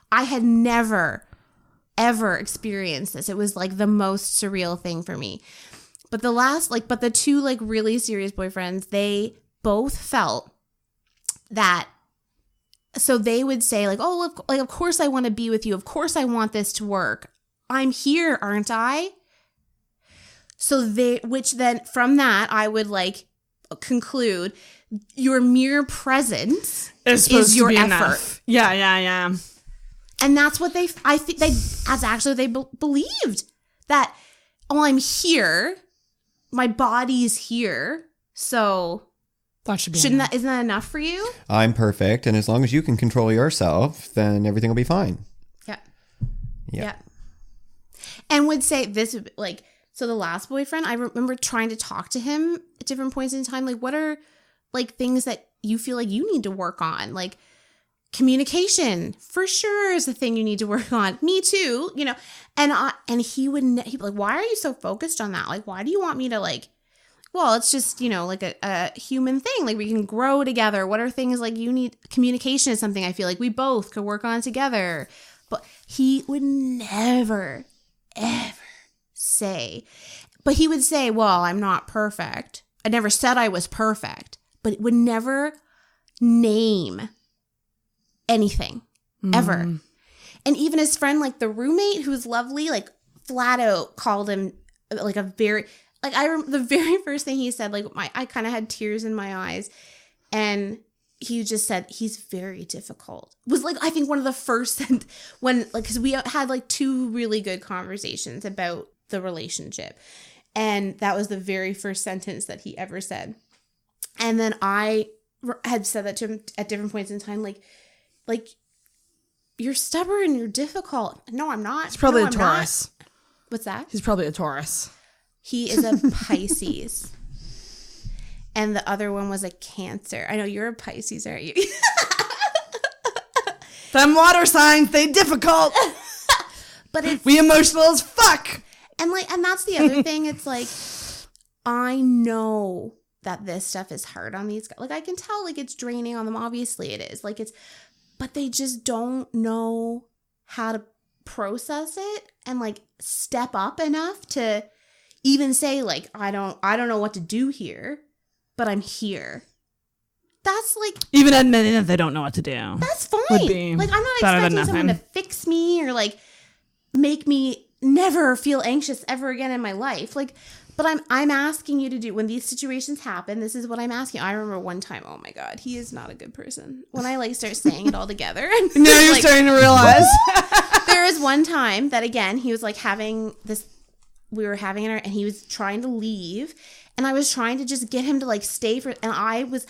I had never, ever experienced this. It was the most surreal thing for me. But the two really serious boyfriends, they both felt that... So they would say of course I want to be with you. Of course I want this to work. I'm here, aren't I? So which then from that I would conclude your mere presence is your effort. Enough. Yeah. And that's what that's actually what they believed, that, oh, I'm here, my body's here, so That should be Isn't that enough for you? I'm perfect. And as long as you can control yourself, then everything will be fine. Yeah. And would say this, like, so the last boyfriend, I remember trying to talk to him at different points in time. Like, what are like things that you feel like you need to work on? Like, communication for sure is a thing you need to work on. Me too, you know. And he'd be like, why are you so focused on that? Like, why do you want me to like, well, it's just, you know, like a human thing. Like, we can grow together. What are things like you need? Communication is something I feel like we both could work on together. But he would never, ever say, but he would say, well, I'm not perfect. I never said I was perfect, but it would never name anything ever. And even his friend, like the roommate who's lovely, like flat out called him like a very, like the very first thing he said, like I kind of had tears in my eyes, and he just said he's very difficult. It was like, I think one of the first when like, because we had like 2 really good conversations about the relationship, and that was the very first sentence that he ever said. And then I had said that to him at different points in time, like you're stubborn, you're difficult. No, I'm not. He's probably a Taurus. What's that? He's probably a Taurus. He is a Pisces. And the other one was a Cancer. I know you're a Pisces, aren't you? Them water signs, they difficult. But we emotional as fuck. And that's the other thing. It's like, I know that this stuff is hard on these guys. Like, I can tell, like, it's draining on them. Obviously it is. Like, but they just don't know how to process it and like step up enough to even say, like, I don't know what to do here, but I'm here. That's like, even admitting that they don't know what to do. That's fine. Like, I'm not expecting someone to fix me or like make me never feel anxious ever again in my life. Like, but I'm asking you to do, when these situations happen, this is what I'm asking. I remember one time, oh my God, he is not a good person. When I like start saying it all together. Now you're starting to realize. There was one time that, again, he was like we were having it, and he was trying to leave, and I was trying to just get him to like stay and I was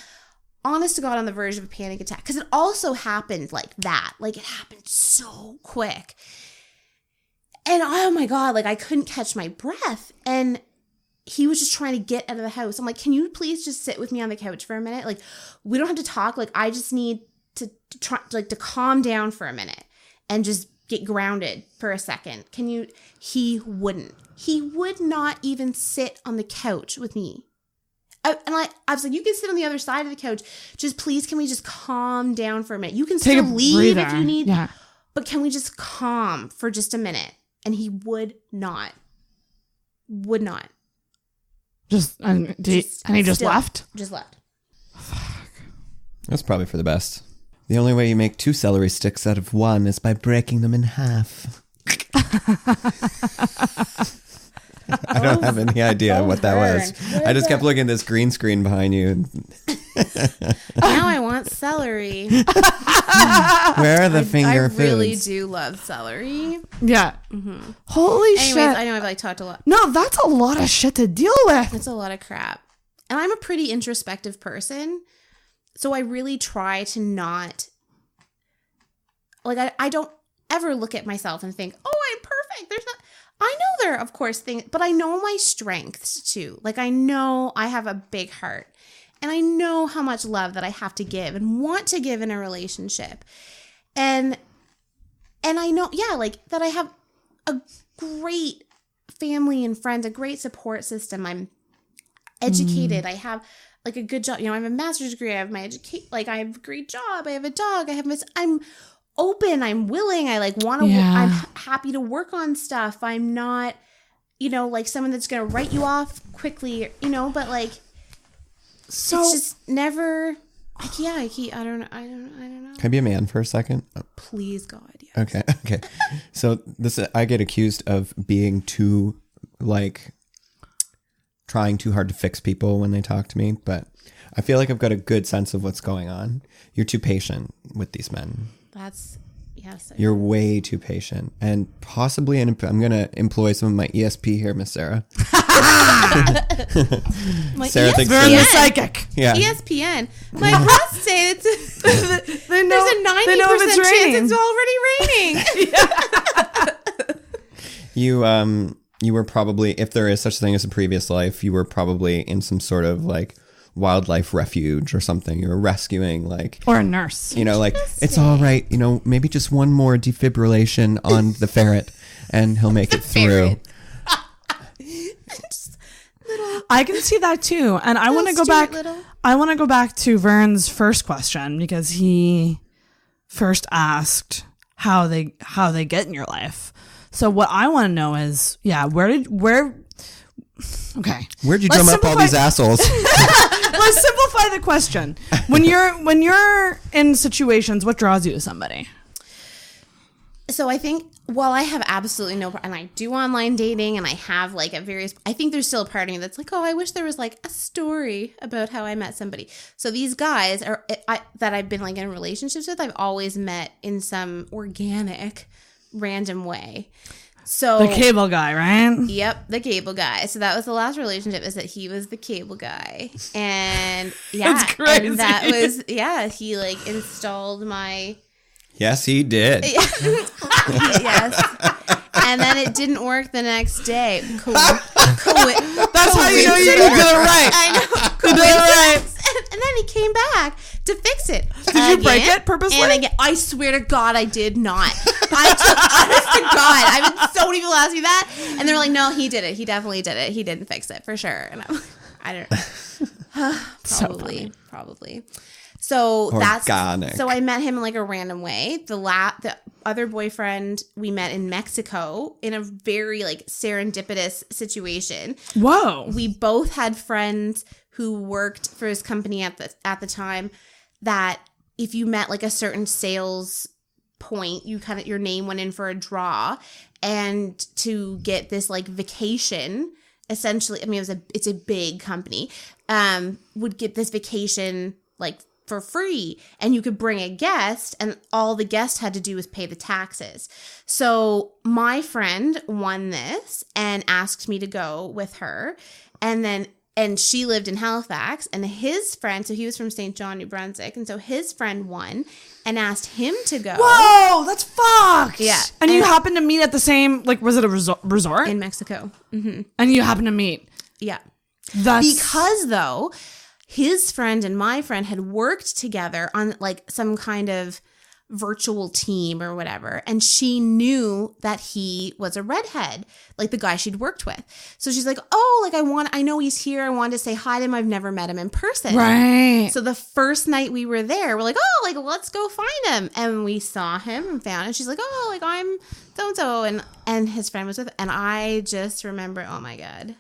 honest to God on the verge of a panic attack, because it also happened like that. Like, it happened so quick. And oh my God, like I couldn't catch my breath. And he was just trying to get out of the house. I'm like, can you please just sit with me on the couch for a minute? Like, we don't have to talk. Like, I just need to try to calm down for a minute and just get grounded for a second. Can you? He wouldn't. He would not even sit on the couch with me. I was like, you can sit on the other side of the couch. Just please, can we just calm down for a minute? You can still leave if you need. Yeah. But can we just calm for just a minute? And he would not. Would not. He just left? Just left. Fuck. That's probably for the best. The only way you make 2 celery sticks out of 1 is by breaking them in half. I don't have any idea what that was. I just kept looking at this green screen behind you. Now I want celery. Where are the finger foods? I really do love celery. Yeah. Mm-hmm. Holy shit. I know I've like talked a lot. No, that's a lot of shit to deal with. It's a lot of crap. And I'm a pretty introspective person. So I really try to not, like, I don't ever look at myself and think, oh, I'm perfect. I know there are, of course, things, but I know my strengths too. Like, I know I have a big heart, and I know how much love that I have to give and want to give in a relationship. And I know, yeah, like that I have a great family and friends, a great support system. I'm educated. I have like a good job. You know, I have a master's degree. I have my education. Like, I have a great job. I have a dog. I'm open. I'm willing. I like want to, I'm happy to work on stuff. I'm not, you know, like someone that's going to write you off quickly, you know, but like, so it's just never, like, yeah, I don't know. Can I be a man for a second? Oh. Please, God. Yes. Okay. So I get accused of being too, like, trying too hard to fix people when they talk to me, but I feel like I've got a good sense of what's going on. You're too patient with these men. Yes. You're way too patient. And possibly, I'm going to employ some of my ESP here, Miss Sarah. Sarah thinks Vern the psychic. Yeah. ESPN. My breasts say it's there's a 90% chance it's already raining. You were probably, if there is such thing as a previous life, you were probably in some sort of like wildlife refuge or something. You were rescuing or a nurse. It's all right. Maybe just one more defibrillation on the ferret and he'll make it through. I can see that too. And I want to go back. I want to go back to Vern's first question because he first asked how they get in your life. So what I want to know is, where'd you drum up all these assholes? Let's simplify the question. When you're in situations, what draws you to somebody? So I think while I have absolutely no, and I do online dating and I have I think there's still a part of me that's like, oh, I wish there was a story about how I met somebody. So these guys that I've been in relationships with, I've always met in some organic, random way. So the cable guy, right? Yep, the cable guy. So that was the last relationship, is that he was the cable guy. And That's crazy. And that was, he installed my... Yes, he did. Yes. And then it didn't work the next day. That's how you know you did it right. I know. You did it right. And then he came back to fix it. Did you break it purposely? And I swear to God, I did not. Honest to God. I've had so many people ask me that. And they're like, no, he did it. He definitely did it. He didn't fix it for sure. And I'm like, I don't know. Probably. So organic. So I met him in a random way. The other boyfriend we met in Mexico in a very serendipitous situation. Whoa. We both had friends who worked for his company at the time, that if you met a certain sales point, your name went in for a draw, and to get this vacation, essentially, I mean it's a big company, would get this vacation for free, and you could bring a guest, and all the guest had to do was pay the taxes. So my friend won this and asked me to go with her, and she lived in Halifax, and his friend, so he was from St. John, New Brunswick, and so his friend won and asked him to go. Whoa, that's fucked. Yeah. And you happened to meet at the same, was it a resort? In Mexico. Mm-hmm. And you happened to meet. Yeah. Because though, his friend and my friend had worked together on some kind of virtual team or whatever, and she knew that he was a redhead, the guy she'd worked with. So she's like, oh, I know he's here, I wanted to say hi to him, I've never met him in person. Right. So the first night we were there, we're like, oh, let's go find him. And we saw him and found him. She's like, oh, I'm so-and-so, and his friend was with him. And I just remember, oh my God,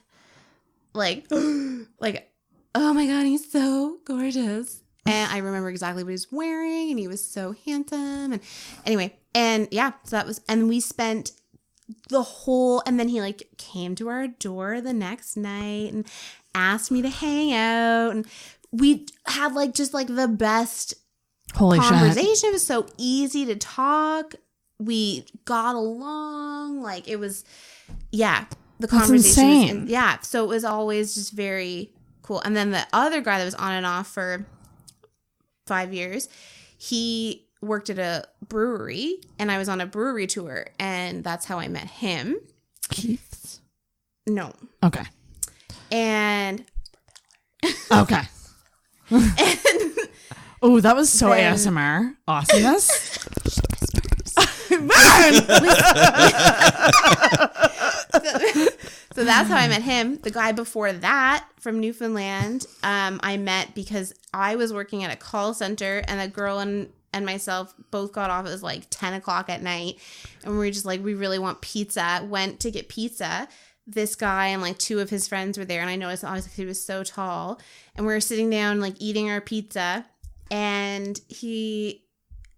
oh my God, he's so gorgeous. And I remember exactly what he was wearing, and he was so handsome. And anyway, so that was, and we spent the whole, and then he came to our door the next night and asked me to hang out. And we had just the best conversation. Shit. It was so easy to talk. We got along. It was, the conversation. So it was always just very cool. And then the other guy that was on and off for 5 years, he worked at a brewery, and I was on a brewery tour, and that's how I met him. Keith's? No. Okay. And okay. Oh, that was so ASMR awesomeness. So that's how I met him. The guy before that from Newfoundland, I met because I was working at a call center, and a girl and myself both got off. It was 10 o'clock at night, and we were just we really want pizza. Went to get pizza. This guy and two of his friends were there, and I noticed obviously he was so tall, and we were sitting down eating our pizza, and he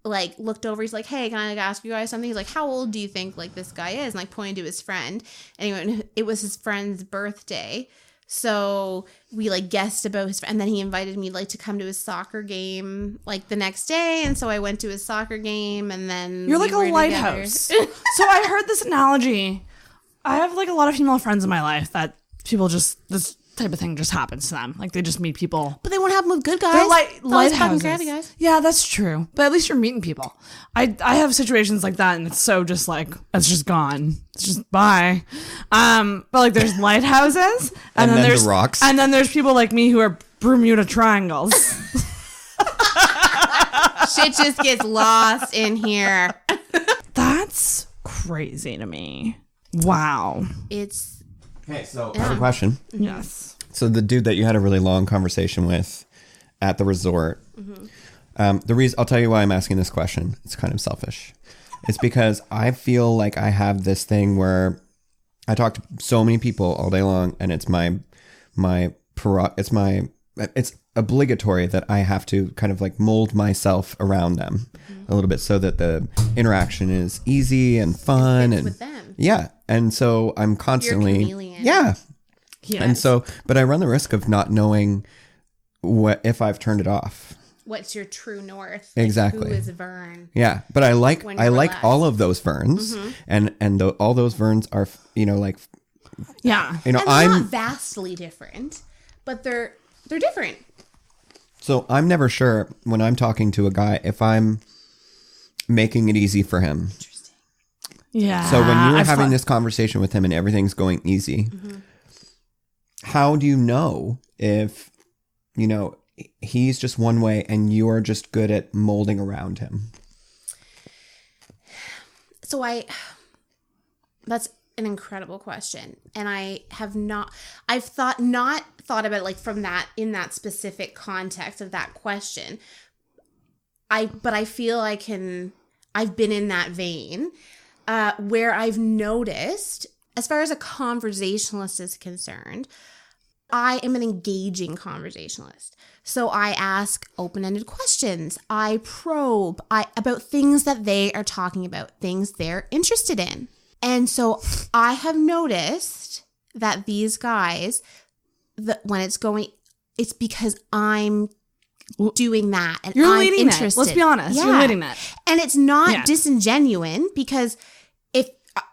looked over. He's like, hey, can I ask you guys something? He's like, how old do you think this guy is? And pointed to his friend. Anyway, it was his friend's birthday So we like guessed about his, and then he invited me like to come to his soccer game like the next day, and so I went to his soccer game, and then you're like a lighthouse. So I heard this analogy. I have like a lot of female friends in my life that people just this type of thing just happens to them. Like they just meet people, but they won't happen with good guys. They're like lighthouses. Crappy guys. Yeah, that's true. But at least you're meeting people. I have situations like that, and it's so just like it's just gone. It's just bye. But like there's lighthouses, and then there's the rocks, and then there's people like me who are Bermuda triangles. Shit just gets lost in here. That's crazy to me. Wow. It's okay. So I have a question. Yes. So the dude that you had a really long conversation with at the resort, the reason I'll tell you why I'm asking this question. It's kind of selfish. It's because I feel like I have this thing where I talk to so many people all day long, and it's it's obligatory that I have to kind of like mold myself around them a little bit so that the interaction is easy and fun and with them. Yeah. And so I'm constantly, You're a chameleon. yeah. Yes. And so, but I run the risk of not knowing what if I've turned it off. What's your true north? Exactly. Who is Vern? Yeah, but I like When you're relaxed. all of those Verns, and all those Verns are like Yeah. And they're not vastly different, but they're different. So I'm never sure when I'm talking to a guy if I'm making it easy for him. Interesting. Yeah. So when you're having this conversation with him and everything's going easy, how do you know if, he's just one way and you're just good at molding around him? So that's an incredible question. And I've thought about it like from that, in that specific context of that question. But I feel I've been in that vein where I've noticed, as far as a conversationalist is concerned, I am an engaging conversationalist. So I ask open-ended questions. I probe about things that they are talking about, things they're interested in. And so I have noticed that these guys, when it's because I'm doing that and you're I'm leading interested. It. Let's be honest. Yeah. You're leading it. And it's not disingenuous, because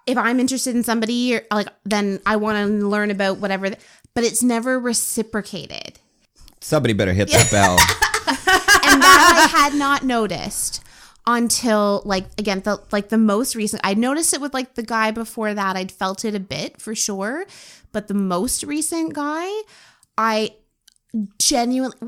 if I'm interested in somebody, or like, then I want to learn about whatever, but it's never reciprocated. Somebody better hit that bell. And that I had not noticed until the most recent. I noticed it with like the guy before that. I'd felt it a bit for sure, but the most recent guy, I genuinely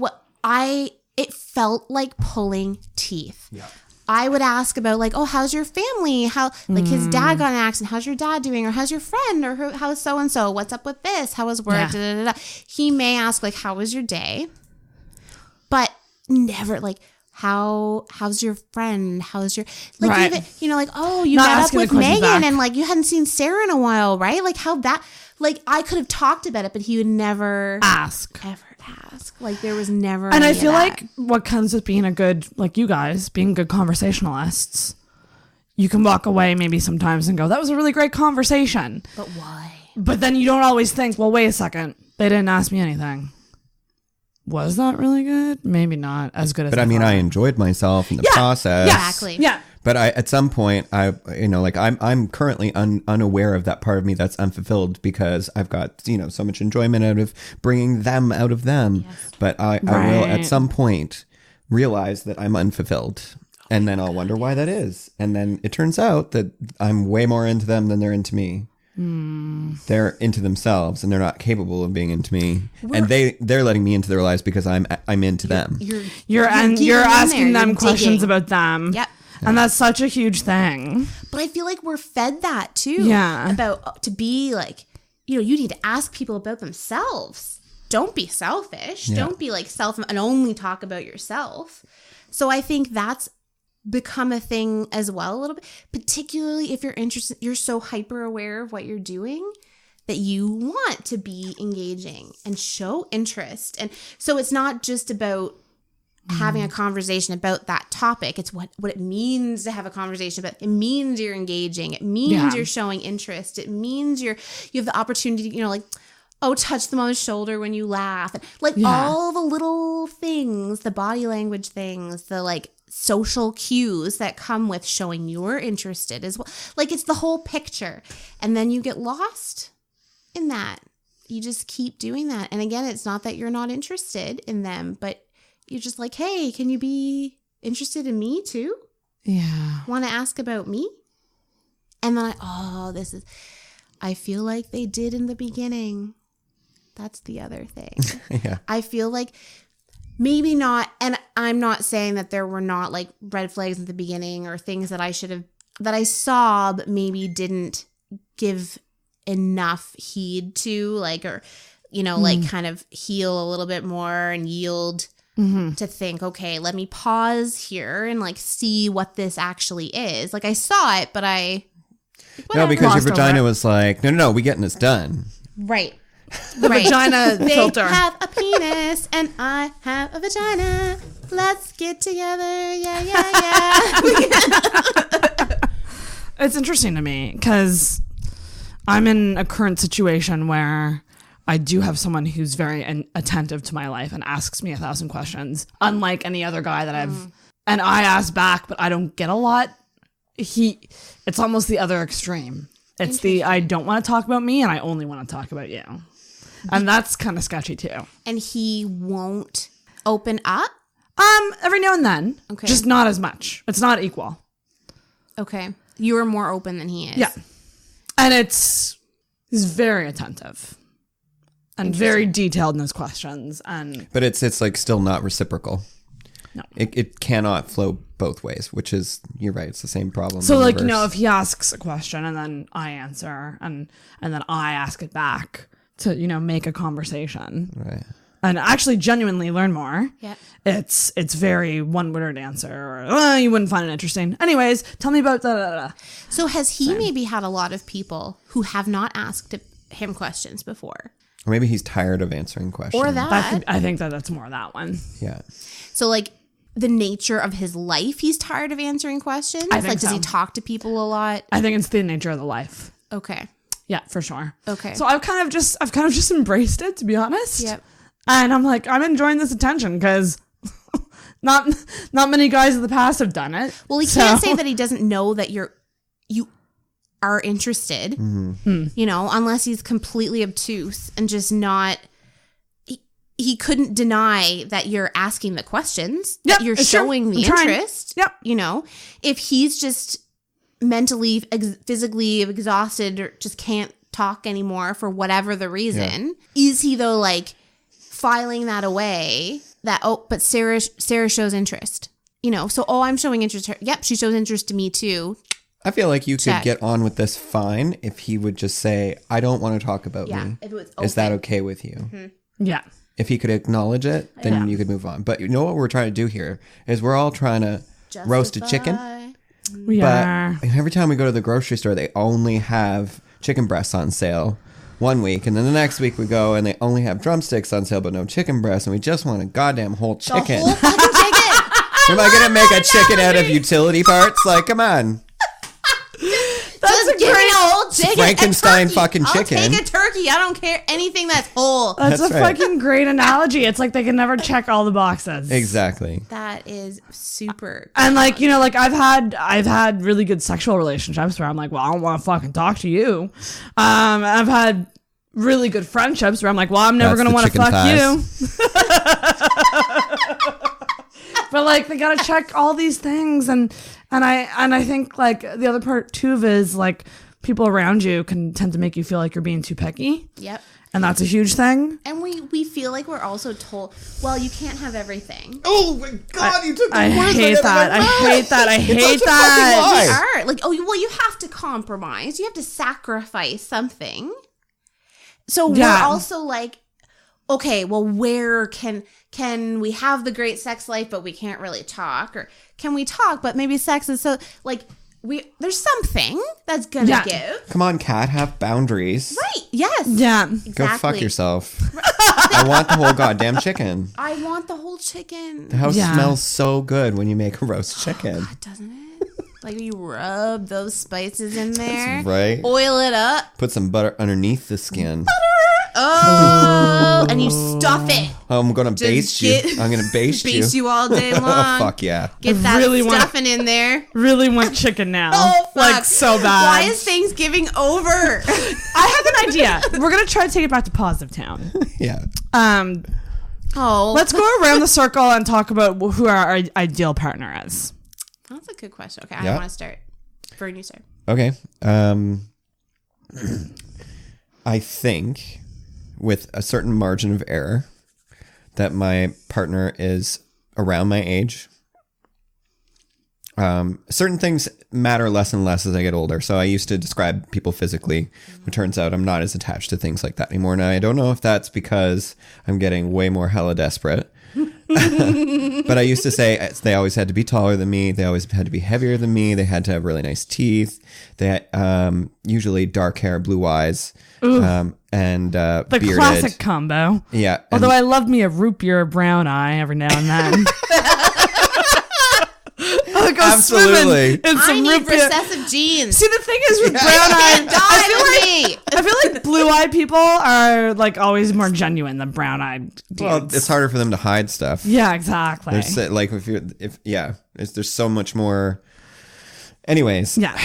it felt like pulling teeth. Yeah. I would ask about like, oh, how's your family? How, like, his dad got in an accident. How's your dad doing? Or how's your friend? Or how's so-and-so? What's up with this? How was work? Yeah. Da, da, da, da. He may ask like, how was your day? But never like, how's your friend? How's your, like, right. even, like, oh, you Not met up asking with the questions Megan back. and like you hadn't seen Sarah in a while, right? Like how that, like I could have talked about it, but he would never Ask. ever ask. Like there was never. And any I of feel that. like what comes with being a good, like you guys, being good conversationalists, you can walk away maybe sometimes and go, that was a really great conversation. But why? But then you don't always think, well, wait a second. They didn't ask me anything. Was that really good? Maybe not as good as But I mean, I enjoyed myself in the process. Yeah, Exactly. Yeah. But at some point, I'm currently unaware of that part of me that's unfulfilled because I've got, so much enjoyment out of bringing them out of them. Yes. But I will at some point realize that I'm unfulfilled. And then I'll wonder why that is. And then it turns out that I'm way more into them than they're into me. They're into themselves and they're not capable of being into me. And they're letting me into their lives because I'm into them. You're asking them questions about them. Yep. And that's such a huge thing. But I feel like we're fed that too. Yeah. About to be like, you need to ask people about themselves. Don't be selfish. Yeah. Don't be like self and only talk about yourself. So I think that's become a thing as well a little bit, particularly if you're interested, you're so hyper aware of what you're doing that you want to be engaging and show interest. And so it's not just about having a conversation about that topic. It's what it means to have a conversation about. It means you're engaging. It means you're showing interest. It means you have the opportunity, like, touch them on the shoulder when you laugh. Like all the little things, the body language things, the like social cues that come with showing you're interested as well. Like it's the whole picture. And then you get lost in that. You just keep doing that. And again, it's not that you're not interested in them, but you're just like, hey, can you be interested in me too? Yeah. Want to ask about me? And then I feel like they did in the beginning. That's the other thing. Yeah. I feel like maybe not, and I'm not saying that there were not like red flags at the beginning or things that I saw, but maybe didn't give enough heed to, like, or, like kind of heal a little bit more and yield to think, okay, let me pause here and like see what this actually is. Like I saw it, but no, because your vagina was like, no, we getting this done. Right. The vagina filter. They have a penis and I have a vagina. Let's get together. Yeah. It's interesting to me because I'm in a current situation where I do have someone who's very attentive to my life and asks me 1,000 questions, unlike any other guy that and I ask back, but I don't get a lot. It's almost the other extreme. It's I don't want to talk about me and I only want to talk about you. And that's kind of sketchy too. And he won't open up? Every now and then. Okay. Just not as much. It's not equal. Okay. You are more open than he is. Yeah. And he's very attentive and very detailed in his questions. But it's like still not reciprocal. No. It cannot flow both ways, which is, you're right, it's the same problem. So like, if he asks a question and then I answer and then I ask it back to, make a conversation. Right. And actually genuinely learn more. Yeah. It's very one-word answer or you wouldn't find it interesting. Anyways, tell me about da. So has he maybe had a lot of people who have not asked him questions before? Or maybe he's tired of answering questions. Or that. I think that's more that one. Yeah. So like the nature of his life, he's tired of answering questions? I think like, does he talk to people a lot? I think it's the nature of the life. Okay. Yeah, for sure. Okay. So I've kind of just embraced it, to be honest. Yep. And I'm like, I'm enjoying this attention because not many guys in the past have done it. Well, he can't say that he doesn't know that you are interested, unless he's completely obtuse and just not. He couldn't deny that you're asking the questions, that you're showing the interest. Yep. If he's just mentally, physically exhausted or just can't talk anymore for whatever the reason, is he though like filing that away that, but Sarah shows interest, so, I'm showing interest. Yep. She shows interest to me too. I feel like you could get on with this fine if he would just say, I don't want to talk about me. If it was open. Is that okay with you? Mm-hmm. Yeah. If he could acknowledge it, then you could move on. But you know what we're trying to do here is we're all trying to roast a chicken. We are. Every time we go to the grocery store, they only have chicken breasts on sale one week. And then the next week we go and they only have drumsticks on sale, but no chicken breasts. And we just want a goddamn whole chicken. The whole fucking chicken. Am I going to make a chicken out of utility parts? Like, come on. That's a great old chicken. Frankenstein fucking chicken. I'll take a turkey. I don't care anything that's whole. That's a fucking great analogy. It's like they can never check all the boxes. Exactly. That is super. And like, I've had really good sexual relationships where I'm like, well, I don't want to fucking talk to you. I've had really good friendships where I'm like, well, I'm never going to want to fuck you. But like, they got to check all these things. And I think like the other part too of it is like people around you can tend to make you feel like you're being too picky. Yep. And that's a huge thing. And we feel like we're also told, well, you can't have everything. Oh my God, you took the I words hate right that. out of my mouth. I hate that. I hate It's such a that. fucking lie. We are like, well, you have to compromise. You have to sacrifice something. So we're also like, okay, well, where can we have the great sex life, but we can't really talk? Or can we talk, but maybe sex is so like there's something that's gonna give. Come on, Kat, have boundaries. Right. Yes. Yeah. Exactly. Go fuck yourself. I want the whole goddamn chicken. I want the whole chicken. The house smells so good when you make a roast chicken. Doesn't it? Like you rub those spices in there. Right. Oil it up. Put some butter underneath the skin. oh, and you stuff it. I'm gonna baste you. I'm gonna baste you. Baste you all day long. Oh, fuck yeah. Get that stuffing in there. Really want chicken now. Oh, fuck. Like, so bad. Why is Thanksgiving over? I have an idea. We're gonna try to take it back to Positive Town. Yeah. Let's go around the circle and talk about who our ideal partner is. That's a good question. Okay, I want to start. Vern, you start. Okay. I think with a certain margin of error that my partner is around my age. Certain things matter less and less as I get older. So I used to describe people physically. It turns out I'm not as attached to things like that anymore. Now, I don't know if that's because I'm getting way more hella desperate. But I used to say they always had to be taller than me. They always had to be heavier than me. They had to have really nice teeth. They had usually dark hair, blue eyes, and the bearded. Classic combo. Yeah. Although I love me a root beer brown eye every now and then. I'll go Absolutely. swimming in some I need root beer. recessive genes. See, the thing is with brown eye, I feel like blue-eyed people are like always more genuine than brown-eyed dudes. Well, it's harder for them to hide stuff. Yeah, exactly. There's like there's so much more. Anyways, yeah.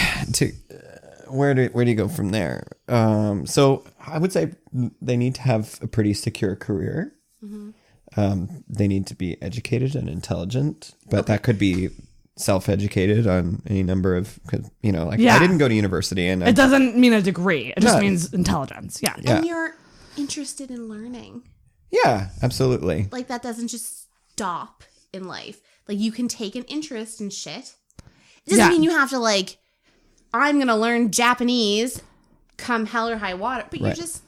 Where do you go from there? So I would say they need to have a pretty secure career. Mm-hmm. They need to be educated and intelligent, but that could be self-educated on any number of, I didn't go to university, and it doesn't mean a degree. It just means intelligence. Yeah. And you're interested in learning. Yeah, absolutely. Like that doesn't just stop in life. Like you can take an interest in shit. It doesn't mean you have to I'm going to learn Japanese come hell or high water, but you just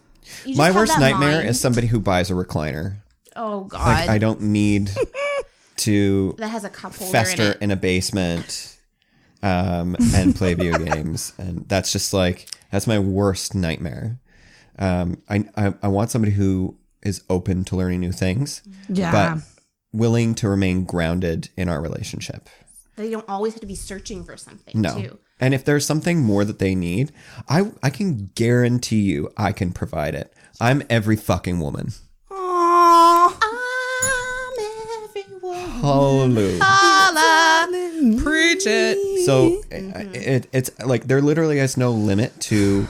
my worst nightmare mind. is somebody who buys a recliner. Oh God. Like, I don't need to that has a cup holder fester in a basement and play video games. And that's just that's my worst nightmare. I want somebody who is open to learning new things, but willing to remain grounded in our relationship. They don't always have to be searching for something too. And if there's something more that they need, I can guarantee you I can provide it. I'm every fucking woman. Aww. I'm every woman. Hallelujah. Holla. Preach it. So it's like there literally is no limit to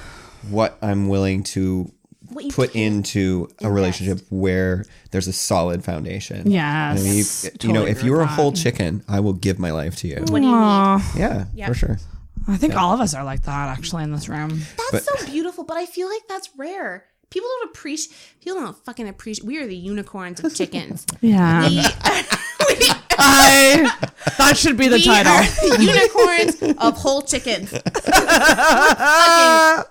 what I'm willing to put into a relationship where there's a solid foundation. Yes. I mean, if you were a whole chicken, I will give my life to you. What do you need? Yeah, for sure. I think all of us are like that actually in this room. That's so beautiful, but I feel like that's rare. People don't fucking appreciate. We are the unicorns of chickens. Yeah. That should be the title. We are the unicorns of whole chickens.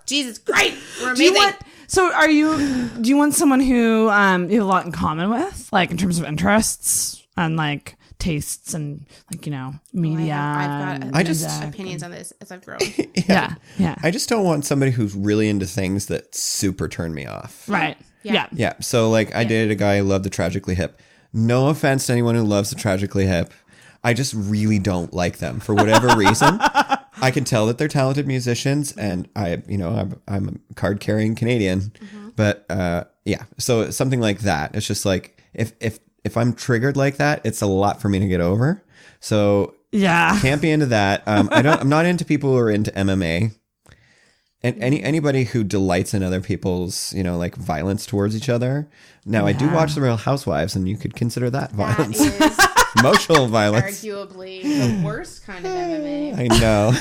Jesus Christ. We're amazing. Do you want someone who you have a lot in common with, like in terms of interests and like tastes and media? I've got opinions on this as I've grown. Yeah. I just don't want somebody who's really into things that super turn me off. Right. Yeah. So I dated a guy who loved the Tragically Hip. No offense to anyone who loves the Tragically Hip. I just really don't like them for whatever reason. I can tell that they're talented musicians, and I'm a card-carrying Canadian, but so something like that. It's just if I'm triggered like that, it's a lot for me to get over. So can't be into that. I'm not into people who are into MMA, and anybody who delights in other people's violence towards each other. Now I do watch The Real Housewives, and you could consider that violence. That is emotional violence. Arguably the worst kind of MMA. I know.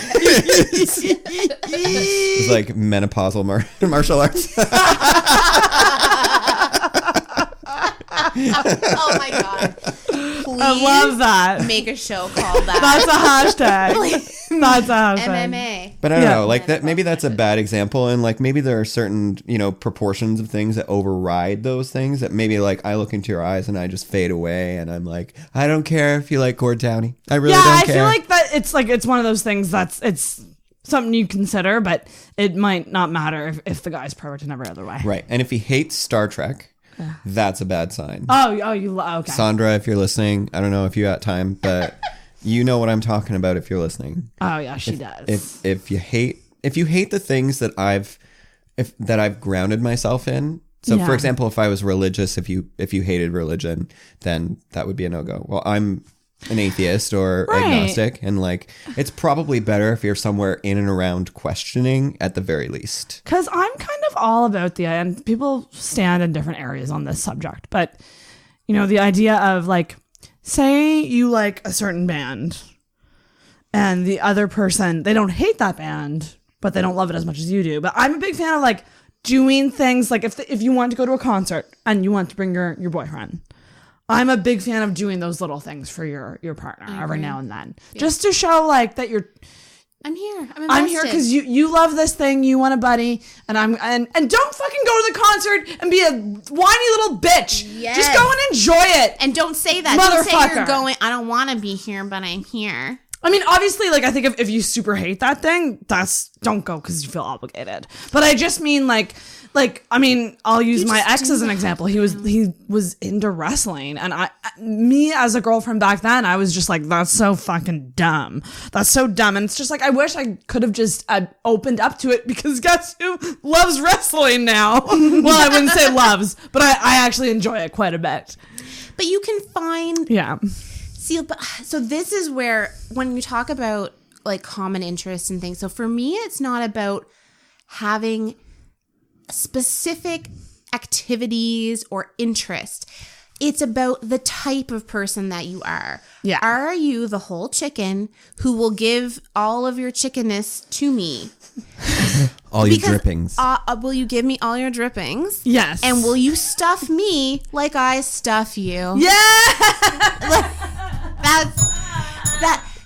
It's like menopausal martial arts. Oh my God. Please I love that. Make a show called that. That's a hashtag. That's a hashtag. MMA. But I don't know, that maybe that's a bad example, and maybe there are certain, proportions of things that override those things that maybe I look into your eyes and I just fade away and I'm like, I don't care if you like Gord Downey. I really don't care. Yeah, I feel like that it's one of those things it's something you consider, but it might not matter if the guy's pervert in every other way. Right. And if he hates Star Trek, that's a bad sign. Okay. Sandra, if you're listening, I don't know if you got time, but you know what I'm talking about if you're listening. Oh yeah, she does. If you hate the things that I've grounded myself in, So, for example, if I was religious, if you hated religion, then that would be a no-go. Well, I'm an atheist or agnostic, and like it's probably better if you're somewhere in and around questioning at the very least. Because I'm kind of all about and people stand in different areas on this subject, but you know, the idea of like, say you like a certain band and the other person, they don't hate that band, but they don't love it as much as you do. But I'm a big fan of like doing things like if you want to go to a concert and you want to bring your boyfriend, I'm a big fan of doing those little things for your partner every now and then, just to show like that you're. I'm here. I'm here because you love this thing. You want a buddy, and don't fucking go to the concert and be a whiny little bitch. Yes. Just go and enjoy it. And don't say that. Don't say you're going. I don't want to be here, but I'm here. I mean, obviously, like I think if you super hate that thing, don't go because you feel obligated. But I just mean like I mean, I'll use my ex as an example. He was into wrestling, and me as a girlfriend back then, I was just like, that's so fucking dumb. That's so dumb. And it's just like, I wish I could have just opened up to it, because guess who loves wrestling now? Well, I wouldn't say loves, but I actually enjoy it quite a bit. But you can find so this is where, when you talk about like common interests and things, so for me, it's not about having specific activities or interest. It's about the type of person that you are. Yeah. Are you the whole chicken who will give all of your chickenness to me? All your drippings. Will you give me all your drippings? Yes. And will you stuff me like I stuff you? Yeah.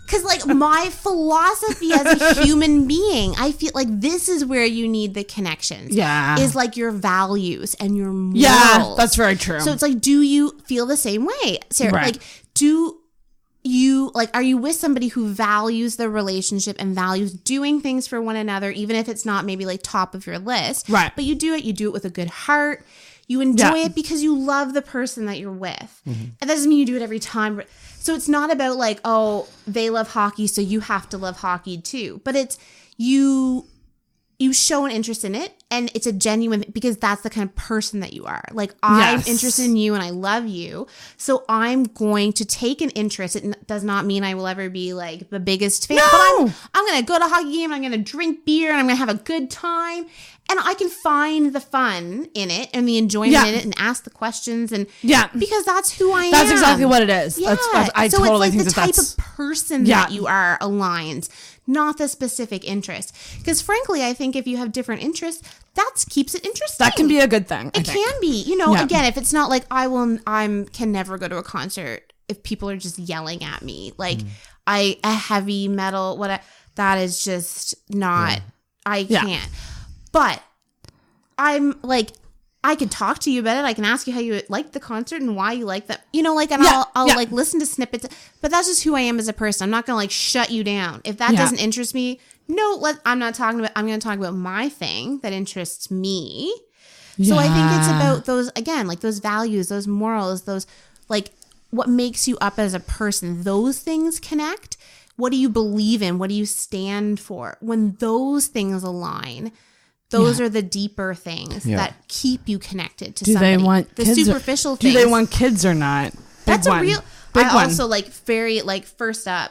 Because like my philosophy as a human being, I feel like this is where you need the connections. Yeah. Is like your values and your morals. Yeah, that's very true. So it's like, do you feel the same way, Sarah? Right. Like, do you are you with somebody who values the relationship and values doing things for one another, even if it's not maybe like top of your list? Right. But you do it with a good heart. You enjoy it because you love the person that you're with. Mm-hmm. And that doesn't mean you do it every time. So it's not about like, oh, they love hockey, so you have to love hockey too. But it's you show an interest in it, and it's a genuine, because that's the kind of person that you are. Like, I'm interested in you and I love you, so I'm going to take an interest. It does not mean I will ever be like the biggest fan, but I'm going to go to a hockey game, and I'm going to drink beer, and I'm going to have a good time. And I can find the fun in it and the enjoyment in it, and ask the questions, and because that's who I am. That's exactly what it is. Yeah. I so totally it's like think the type of person that you are aligns, not the specific interest. Because frankly, I think if you have different interests, that keeps it interesting. That can be a good thing. It can be. You know, again, if it's not like I can never go to a concert if people are just yelling at me, like a heavy metal, that is just not. I can't. But I'm like, I could talk to you about it. I can ask you how you liked the concert and why you like that. You know, like, and I'll like listen to snippets. But that's just who I am as a person. I'm not going to like shut you down. If that doesn't interest me, I'm not talking about, I'm going to talk about my thing that interests me. So I think it's about those, again, like those values, those morals, those like what makes you up as a person. Those things connect. What do you believe in? What do you stand for? When those things align, those are the deeper things that keep you connected to somebody. They want the kids superficial things? Do they want kids or not? That's a real. Big I one. also like very like first up.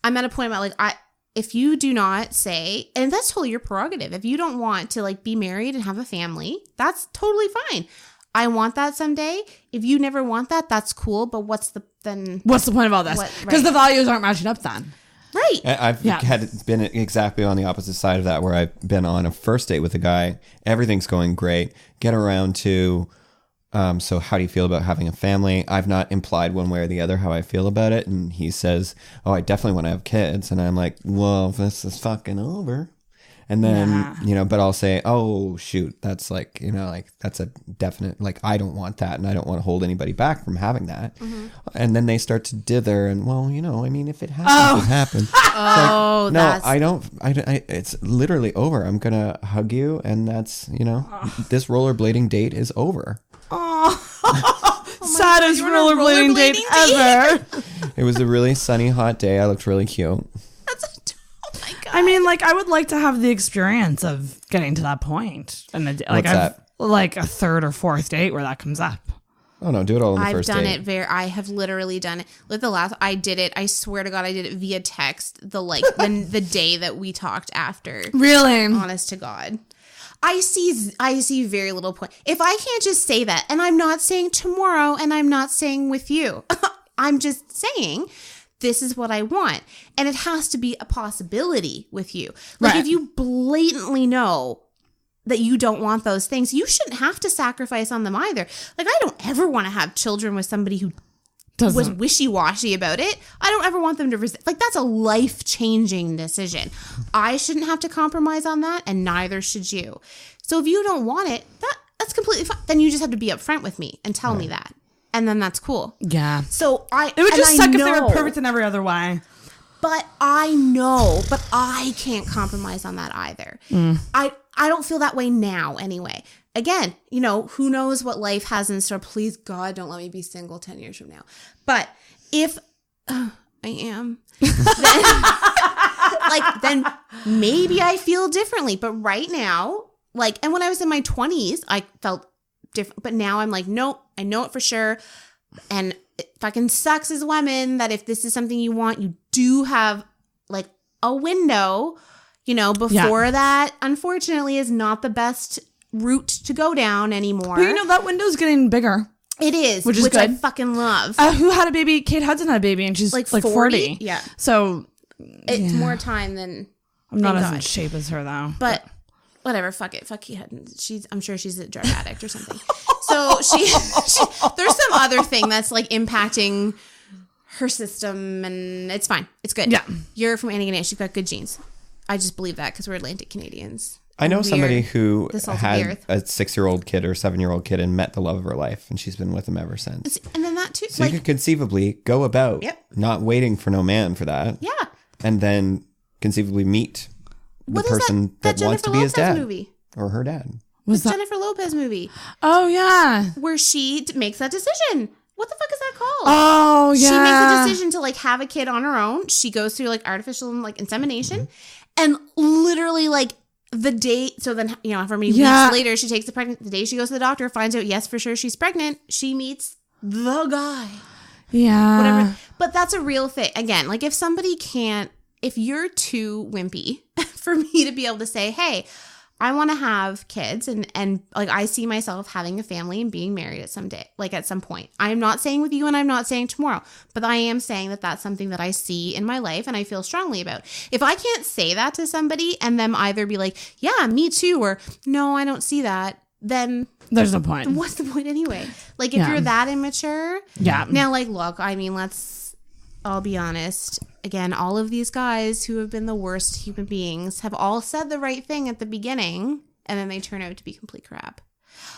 I'm at a point about like if you do not say, and that's totally your prerogative. If you don't want to like be married and have a family, that's totally fine. I want that someday. If you never want that, that's cool. But what's the point of all this? Because the values aren't matching up then. Right. I've had been exactly on the opposite side of that, where I've been on a first date with a guy. Everything's going great. Get around to, so how do you feel about having a family? I've not implied one way or the other how I feel about it. And he says, oh, I definitely want to have kids. And I'm like, well, this is fucking over. And then, but I'll say, oh, shoot, that's like, like that's a definite, like, I don't want that. And I don't want to hold anybody back from having that. Mm-hmm. And then they start to dither and, well, I mean, if it happens, it happens. Oh, no, I don't, it's literally over. I'm going to hug you. And that's, this rollerblading date is over. Oh, saddest rollerblading date ever. It was a really sunny, hot day. I looked really cute. Oh my God. I mean, like, I would like to have the experience of getting to that point. And like, What's that? Like a third or fourth date where that comes up. Oh no, do it all in the I've first done date. I have literally done it. Like the last, I did it. I swear to God, I did it via text. The day that we talked after. Really? Honest to God. I see very little point. If I can't just say that, and I'm not saying tomorrow, and I'm not saying with you, I'm just saying this is what I want. And it has to be a possibility with you. Like if you blatantly know that you don't want those things, you shouldn't have to sacrifice on them either. Like, I don't ever want to have children with somebody who was wishy-washy about it. I don't ever want them to resist. Like, that's a life-changing decision. I shouldn't have to compromise on that, and neither should you. So if you don't want it, that's completely fine. Then you just have to be upfront with me and tell me that. And then that's cool. Yeah. So it would just suck if they were perfect in every other way. But I can't compromise on that either. I don't feel that way now anyway. Again, who knows what life has in store. Please, God, don't let me be single 10 years from now. But if I am, then maybe I feel differently. But right now, and when I was in my 20s, I felt different. But now I'm like, nope, I know it for sure. And it fucking sucks as women that if this is something you want, you do have a window, before that, unfortunately, is not the best route to go down anymore. But that window's getting bigger. It is, which good. I fucking love. Who had a baby? Kate Hudson had a baby, and she's like 40. Yeah. So it's more time than. I'm not as in shape as her though. But whatever, fuck it. Fuck Kate Hudson. I'm sure she's a drug addict or something. So she there's some other thing that's impacting her system, and it's fine. It's good. Yeah. You're from Antigonish. She's got good genes. I just believe that because we're Atlantic Canadians. I know somebody who had a 6-year-old kid or 7-year-old kid and met the love of her life, and she's been with him ever since. And then that too. So you could conceivably go about not waiting for no man for that. Yeah. And then conceivably meet the person that wants to be his dad movie? Or her dad. Was that Jennifer Lopez movie? Oh yeah, where she makes that decision. What the fuck is that called? Oh yeah, she makes a decision to have a kid on her own. She goes through artificial insemination, and literally the day. So then however many weeks later, she takes the day she goes to the doctor, finds out yes for sure she's pregnant. She meets the guy. Yeah, whatever. But that's a real thing. Again, if somebody can't, if you're too wimpy for me to be able to say, hey, I want to have kids and I see myself having a family and being married at some point. I'm not saying with you and I'm not saying tomorrow, but I am saying that that's something that I see in my life and I feel strongly about. If I can't say that to somebody and them either be like, yeah, me too, or no, I don't see that, then there's no point. What's the point anyway? If you're that immature. Yeah. Now, look, I mean, I'll be honest. Again, all of these guys who have been the worst human beings have all said the right thing at the beginning, and then they turn out to be complete crap.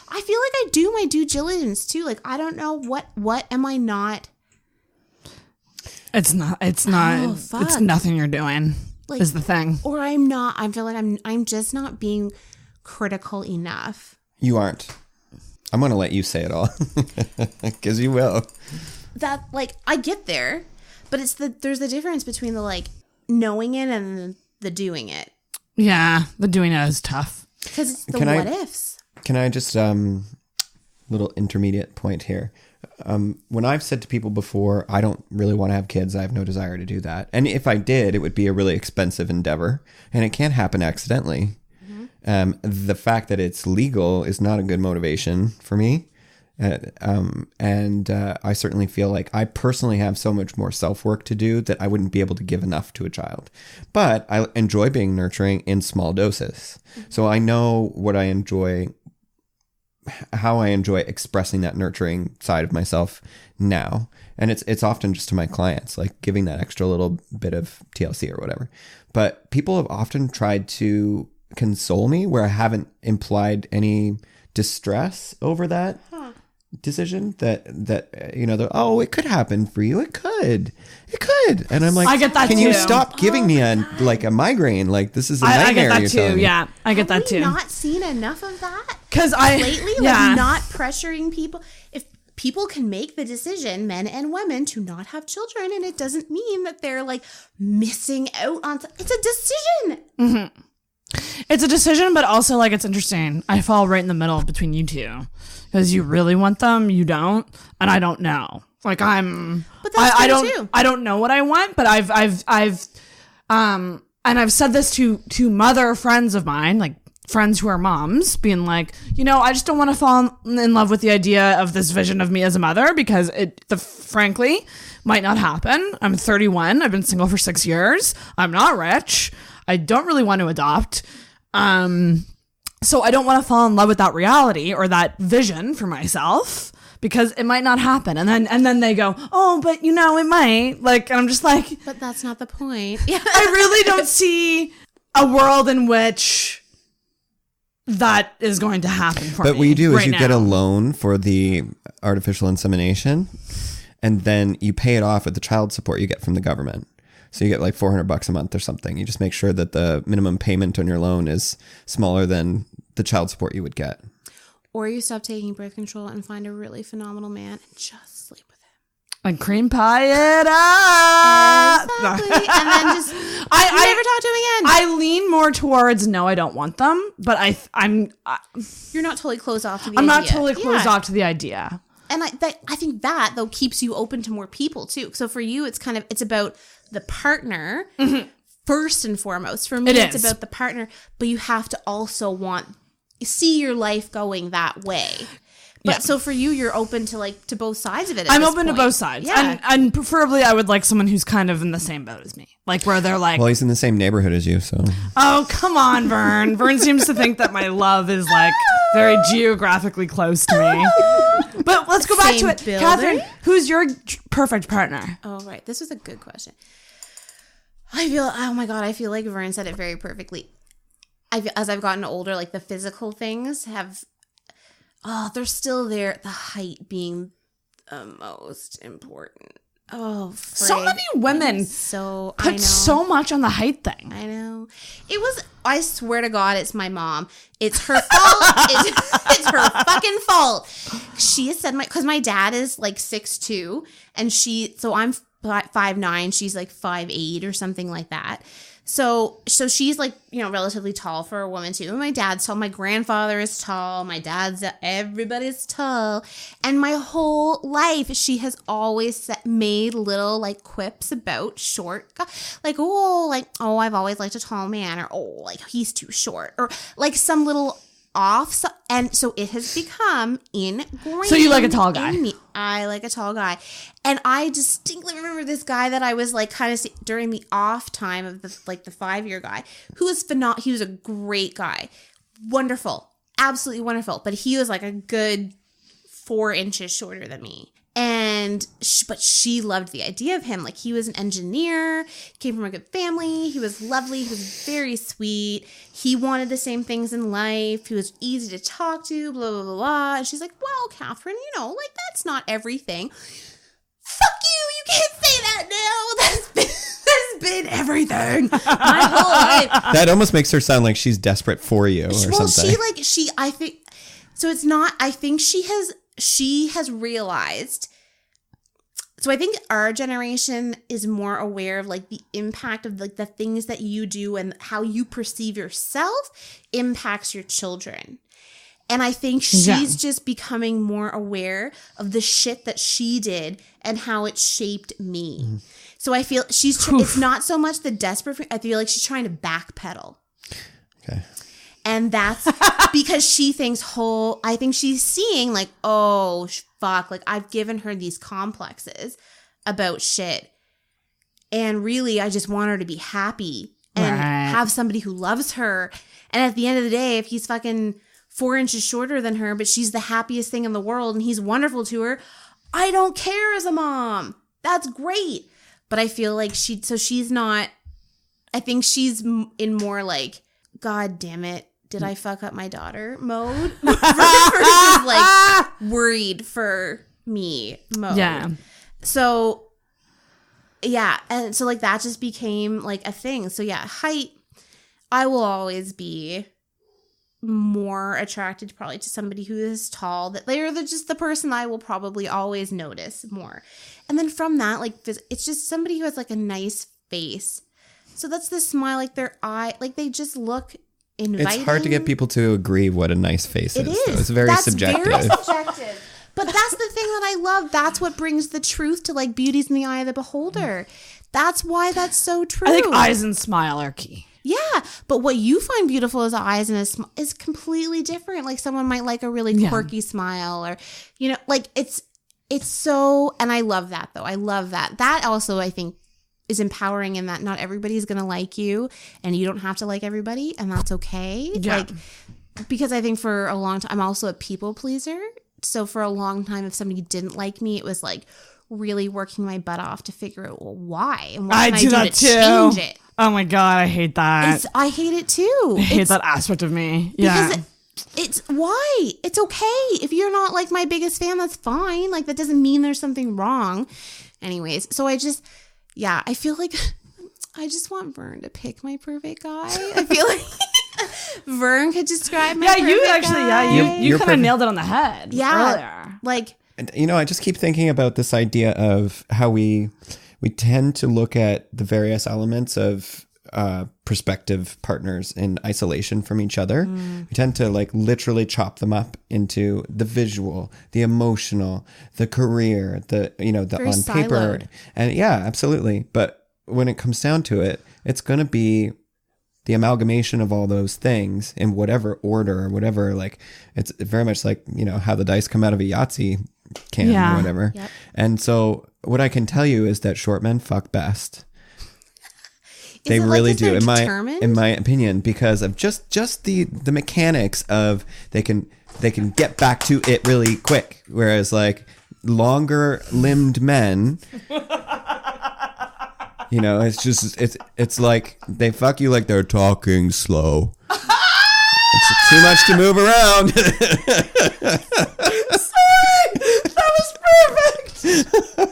I feel like I do my due diligence too. I don't know what am I not? It's not. It's nothing you're doing. Is the thing. Or I'm not. I feel like I'm just not being critical enough. You aren't. I'm going to let you say it all because you will. That I get there. But there's the difference between the knowing it and the doing it. Yeah, the doing it is tough. Because it's the what ifs. Can I just little intermediate point here? When I've said to people before, I don't really want to have kids. I have no desire to do that. And if I did, it would be a really expensive endeavor, and it can't happen accidentally. Mm-hmm. The fact that it's legal is not a good motivation for me. I certainly feel like I personally have so much more self-work to do that I wouldn't be able to give enough to a child. But I enjoy being nurturing in small doses. So I know what I enjoy, how I enjoy expressing that nurturing side of myself now. And it's often just to my clients, giving that extra little bit of TLC or whatever. But people have often tried to console me where I haven't implied any distress over that decision that it could happen for you. It could. And I'm like, I get that can too. you stop giving me a migraine? This is a nightmare. I get that too. Yeah, I get that too. Not seen enough of that because lately. Not pressuring people. If people can make the decision, men and women, to not have children, and it doesn't mean that they're like missing out on. It's a decision. Mm-hmm. It's a decision, but also like it's interesting. I fall right in the middle between you two because you really want them, you don't, and I don't know. Like but that's I don't too. I don't know what I want, but I've and I've said this to mother friends of mine, like friends who are moms, being like, you know, I just don't want to fall in love with the idea of this vision of me as a mother because frankly might not happen. I'm 31. I've been single for 6 years. I'm not rich. I don't really want to adopt. So I don't want to fall in love with that reality or that vision for myself because it might not happen. And then they go, oh, but you know, it might. Like, and I'm just like, but that's not the point. Yeah. I really don't see a world in which that is going to happen for me. But what you do is you now. get a loan for the artificial insemination, and then you pay it off with the child support you get from the government. So you get like $400 a month or something. You just make sure that the minimum payment on your loan is smaller than the child support you would get. Or you stop taking birth control and find a really phenomenal man and just sleep with him. And cream pie it up. Exactly. And then just I never talk to him again. I lean more towards no, I don't want them, but I'm You're not totally closed off to the idea. I'm not totally closed off to the idea. And I think that though keeps you open to more people too. So for you, it's about the partner first and foremost. For me, it's about the partner, but you have to also see your life going that way. But so for you, you're open to both sides of it. I'm open to both sides. Yeah. And preferably I would like someone who's kind of in the same boat as me. Like where they're like, well, he's in the same neighborhood as you, so. Oh, come on, Vern. Vern seems to think that my love is like very geographically close to me. But let's go back to it. Building? Catherine, who's your perfect partner? Oh, right. This was a good question. I feel like Vern said it very perfectly. As I've gotten older, like the physical things they're still there. The height being the most important. Oh, so many women put so much on the height thing. I know. I swear to God, it's my mom. It's her fault. It's her fucking fault. She has said because my dad is like 6'2", and so I'm 5'9", she's like 5'8" or something like that. So she's like, you know, relatively tall for a woman too. And my dad's tall. My grandfather is tall. Everybody's tall. And my whole life, she has always made little like quips about short, like, I've always liked a tall man, or, oh, like he's too short, or like some little off. And so it has become ingrained. So you like a tall guy? I like a tall guy. And I distinctly remember this guy that I was like kind of during the off time of the 5-year guy who was phenomenal. He was a great guy. Wonderful. Absolutely wonderful. But he was like a good 4 inches shorter than me. But she loved the idea of him. Like, he was an engineer, came from a good family. He was lovely. He was very sweet. He wanted the same things in life. He was easy to talk to, blah, blah, blah, blah. And she's like, well, Catherine, you know, like, that's not everything. Fuck you. You can't say that now. That's been everything. My whole life. That almost makes her sound like she's desperate for you or something. I think, so it's not, I think she has realized. So I think our generation is more aware of like the impact of like the things that you do and how you perceive yourself impacts your children. And I think she's just becoming more aware of the shit that she did and how it shaped me. Mm-hmm. So I feel it's not so much the desperate, I feel like she's trying to backpedal. Okay. And that's because she thinks I think she's seeing like, oh, fuck, like I've given her these complexes about shit. And really, I just want her to be happy and have somebody who loves her. And at the end of the day, if he's fucking 4 inches shorter than her, but she's the happiest thing in the world and he's wonderful to her, I don't care as a mom. That's great. But I feel like she's not, I think she's in more like, God damn it, did I fuck up my daughter mode? Versus like worried for me mode. Yeah. So, yeah. And so like that just became like a thing. So yeah, height, I will always be more attracted probably to somebody who is tall, that they're just the person I will probably always notice more. And then from that, like, it's just somebody who has like a nice face. So that's the smile, like their eye, like they just look inviting. It's hard to get people to agree what a nice face is. It is. So it's very subjective. Very subjective. But that's the thing that I love. That's what brings the truth to like beauty's in the eye of the beholder. That's why that's so true. I think eyes and smile are key. Yeah, but what you find beautiful as eyes and is completely different. Like someone might like a really quirky smile, or like it's so. And I love that though. I love that. That also I think is empowering in that not everybody's gonna like you, and you don't have to like everybody, and that's okay. Yeah. Like, because I think for a long time I'm also a people pleaser. So for a long time, if somebody didn't like me, it was like really working my butt off to figure out why and what can I do that to too. change it. Oh my God, I hate that. I hate it too. I hate that aspect of me. Yeah. Because it's why. It's okay. If you're not like my biggest fan, that's fine. Like that doesn't mean there's something wrong. Anyways, so I feel like I just want Vern to pick my perfect guy. I feel like Vern could describe my perfect guy. You kind of nailed it on the head. Yeah. Earlier. Like, I just keep thinking about this idea of how we tend to look at the various elements of prospective partners in isolation from each other. We tend to like literally chop them up into the visual, the emotional, the career, the very on paper. siloed. And yeah, absolutely. But when it comes down to it, it's going to be the amalgamation of all those things in whatever order or whatever, like it's very much like, how the dice come out of a Yahtzee can or whatever. Yep. And so what I can tell you is that short men fuck best. They really do, in my opinion, because of just the mechanics of they can get back to it really quick, whereas like longer limbed men, it's like they fuck you like they're talking slow. It's too much to move around. Sorry, that was perfect.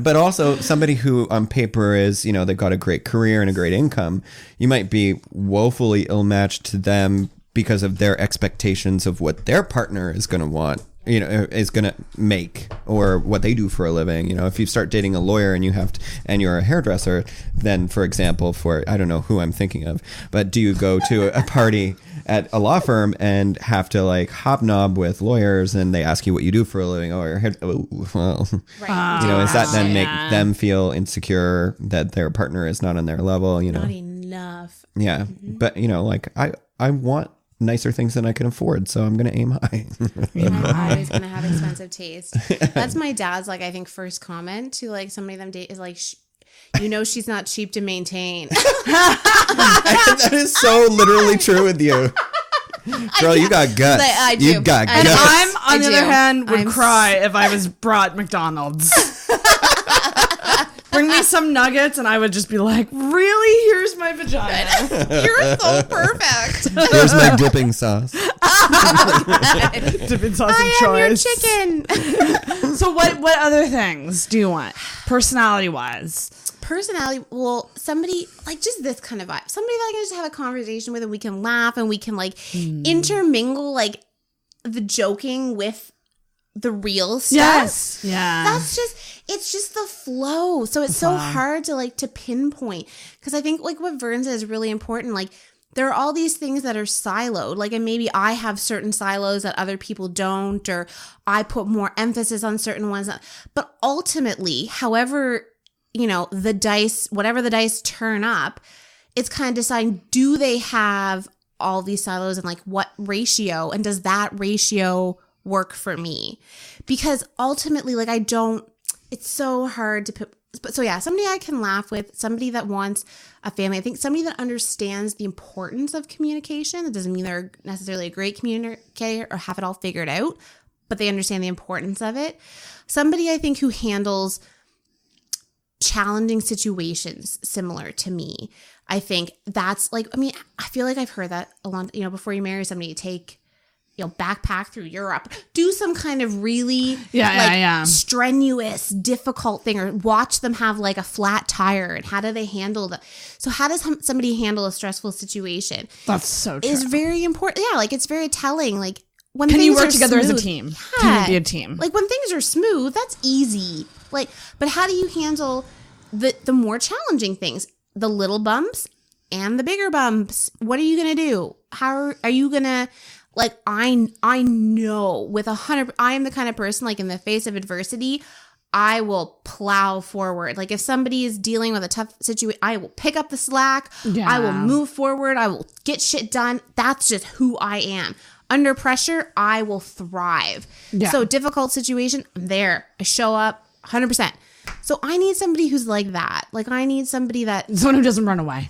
But also somebody who on paper is, they've got a great career and a great income, you might be woefully ill-matched to them because of their expectations of what their partner is going to want, is going to make, or what they do for a living. If you start dating a lawyer and and you're a hairdresser, then for example, I don't know who I'm thinking of, but do you go to a party at a law firm and have to like hobnob with lawyers and they ask you what you do for a living? Oh, is that then make them feel insecure that their partner is not on their level? Not enough. Yeah. Mm-hmm. But like I want nicer things than I can afford, so I'm gonna aim high. I'm always gonna have expensive taste. That's my dad's like I think first comment to like somebody them date is like she's not cheap to maintain. That is so literally true with you. Girl, you got guts. I do. You got guts. And I'm, on the other hand, would cry if I was brought McDonald's. Bring me some nuggets and I would just be like, really? Here's my vagina. You're so perfect. Here's my dipping sauce. Dipping sauce of choice. I am your chicken. So what other things do you want? Personality-wise. Well, somebody like just this kind of vibe. Somebody that I can just have a conversation with and we can laugh and we can like intermingle like the joking with the real stuff. Yes. Yeah. It's just the flow. So it's so hard to like to pinpoint, because I think like what Vern said is really important. Like there are all these things that are siloed, like, and maybe I have certain silos that other people don't, or I put more emphasis on certain ones. But ultimately, however, the dice, whatever the dice turn up, it's kind of deciding, do they have all these silos and like what ratio, and does that ratio work for me? Because ultimately, like it's so hard to put. So yeah, somebody I can laugh with, somebody that wants a family. I think somebody that understands the importance of communication. That doesn't mean they're necessarily a great communicator or have it all figured out, but they understand the importance of it. Somebody I think who handles challenging situations similar to me. I think that's like, I feel like I've heard that a lot, before you marry somebody, you take, backpack through Europe, do some kind of really strenuous, difficult thing, or watch them have like a flat tire and how do they handle that. So how does somebody handle a stressful situation? That's so true. Is very important. Yeah, like it's very telling. Like when can things you work are together smooth, as a team? Yeah. Can you be a team? Like when things are smooth, that's easy. Like, but how do you handle the more challenging things, the little bumps and the bigger bumps? What are you gonna do? How are you gonna? Like, I know with 100, I am the kind of person, like in the face of adversity, I will plow forward. Like if somebody is dealing with a tough situation, I will pick up the slack. Yeah. I will move forward. I will get shit done. That's just who I am. Under pressure, I will thrive. Yeah. So difficult situation, I'm there. I show up 100%. So I need somebody who's like that. Like I need somebody someone who doesn't run away.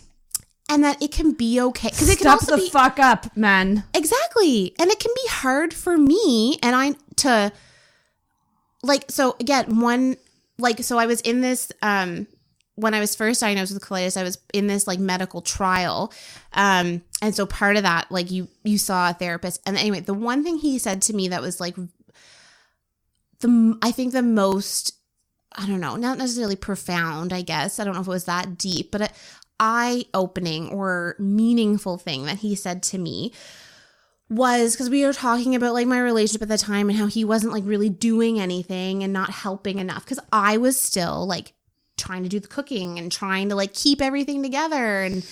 And that it can be okay. Because it can Step also the fuck up, man. Exactly. And it can be hard for me. And so I was in this, when I was first diagnosed with colitis, I was in this like medical trial. And so part of that, like you saw a therapist. And anyway, the one thing he said to me that was like, I think the most, I don't know, not necessarily profound, I guess. I don't know if it was that deep, but eye-opening or meaningful thing that he said to me was, because we were talking about like my relationship at the time and how he wasn't like really doing anything and not helping enough, because I was still like trying to do the cooking and trying to like keep everything together, and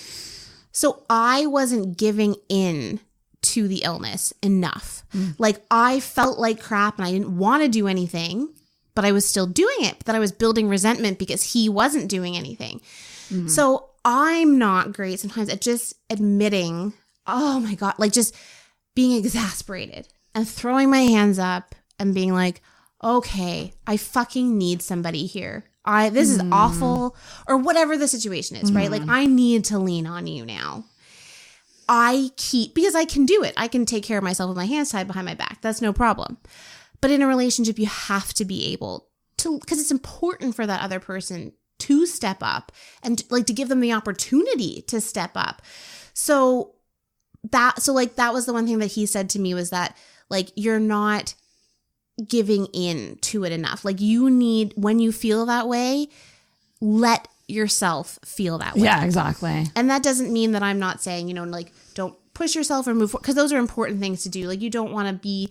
so I wasn't giving in to the illness enough. Like I felt like crap and I didn't want to do anything, but I was still doing it. But then I was building resentment because he wasn't doing anything. So I'm not great sometimes at just admitting, oh my God, like just being exasperated and throwing my hands up and being like, okay, I fucking need somebody here. This is awful, or whatever the situation is, right? Like I need to lean on you now. Because I can do it. I can take care of myself with my hands tied behind my back. That's no problem. But in a relationship, you have to be able to, because it's important for that other person to step up and like to give them the opportunity to step up. So that was the one thing that he said to me, was that like, you're not giving in to it enough. Like you need, when you feel that way, let yourself feel that way. Yeah, exactly. And that doesn't mean that I'm not saying, like don't push yourself or move forward, because those are important things to do. Like you don't want to be,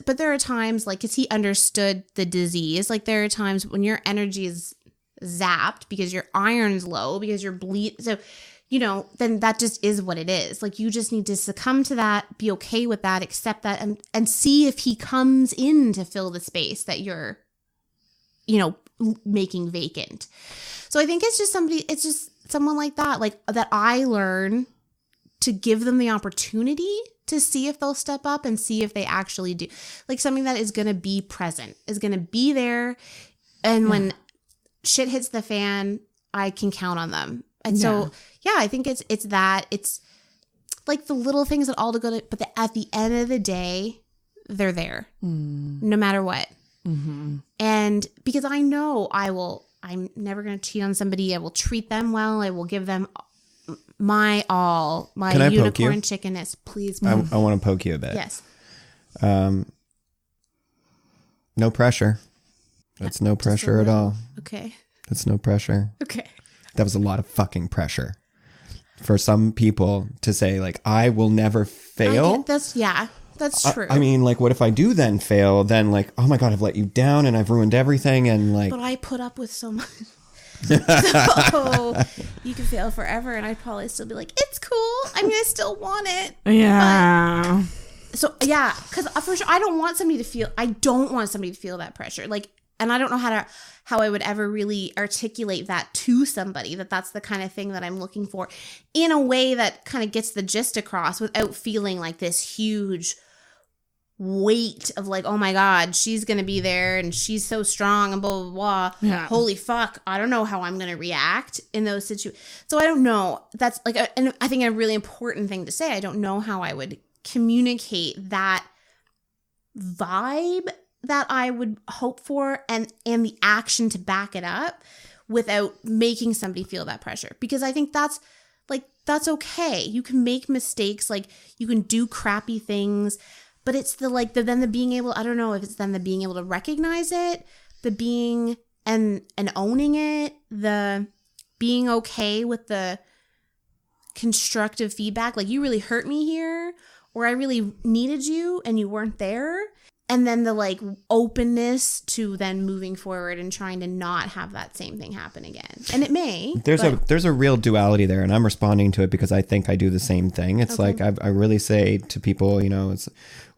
but there are times like, because he understood the disease, like there are times when your energy is zapped because your iron's low, because you're so then that just is what it is. Like you just need to succumb to that, be okay with that, accept that, and see if he comes in to fill the space that you're making vacant. So I think it's just someone like that, like that I learn to give them the opportunity to see if they'll step up and see if they actually do, like something that is going to be present, is going to be there, and when shit hits the fan, I can count on them. And so, I think it's like the little things that all to go to, but at the end of the day, they're there no matter what. And because I know I'm never going to cheat on somebody. I will treat them well. I will give them my all, my unicorn chickenness. Please. I want to poke you a bit. Yes. No pressure. That's no pressure at all. Okay. That's no pressure. Okay. That was a lot of fucking pressure for some people to say, like, I will never fail. That's true. I mean, like, what if I do then fail? Then, like, oh my God, I've let you down and I've ruined everything. And like, but I put up with so much. So you can fail forever, and I'd probably still be like, it's cool. I mean, I still want it. Yeah. Because for sure, I don't want somebody to feel that pressure. Like, and I don't know how I would ever really articulate that to somebody, that's the kind of thing that I'm looking for in a way that kind of gets the gist across without feeling like this huge weight of like, oh my God, she's going to be there and she's so strong and blah, blah, blah. Yeah. Holy fuck. I don't know how I'm going to react in those situations. So I don't know. That's like, and I think a really important thing to say. I don't know how I would communicate that vibe that I would hope for and the action to back it up without making somebody feel that pressure. Because I think that's that's okay. You can make mistakes. Like, you can do crappy things, but it's the being able, I don't know if it's then the being able to recognize it, the being and owning it, the being okay with the constructive feedback. Like, you really hurt me here, or I really needed you and you weren't there. And then the like openness to then moving forward and trying to not have that same thing happen again. And it may. There's a real duality there, and I'm responding to it because I think I do the same thing. It's like I really say to people, you know, it's,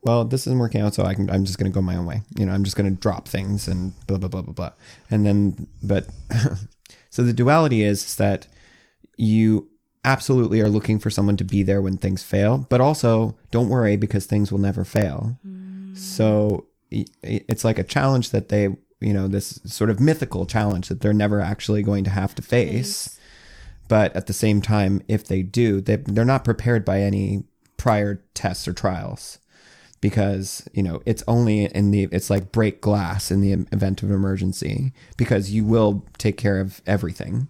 well, this isn't working out, so I'm just going to go my own way. You know, I'm just going to drop things and blah, blah, blah, blah, blah. And then, but so the duality is that you absolutely are looking for someone to be there when things fail, but also don't worry because things will never fail. So it's like a challenge that they, you know, this sort of mythical challenge that they're never actually going to have to face. But at the same time, if they do, they're not prepared by any prior tests or trials, because, you know, it's only it's like break glass in the event of an emergency, because you will take care of everything.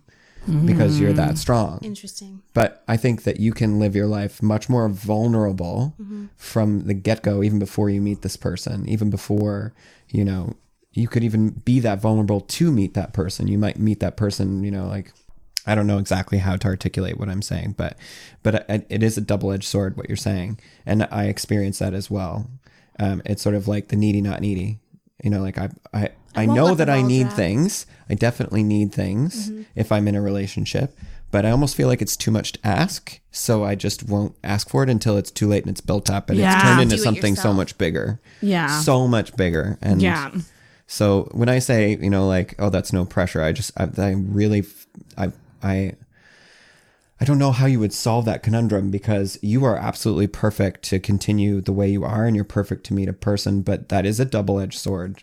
Because you're that strong. Interesting. But I think that you can live your life much more vulnerable from the get-go, even before you meet this person, even before, you know, you could even be that vulnerable to meet that person. You might meet that person, you know, like, I don't know exactly how to articulate what I'm saying, but it is a double-edged sword, what you're saying. And I experience that as well. It's sort of like the needy, not needy. You know, like I know that I need things. I definitely need things if I'm in a relationship, but I almost feel like it's too much to ask. So I just won't ask for it until it's too late and it's built up and it's turned into something so much bigger. Yeah. So much bigger. And so when I say, you know, like, oh, that's no pressure, I don't know how you would solve that conundrum, because you are absolutely perfect to continue the way you are, and you're perfect to meet a person, but that is a double-edged sword.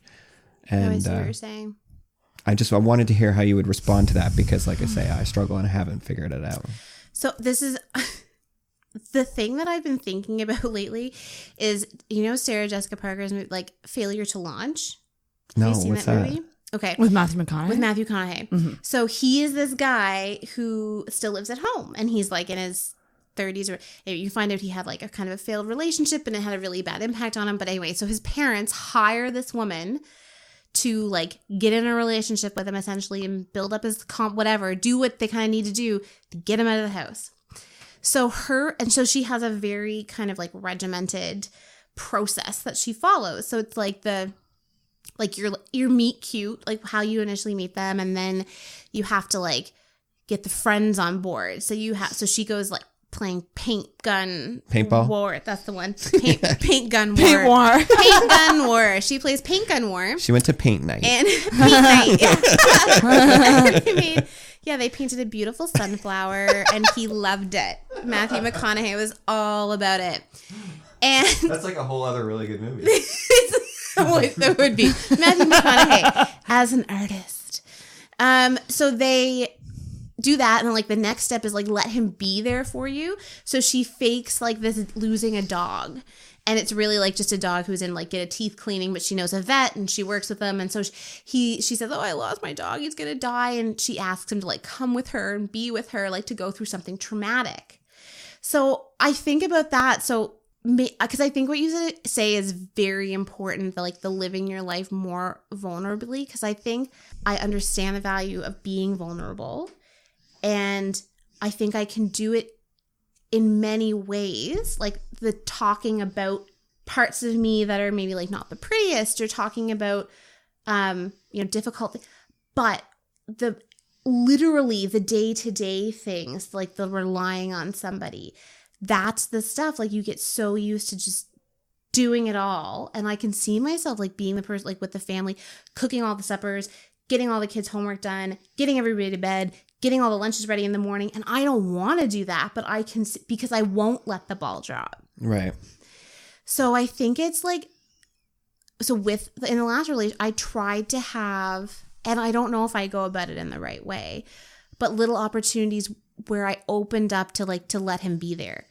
And I see what you're saying. I wanted to hear how you would respond to that, because like I say, I struggle and I haven't figured it out. So this is the thing that I've been thinking about lately is, you know, Sarah Jessica Parker's movie, like Failure to Launch. No, what's that? Movie? Okay. With Matthew McConaughey? With Matthew McConaughey. Mm-hmm. So he is this guy who still lives at home, and he's like in his 30s, or you find out he had like a kind of a failed relationship and it had a really bad impact on him. But anyway, so his parents hire this woman to like get in a relationship with him essentially and build up his whatever, do what they kind of need to do to get him out of the house. So she has a very kind of like regimented process that she follows. So it's like your meet cute, like how you initially meet them, and then you have to like get the friends on board. So she goes like playing paintball war. That's the one. Paint gun war. Paint gun war. She plays paint gun war. She went to paint night. And paint night. Yeah. They painted a beautiful sunflower, and he loved it. Matthew McConaughey was all about it. And that's like a whole other really good movie. That would be Matthew McConaughey as an artist. So they do that, and then like the next step is like let him be there for you. So she fakes like this losing a dog, and it's really like just a dog who's in like get a teeth cleaning, but she knows a vet and she works with him. And so she says, "Oh, I lost my dog. He's gonna die." And she asks him to like come with her and be with her, like to go through something traumatic. So I think about that. So because I think what you say is very important, like the living your life more vulnerably, because I think I understand the value of being vulnerable, and I think I can do it in many ways, like the talking about parts of me that are maybe like not the prettiest, or talking about difficult, but literally the day-to-day things, like the relying on somebody, that's the stuff like you get so used to just doing it all. And I can see myself like being the person like with the family, cooking all the suppers, getting all the kids' homework done, getting everybody to bed, getting all the lunches ready in the morning. And I don't want to do that, but I can, because I won't let the ball drop. Right. So I think it's like, in the last relationship, I tried to have, and I don't know if I go about it in the right way, but little opportunities where I opened up to let him be there.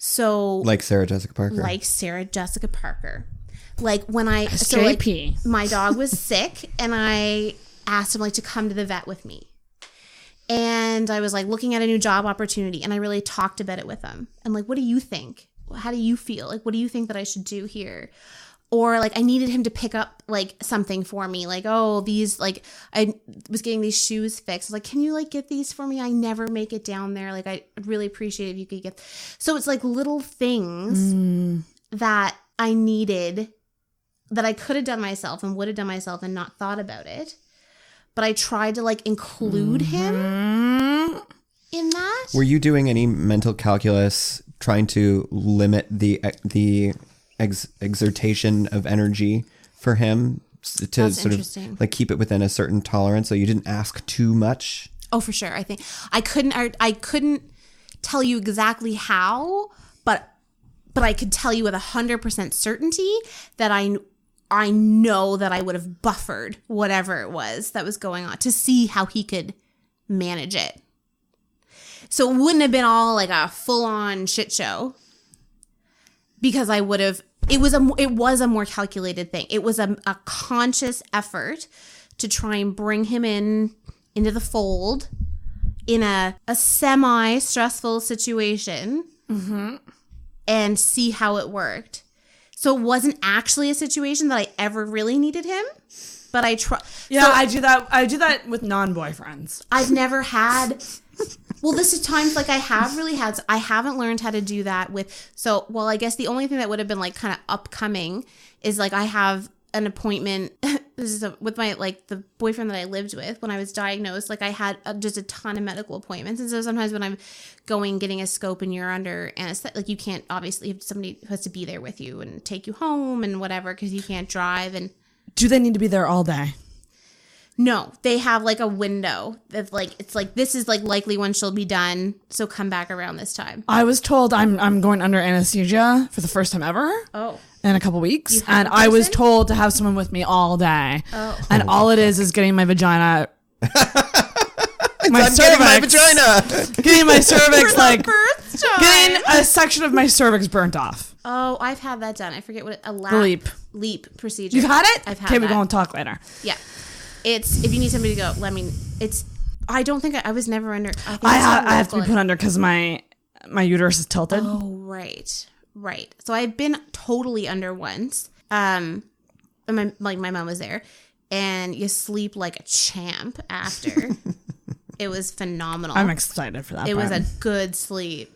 So like Sarah Jessica Parker. Like when my dog was sick, and I asked him like to come to the vet with me. And I was like looking at a new job opportunity, and I really talked about it with him. And like, what do you think? How do you feel? Like, what do you think that I should do here? Or like I needed him to pick up like something for me. Like, oh, these, like I was getting these shoes fixed. I was like, can you like get these for me? I never make it down there. Like, I'd really appreciate it if you could get. So it's like little things that I needed that I could have done myself and would have done myself and not thought about it. But I tried to like include him in that. Were you doing any mental calculus trying to limit the exertion of energy for him to That's sort of like keep it within a certain tolerance so you didn't ask too much? Oh, for sure. I think I couldn't tell you exactly how, but I could tell you with 100% certainty that I know that I would have buffered whatever it was that was going on to see how he could manage it. So it wouldn't have been all like a full-on shit show, because I would have. It was a more calculated thing. It was a conscious effort to try and bring him into the fold in a semi-stressful situation and see how it worked. So it wasn't actually a situation that I ever really needed him, but I try. Yeah, so I do that. I do that with non-boyfriends. I've never had. Well, this is times like I haven't learned how to do that with. So, well, I guess the only thing that would have been like kind of upcoming is like I have an appointment. This is with my like the boyfriend that I lived with when I was diagnosed. Like I had just a ton of medical appointments, and so sometimes when I'm getting a scope and you're under anesthetic, like you can't, obviously you have somebody who has to be there with you and take you home and whatever because you can't drive. And do they need to be there all day? No, they have like a window that's like, it's like, this is like likely when she'll be done, so come back around this time. I was told I'm going under anesthesia for the first time ever. Oh. In a couple weeks, and I was told to have someone with me all day. Oh. And all it is getting my vagina. Getting my cervix, like getting a section of my cervix burnt off. Oh, I've had that done. I forget what leap procedure. You've had it? I've had it. Okay, we're going to talk later. Yeah. It's, if you need somebody to go, I don't think I was never under. I have to be put under because my uterus is tilted. Oh, right. So I've been totally under once. And my mom was there, and you sleep like a champ after. It was phenomenal. I'm excited for that. It was a good sleep.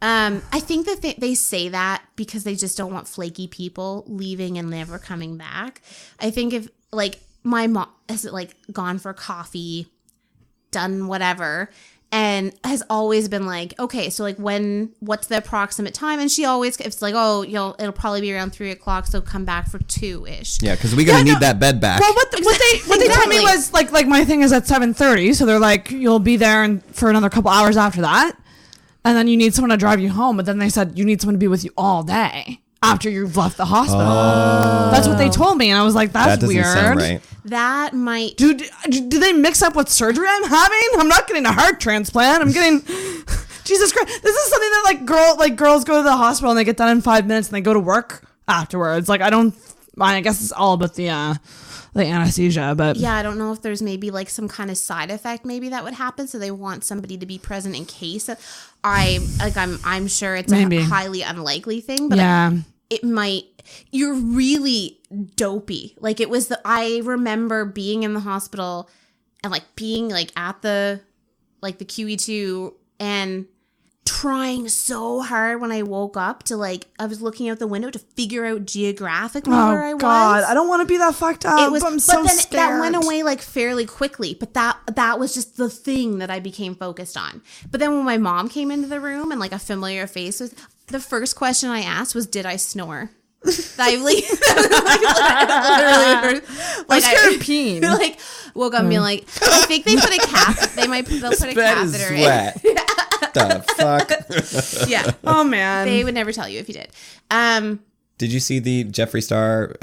I think that they say that because they just don't want flaky people leaving and never coming back. I think if like my mom has like gone for coffee, done whatever, and has always been like, okay, so like what's the approximate time? And she always, it's like, oh, it'll probably be around 3:00, so come back for 2:00ish. Yeah, because we're gonna need that bed back. Well, what they told me was like my thing is at 7:30, so they're like, you'll be there for another couple hours after that, and then you need someone to drive you home. But then they said you need someone to be with you all day after you've left the hospital. Oh. That's what they told me, and I was like, that's weird. That doesn't sound right. That might... Do they mix up what surgery I'm having? I'm not getting a heart transplant. I'm getting... Jesus Christ. This is something that girls go to the hospital and they get done in 5 minutes and they go to work afterwards. Like, I guess it's all about the anesthesia, but... Yeah, I don't know if there's maybe like some kind of side effect maybe that would happen, so they want somebody to be present in case. I'm sure it's a highly unlikely thing, but yeah. It might... You're really dopey. Like I remember being in the hospital and like being like at the QE2 and trying so hard when I woke up to like, I was looking out the window to figure out geographically where I was. Oh God, I don't want to be that fucked up. I'm so scared. That went away like fairly quickly, but that was just the thing that I became focused on. But then when my mom came into the room and like a familiar face was, the first question I asked was, did I snore? I was scared of peeing. Like woke up and be like, I think they put a catheter. They'll put a catheter in. The fuck? Yeah. Oh man. They would never tell you if you did. Did you see the Jeffree Star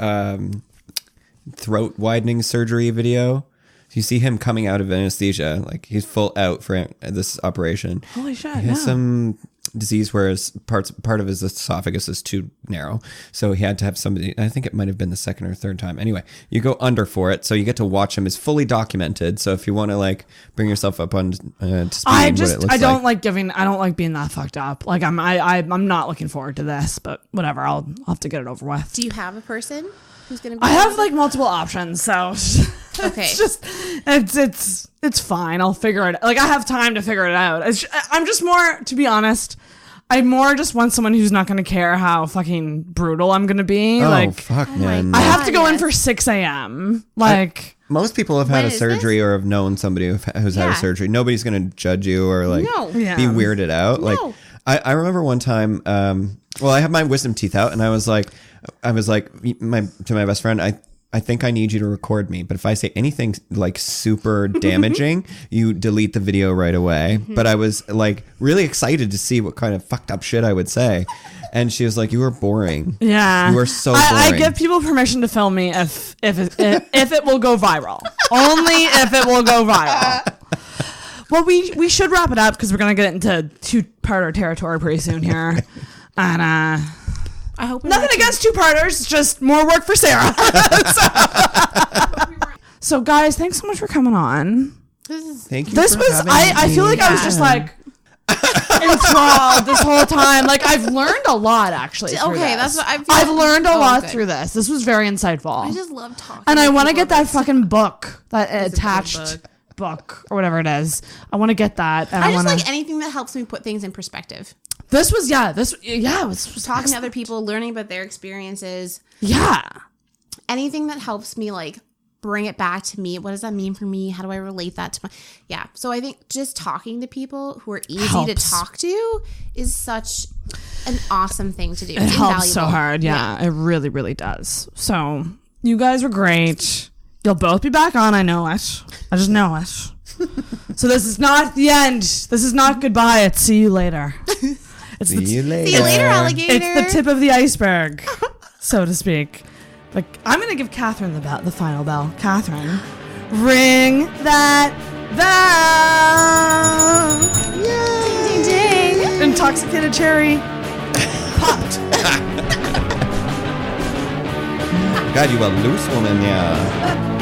throat widening surgery video? You see him coming out of anesthesia, like he's full out for this operation. Holy shit! He has some disease where part of his esophagus is too narrow. So he had to have somebody, I think it might have been the second or third time. Anyway, you go under for it. So you get to watch him. It's fully documented. So if you want to like bring yourself up on to speed, I don't like being that fucked up. Like I'm not looking forward to this, but whatever. I'll have to get it over with. Do you have a person who's going to be? I have like multiple options. So okay. It's fine. I'll figure it. Like I have time to figure it out. I'm just more, to be honest, I more just want someone who's not going to care how fucking brutal I'm going to be. Oh, like, fuck, man. I have to go in for 6 a.m. Like, most people have had a surgery or have known somebody who's had a surgery. Nobody's going to judge you or like be weirded out. Like, I remember one time, I had my wisdom teeth out and I was like to my best friend, I think I need you to record me, but if I say anything like super damaging, you delete the video right away. But I was like really excited to see what kind of fucked up shit I would say. And she was like, you were boring. Yeah. You were so boring. I give people permission to film me if it will go viral. Only if it will go viral. Well, we should wrap it up because we're going to get into two-parter territory pretty soon here. And I hope nothing against two-parters, just more work for Sarah. So guys, thanks so much for coming on. Thank you. I feel like I was just like enthralled this whole time. Like I've learned a lot actually. That's what I've learned a lot through this. This was very insightful. I just love talking. And I want to get that fucking book, that attached book or whatever it is. I want to get that. And I just like anything that helps me put things in perspective. This was it was talking to other people, learning about their experiences. Yeah. Anything that helps me like bring it back to me. What does that mean for me? How do I relate that to my... Yeah. So I think just talking to people who are easy to talk to is such an awesome thing to do. It helps so hard. Yeah, it really, really does. So you guys were great. You'll both be back on. I know it. I just know it. So this is not the end. This is not goodbye. It's see you later. See you later. See you later, alligator. It's the tip of the iceberg, so to speak. Like I'm gonna give Catherine the final bell. Catherine, ring that bell. Yay! Ding, ding. Intoxicated cherry popped. God, you a loose woman, yeah.